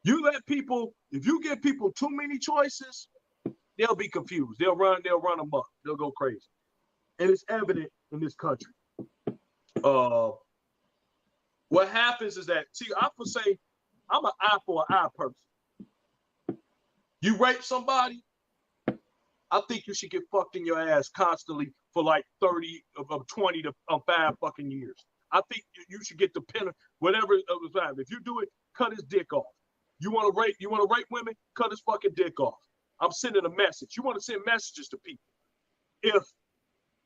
You let people, if you give people too many choices, they'll be confused. They'll run amok. They'll go crazy. And it's evident in this country. What happens is that, see, I would say I'm an eye for an eye person. You rape somebody, I think you should get fucked in your ass constantly for like 20 to 5 fucking years. I think you should get the penalty, whatever it was. If you do it, cut his dick off. You want to rape women? Cut his fucking dick off. I'm sending a message. You want to send messages to people. If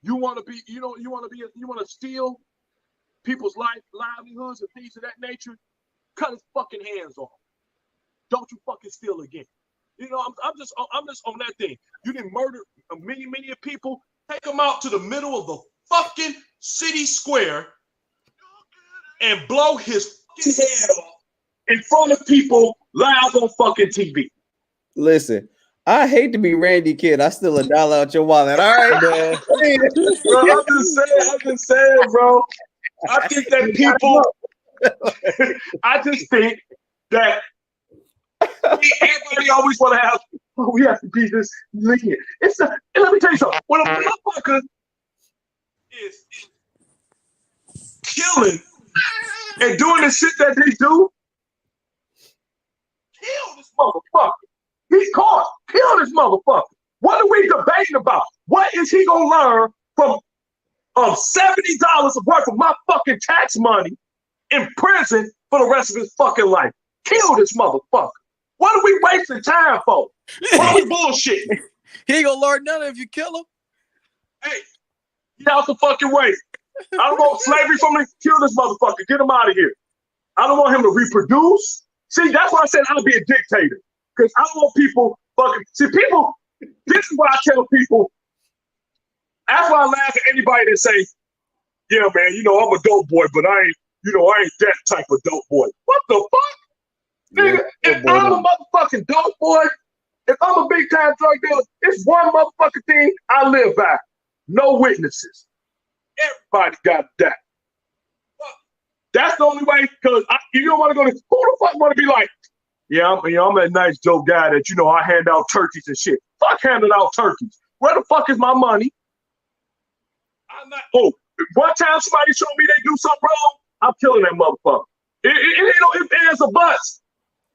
you want to be, you want to steal people's livelihoods and things of that nature, cut his fucking hands off. Don't you fucking steal again. You know, I'm just on that thing. You didn't murder many people. Take them out to the middle of the fucking city square and blow his fucking head off in front of people live on fucking TV. Listen, I hate to be Randy Kid. I steal $1 out your wallet. All right, Man. Bro, I'm just saying, bro. I think that people, I just think that everybody always want to have, oh, we have to be this lenient. And let me tell you something. When a motherfucker is killing and doing the shit that they do, kill this motherfucker. He's caught. Kill this motherfucker. What are we debating about? What is he gonna learn from $70 worth of my fucking tax money in prison for the rest of his fucking life? Kill this motherfucker. What are we wasting time for? What are we bullshitting? He ain't gonna learn none if you kill him. Hey, get out the fucking way. I don't want slavery from me. Kill this motherfucker. Get him out of here. I don't want him to reproduce. See, that's why I said I'll be a dictator. Because I don't want people fucking. See, people, this is why I tell people. That's why I laugh at anybody that say, yeah, man, I'm a dope boy, but I ain't that type of dope boy. What the fuck? Nigga, if I'm a motherfucking dope boy, if I'm a big time drug dealer, it's one motherfucking thing I live by. No witnesses. Everybody got that. That's the only way, because you don't want to go to, who the fuck want to be like, yeah, I'm that nice dope guy that, I hand out turkeys and shit. Fuck handing out turkeys. Where the fuck is my money? I'm not, one time somebody showed me they do something wrong, I'm killing that motherfucker. It ain't no ifs, ands, or buts.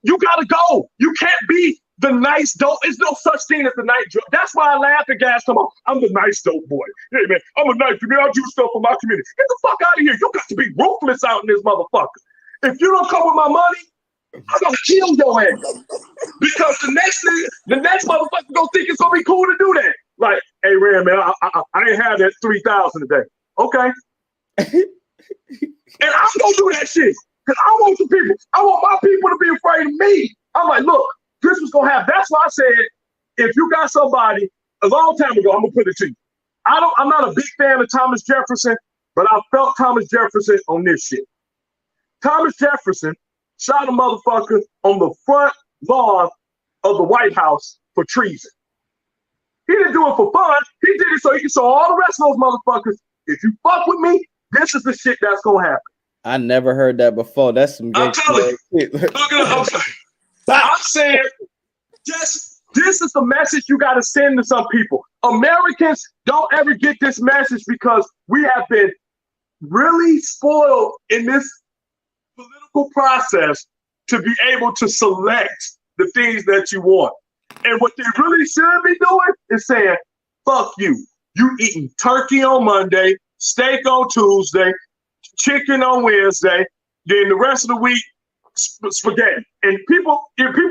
You gotta go. You can't be the nice dope. There's no such thing as the nice dope. That's why I laugh at guys come on. I'm the nice dope boy. Hey man, I'm a nice man. I'll do stuff for my community. Get the fuck out of here. You got to be ruthless out in this motherfucker. If you don't come with my money, I'm gonna kill your ass. Because the next motherfucker gonna think it's gonna be cool to do that. Like, hey Rand, man, I ain't have that 3,000 today. Okay. And I'm gonna do that shit. Because I want my people to be afraid of me. I'm like, look, this was gonna happen. That's why I said, if you got somebody, a long time ago, I'm gonna put it to you. I'm not a big fan of Thomas Jefferson, but I felt Thomas Jefferson on this shit. Thomas Jefferson shot a motherfucker on the front lawn of the White House for treason. He didn't do it for fun. He did it so he could show all the rest of those motherfuckers, if you fuck with me, this is the shit that's gonna happen. I never heard that before. That's some I'm telling you. I'm saying, this is the message you got to send to some people. Americans don't ever get this message because we have been really spoiled in this political process to be able to select the things that you want. And what they really should be doing is saying, fuck you. You eating turkey on Monday, steak on Tuesday, chicken on Wednesday, then the rest of the week, spaghetti. And people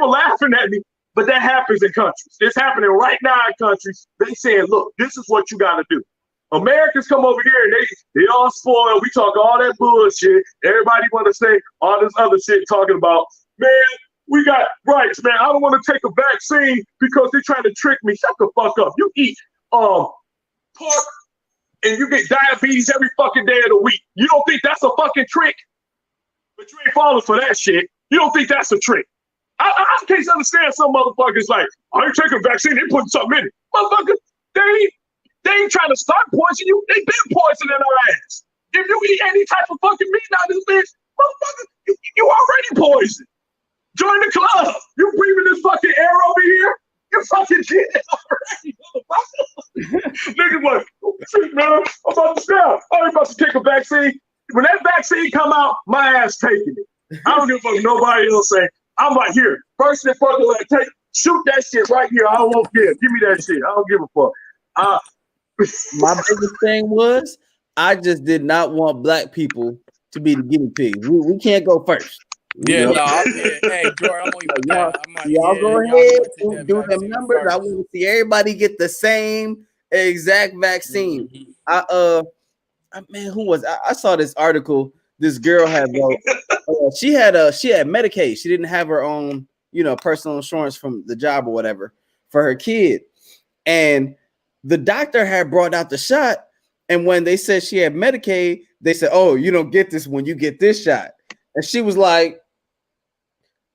laughing at me, but that happens in countries. It's happening right now in countries. They saying, look, this is what you got to do. Americans come over here and they all spoil. We talk all that bullshit. Everybody want to say all this other shit talking about, man, we got rights, man. I don't want to take a vaccine because they're trying to trick me. Shut the fuck up. You eat pork and you get diabetes every fucking day of the week. You don't think that's a fucking trick? But you ain't falling for that shit. You don't think that's a trick? I can't understand some motherfuckers like, I ain't taking a vaccine, they putting something in it. Motherfucker, they ain't trying to start poisoning you. They been poisoning our ass. If you eat any type of fucking meat out of this bitch, motherfucker, you already poisoned. Join the club. You breathing this fucking air over here? You fucking did it already, motherfucker. Niggas like, oh, shit, man, I'm about to stop. I'm about to take a vaccine. When that vaccine come out, my ass taking it. I don't give a fuck what nobody else say. I'm like, here, first and fucking like, shoot that shit right here. I don't care. Give me that shit. I don't give a fuck. My biggest thing was I just did not want black people to be the guinea pigs. We can't go first. Yeah, no, hey, Jordan, y'all go ahead and do the numbers. First. I want to see everybody get the same exact vaccine. Mm-hmm. Man, who was I saw this article. This girl had she had Medicaid. She didn't have her own, personal insurance from the job or whatever for her kid, and the doctor had brought out the shot. And when they said she had Medicaid, they said, "Oh, you don't get this when you get this shot." And she was like,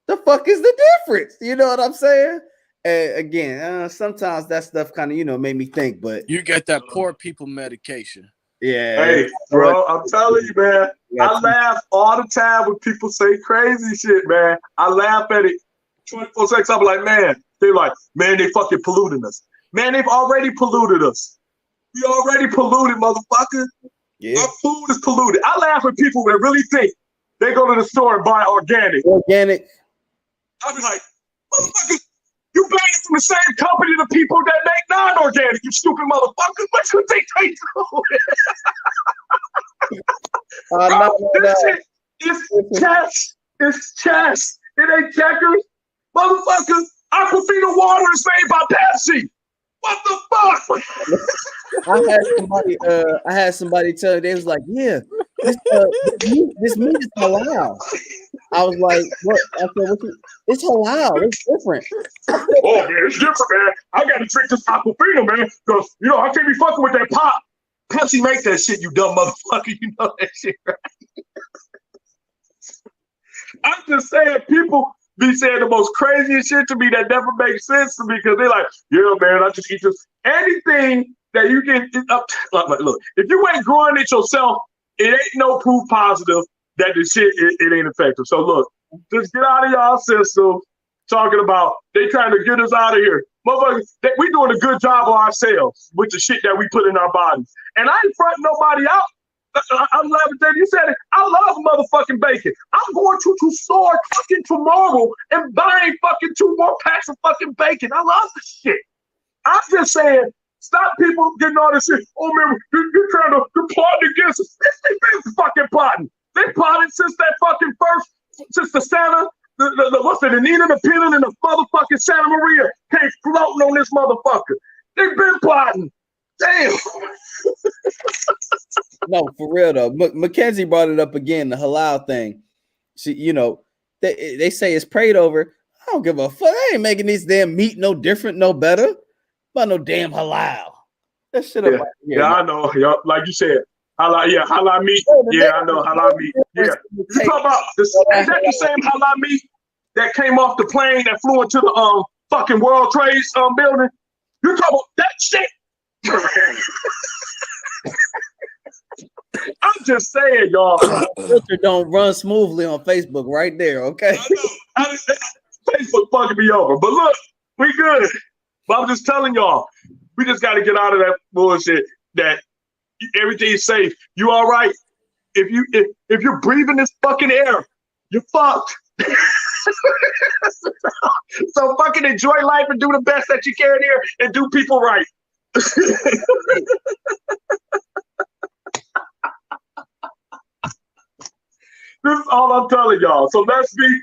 "The fuck is the difference?" You know what I'm saying? Again, sometimes that stuff kind of made me think, but You get that poor people medication. yeah. Hey, bro, I'm telling you, man. I laugh all the time when people say crazy shit, man. I laugh at it 24/6. I'm like, man, they're like, man, they fucking polluting us. Man, they've already polluted us. We already polluted, motherfucker. Yeah. Our food is polluted. I laugh at people that really think they go to the store and buy organic. I be like, motherfucker, you buying it from the same company the people that make non-organic, you stupid motherfucker. What you think they do? Bro, this shit is chess. It's chess. It ain't checkers. Motherfucker, Aquafina water is made by Pepsi. What the fuck? I had somebody tell me, they was like, yeah, this meat is halal. I was like, what? I said, it's halal. It's different. Oh, man, it's different, man. I got to drink this Aquafina, man, because, I can't be fucking with that pop. Pepsi make that shit, you dumb motherfucker. You know that shit, right? I'm just saying, people be saying the most craziest shit to me that never makes sense to me because they're like, yeah, man, I just eat this. Anything that you can, look, if you ain't growing it yourself, it ain't no proof positive that the shit, it ain't effective. So look, just get out of y'all system talking about they trying to get us out of here. Motherfuckers, we doing a good job of ourselves with the shit that we put in our bodies. And I ain't fronting nobody out. I'm laughing at you said it. I love motherfucking bacon. I'm going to store fucking tomorrow and buying fucking 2 more packs of fucking bacon. I love this shit. I'm just saying, stop people getting all this shit. Oh man, you're trying to plot against us. They've been fucking plotting. They plotted since that fucking since the Santa, the Nina, the Pinna, and the motherfucking Santa Maria came floating on this motherfucker. They've been plotting. Damn. No, for real though. Mackenzie brought it up again, the halal thing. She, they say it's prayed over. I don't give a fuck. I ain't making these damn meat no different, no better. About no damn halal. That shit up right here. Yeah, I know. Like you said, halal meat. Yeah, I know halal meat. Yeah. You talk about this? Is that the same halal meat that came off the plane that flew into the fucking World Trade building? You talk about that shit? I'm just saying, y'all. Filter don't run smoothly on Facebook right there, okay? I know. Facebook fucking me over. But look, we good. But I'm just telling y'all, we just got to get out of that bullshit that everything's safe. You all right? If you're breathing this fucking air, you're fucked. So fucking enjoy life and do the best that you can here and do people right. This is all I'm telling y'all. So let's be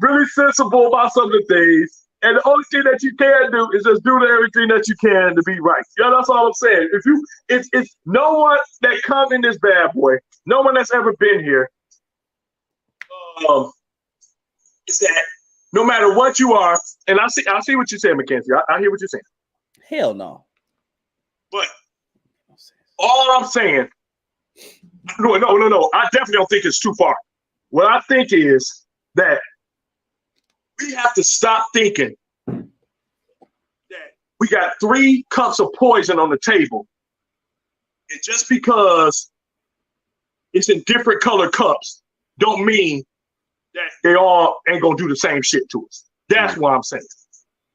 really sensible about some of the things. And the only thing that you can do is just do everything that you can to be right. Yeah, that's all I'm saying. It's no one that come in this bad boy, no one that's ever been here, is that no matter what you are, and I see what you're saying, Mackenzie. I hear what you're saying. Hell no. But all I'm saying, no. I definitely don't think it's too far. What I think is that we have to stop thinking that we got 3 cups of poison on the table. And just because it's in different colored cups don't mean that they all ain't gonna do the same shit to us. That's what I'm saying.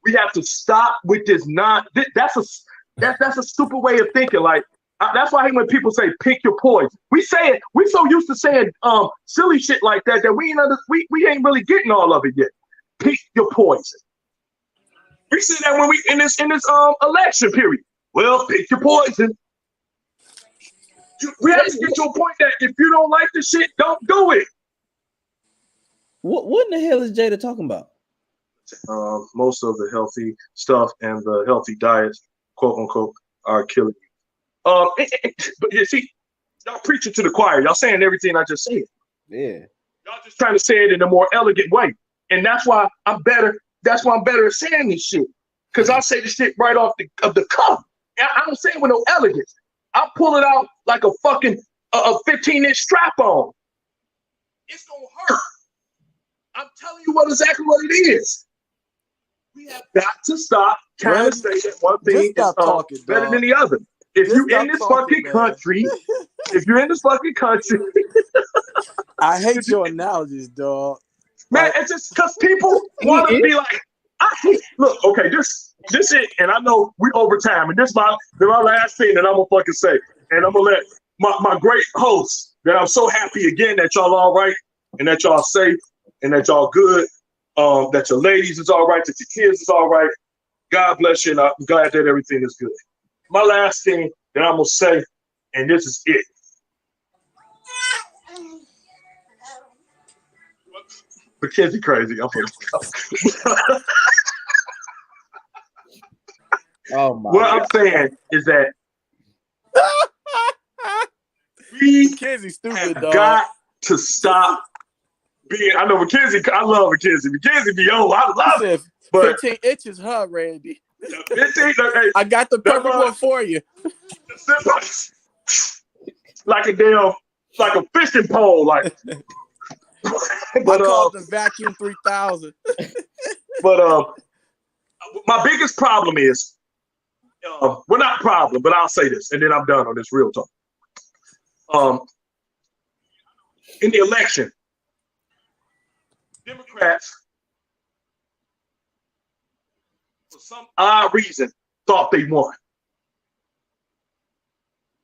We have to stop with this that's a stupid way of thinking. Like, that's why I hate when people say pick your poison. We say it, we're so used to saying silly shit like that we ain't really getting all of it yet. Pick your poison. We see that when we in this election period. Well, pick your poison. We have to get to a point that if you don't like the shit, don't do it. What in the hell is Jada talking about? Most of the healthy stuff and the healthy diets, quote unquote, are killing you. But you see, y'all preaching to the choir. Y'all saying everything I just said. Yeah. Y'all just trying to say it in a more elegant way. And that's why I'm better. That's why I'm better at saying this shit. Because I say this shit right off the cuff. I don't say it with no elegance. I pull it out like a fucking 15-inch strap on. It's gonna hurt. I'm telling you exactly what it is. We have got to stop trying to say that one thing is talking, better dog. than the other. If Just you're in this fucking country, if you're in this fucking country, I hate your analogies, dog. man, Like, it's just because people want to be like, I hate. Look, okay, this it, and I know we over time, and this my last thing that I'm gonna fucking say, and I'm gonna let my great hosts that I'm so happy again that y'all all right, and that y'all safe, and that y'all good, that your ladies is all right, that your kids is all right. God bless you, and I'm glad that everything is good. My last thing that I'm gonna say, and this is it. Mackenzie crazy. I'm gonna Oh my what God. I'm saying is that we Mackenzie stupid, have dog. got to stop being. I know Mackenzie. I love Mackenzie. Mackenzie be I love it. But 15 inches, huh, Randy? 15. I got the perfect one for you. Like a fishing pole, like. But I call it the vacuum 3000. But my biggest problem is, well, not problem, but I'll say this, and then I'm done on this real talk. In the election, Democrats, for some odd reason, thought they won.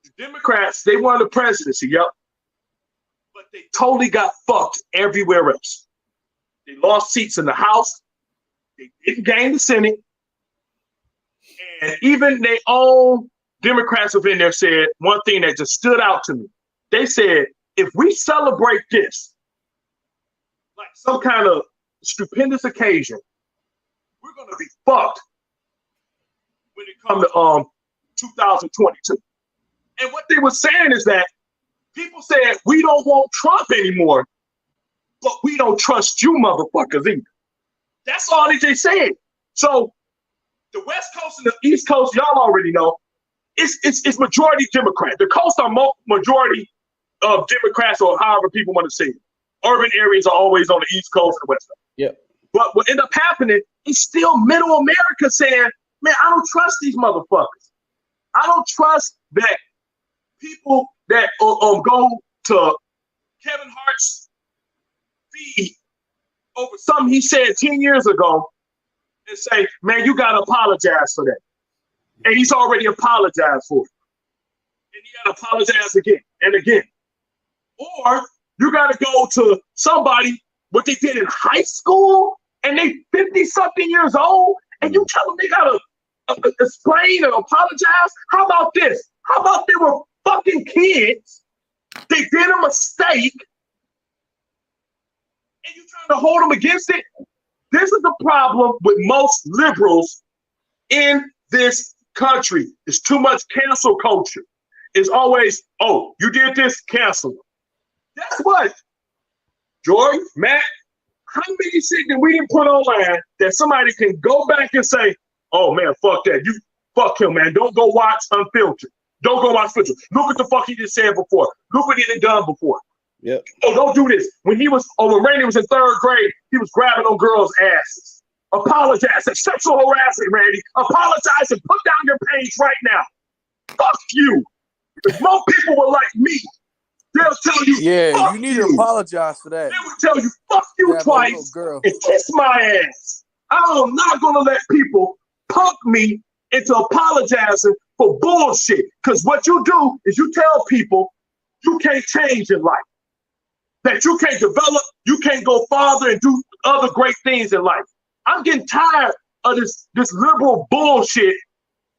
The Democrats, they won the presidency, yep. But they totally got fucked everywhere else. They lost seats in the House. They didn't gain the Senate. And even their own Democrats within there said one thing that just stood out to me. They said, if we celebrate this, like some kind of stupendous occasion, we're going to be fucked when it comes to 2022. And what they were saying is that people said, we don't want Trump anymore, but we don't trust you motherfuckers either. That's all they said. So the West Coast and the East Coast, y'all already know, it's majority Democrat. The coast are majority of Democrats, or however people want to say it. Urban areas are always on the East Coast and West Coast. Yep. But what ended up happening is still middle America saying, man, I don't trust these motherfuckers. I don't trust that people that go to Kevin Hart's feed over something he said 10 years ago and say, man, you got to apologize for that. And he's already apologized for it. And he got to apologize again and again. Or you got to go to somebody, what they did in high school, and they 50-something years old, and you tell them they got to explain and apologize? How about this? How about they were fucking kids, they did a mistake, and you trying to hold them against it? This is the problem with most liberals in this country. It's too much cancel culture. It's always, oh, you did this, cancel them. Guess what, Joy, Matt, how many shit that we didn't put online that somebody can go back and say, oh man, fuck that. You fuck him, man. Don't go watch Unfiltered. Don't go watch Filtered. Look what the fuck he just said before. Look what he done done before. Yep. Oh, don't do this. When Randy was in 3rd grade, he was grabbing on girls' asses. Apologize. That's sexual harassment, Randy. Apologize and put down your page right now. Fuck you. If more people were like me, they'll tell you, yeah, fuck you need to apologize for that. They would tell you, fuck you twice girl. and kiss my ass. I'm not going to let people punk me into apologizing for bullshit. Because what you do is you tell people you can't change in life. That you can't develop, you can't go farther and do other great things in life. I'm getting tired of this liberal bullshit.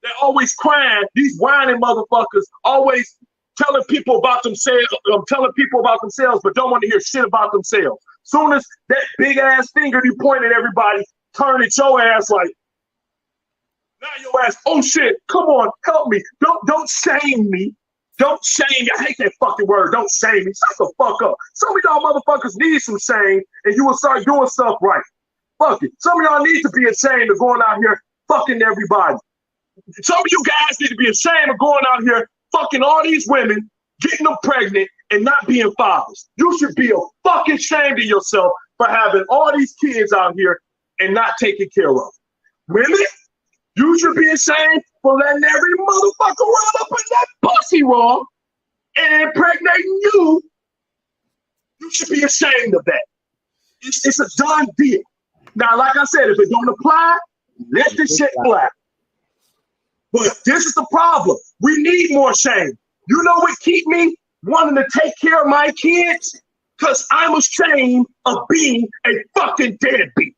They're always crying, these whining motherfuckers, always telling people about themselves, but don't want to hear shit about themselves. Soon as that big ass finger you point at everybody, turn at your ass like, now your ass, oh shit, come on, help me. Don't shame me. Don't shame me. I hate that fucking word. Don't shame me. Shut the fuck up. Some of y'all motherfuckers need some shame, and you will start doing stuff right. Fuck it. Some of y'all need to be ashamed of going out here fucking everybody. Some of you guys need to be ashamed of going out here fucking all these women, getting them pregnant, and not being fathers. You should be a fucking ashamed of yourself for having all these kids out here and not taking care of them. Women, you should be ashamed for letting every motherfucker run up in that pussy raw and impregnating you. You should be ashamed of that. It's a done deal. Now, like I said, if it don't apply, let this shit fly. But this is the problem. We need more shame. You know what keep me wanting to take care of my kids? Because I'm ashamed of being a fucking deadbeat.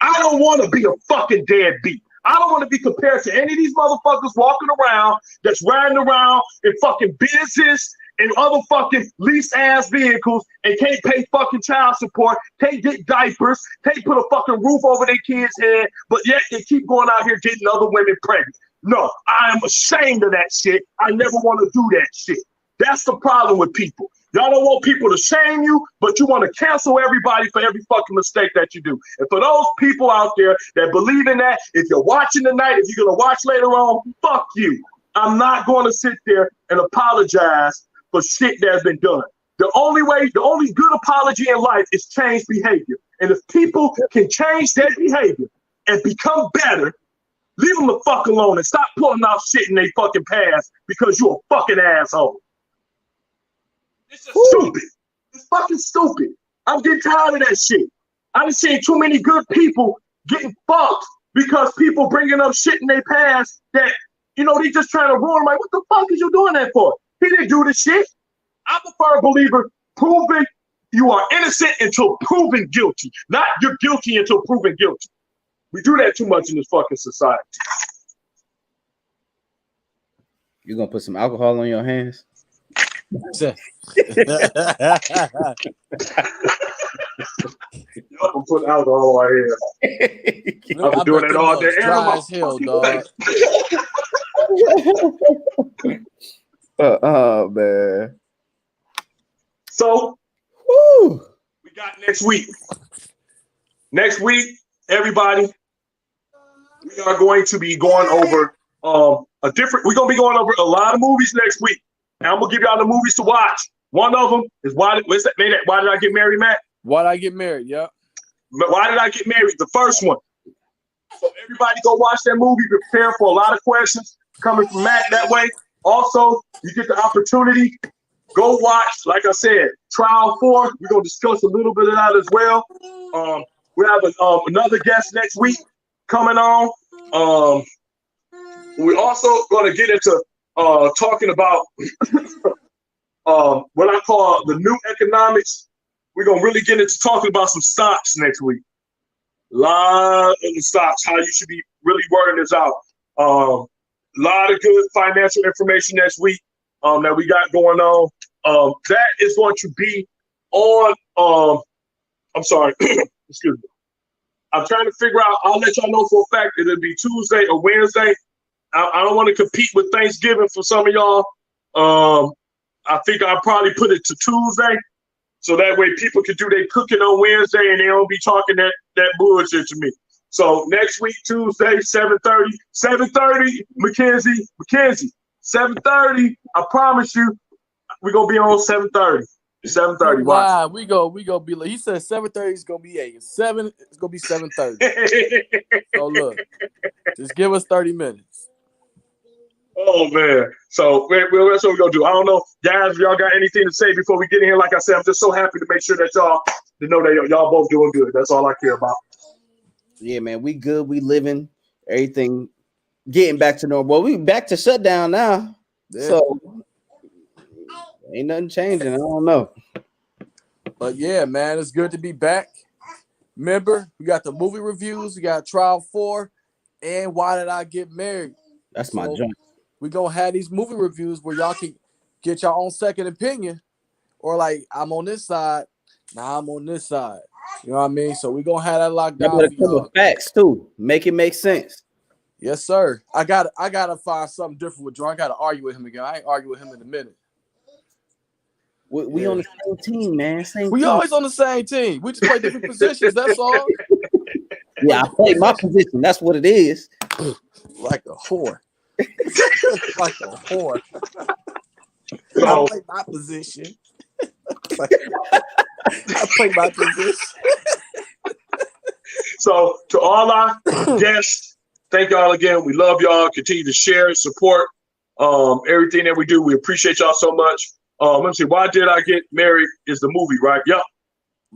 I don't want to be a fucking deadbeat. I don't want to be compared to any of these motherfuckers walking around that's riding around in fucking business and other fucking lease-ass vehicles and can't pay fucking child support, can't get diapers, can't put a fucking roof over their kids' head, but yet they keep going out here getting other women pregnant. No, I am ashamed of that shit. I never want to do that shit. That's the problem with people. Y'all don't want people to shame you, but you want to cancel everybody for every fucking mistake that you do. And for those people out there that believe in that, if you're watching tonight, if you're going to watch later on, fuck you. I'm not going to sit there and apologize for shit that has been done. The only good apology in life is change behavior. And if people can change their behavior and become better, leave them the fuck alone and stop pulling out shit in their fucking past because you're a fucking asshole. It's just stupid. It's fucking stupid. I'm getting tired of that shit. I've seen too many good people getting fucked because people bringing up shit in their past that, you know, they just trying to ruin. Like, what the fuck is you doing that for? He didn't do this shit. I'm a firm believer, proven you are innocent until proven guilty. Not you're guilty until proven guilty. We do that too much in this fucking society. You gonna put some alcohol on your hands? Y'all can put alcohol on my head. I've been doing it all day. Dry as hell, dog. Oh man. So woo. We got next week. Next week, everybody, we are going to be going over we're gonna be going over a lot of movies next week. And I'm gonna give y'all the movies to watch. One of them is Why Did I Get Married, Matt? Why Did I Get Married? Yeah. Why Did I Get Married? The first one. So everybody go watch that movie. Prepare for a lot of questions coming from Matt that way. Also, you get the opportunity. Go watch, like I said, Trial 4. We're gonna discuss a little bit of that as well. We have another guest next week coming on. We're also gonna get into talking about what I call the new economics. We're gonna really get into talking about some stocks next week. A lot of the stocks, how you should be really wording this out. A lot of good financial information next week that we got going on. That is going to be on. I'm sorry, excuse me. I'm trying to figure out. I'll let y'all know for a fact it'll be Tuesday or Wednesday. I don't want to compete with Thanksgiving for some of y'all. I think I'll probably put it to Tuesday, so that way people can do their cooking on Wednesday and they don't be talking that bullshit to me. So next week, Tuesday, 7:30, Mackenzie, 7:30. I promise you, we're gonna be on 7:30. 7:30. Wow, we go be like he said 7:30 is gonna be 8. 7 it's gonna be 7:30. So look, just give us 30 minutes. Oh man. So that's what we're gonna do. I don't know, guys, if y'all got anything to say before we get in here. Like I said, I'm just so happy to make sure that y'all to know that y'all both doing good. That's all I care about. Yeah, man, we good. We living. Everything getting back to normal. Well, we back to shutdown now. Yeah. So ain't nothing changing. I don't know. But yeah, man, it's good to be back. Remember, we got the movie reviews, we got Trial 4, and Why Did I Get Married? That's my joint. We're gonna have these movie reviews where y'all can get your own second opinion, or like I'm on this side, now I'm on this side. You know what I mean? So we're gonna have that locked down. Come with facts too. Make it make sense. Yes, sir. I gotta find something different with Joe. I gotta argue with him again. I ain't argue with him in a minute. We on the same team, man. We always on the same team. We just play different positions. That's all. Yeah, I play my position. That's what it is. Like a whore. Like a whore. So, I play my position. I play my position. So to all our guests Thank y'all again. We love y'all. Continue to share and support everything that we do. We appreciate y'all so much. Let me see. Why Did I Get Married is the movie, right? Yep.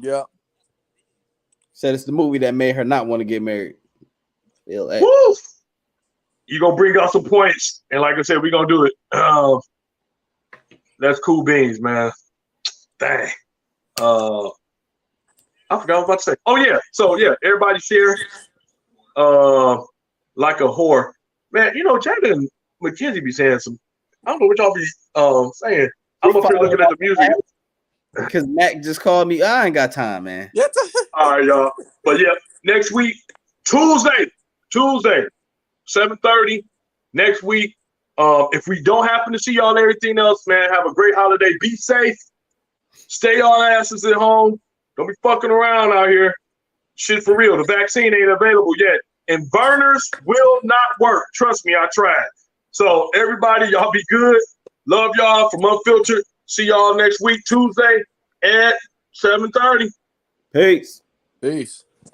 Yeah. Said it's the movie that made her not want to get married. Woo! You gonna bring out some points, and like I said, we're gonna do it. That's cool beans, man. Dang. I forgot what I was about to say. Oh yeah. So yeah, everybody share. Like a whore, man. You know, Jada and McKenzie be saying some. I don't know what y'all be saying. I'm up here looking at the music. Because Mac just called me. I ain't got time, man. All right, y'all. But yeah, next week, Tuesday, 7:30. Next week. If we don't happen to see y'all and everything else, man, have a great holiday. Be safe. Stay y'all asses at home. Don't be fucking around out here. Shit for real. The vaccine ain't available yet. And burners will not work. Trust me, I tried. So everybody, y'all be good. Love y'all from Unfiltered. See y'all next week, Tuesday at 7:30. Peace. Peace.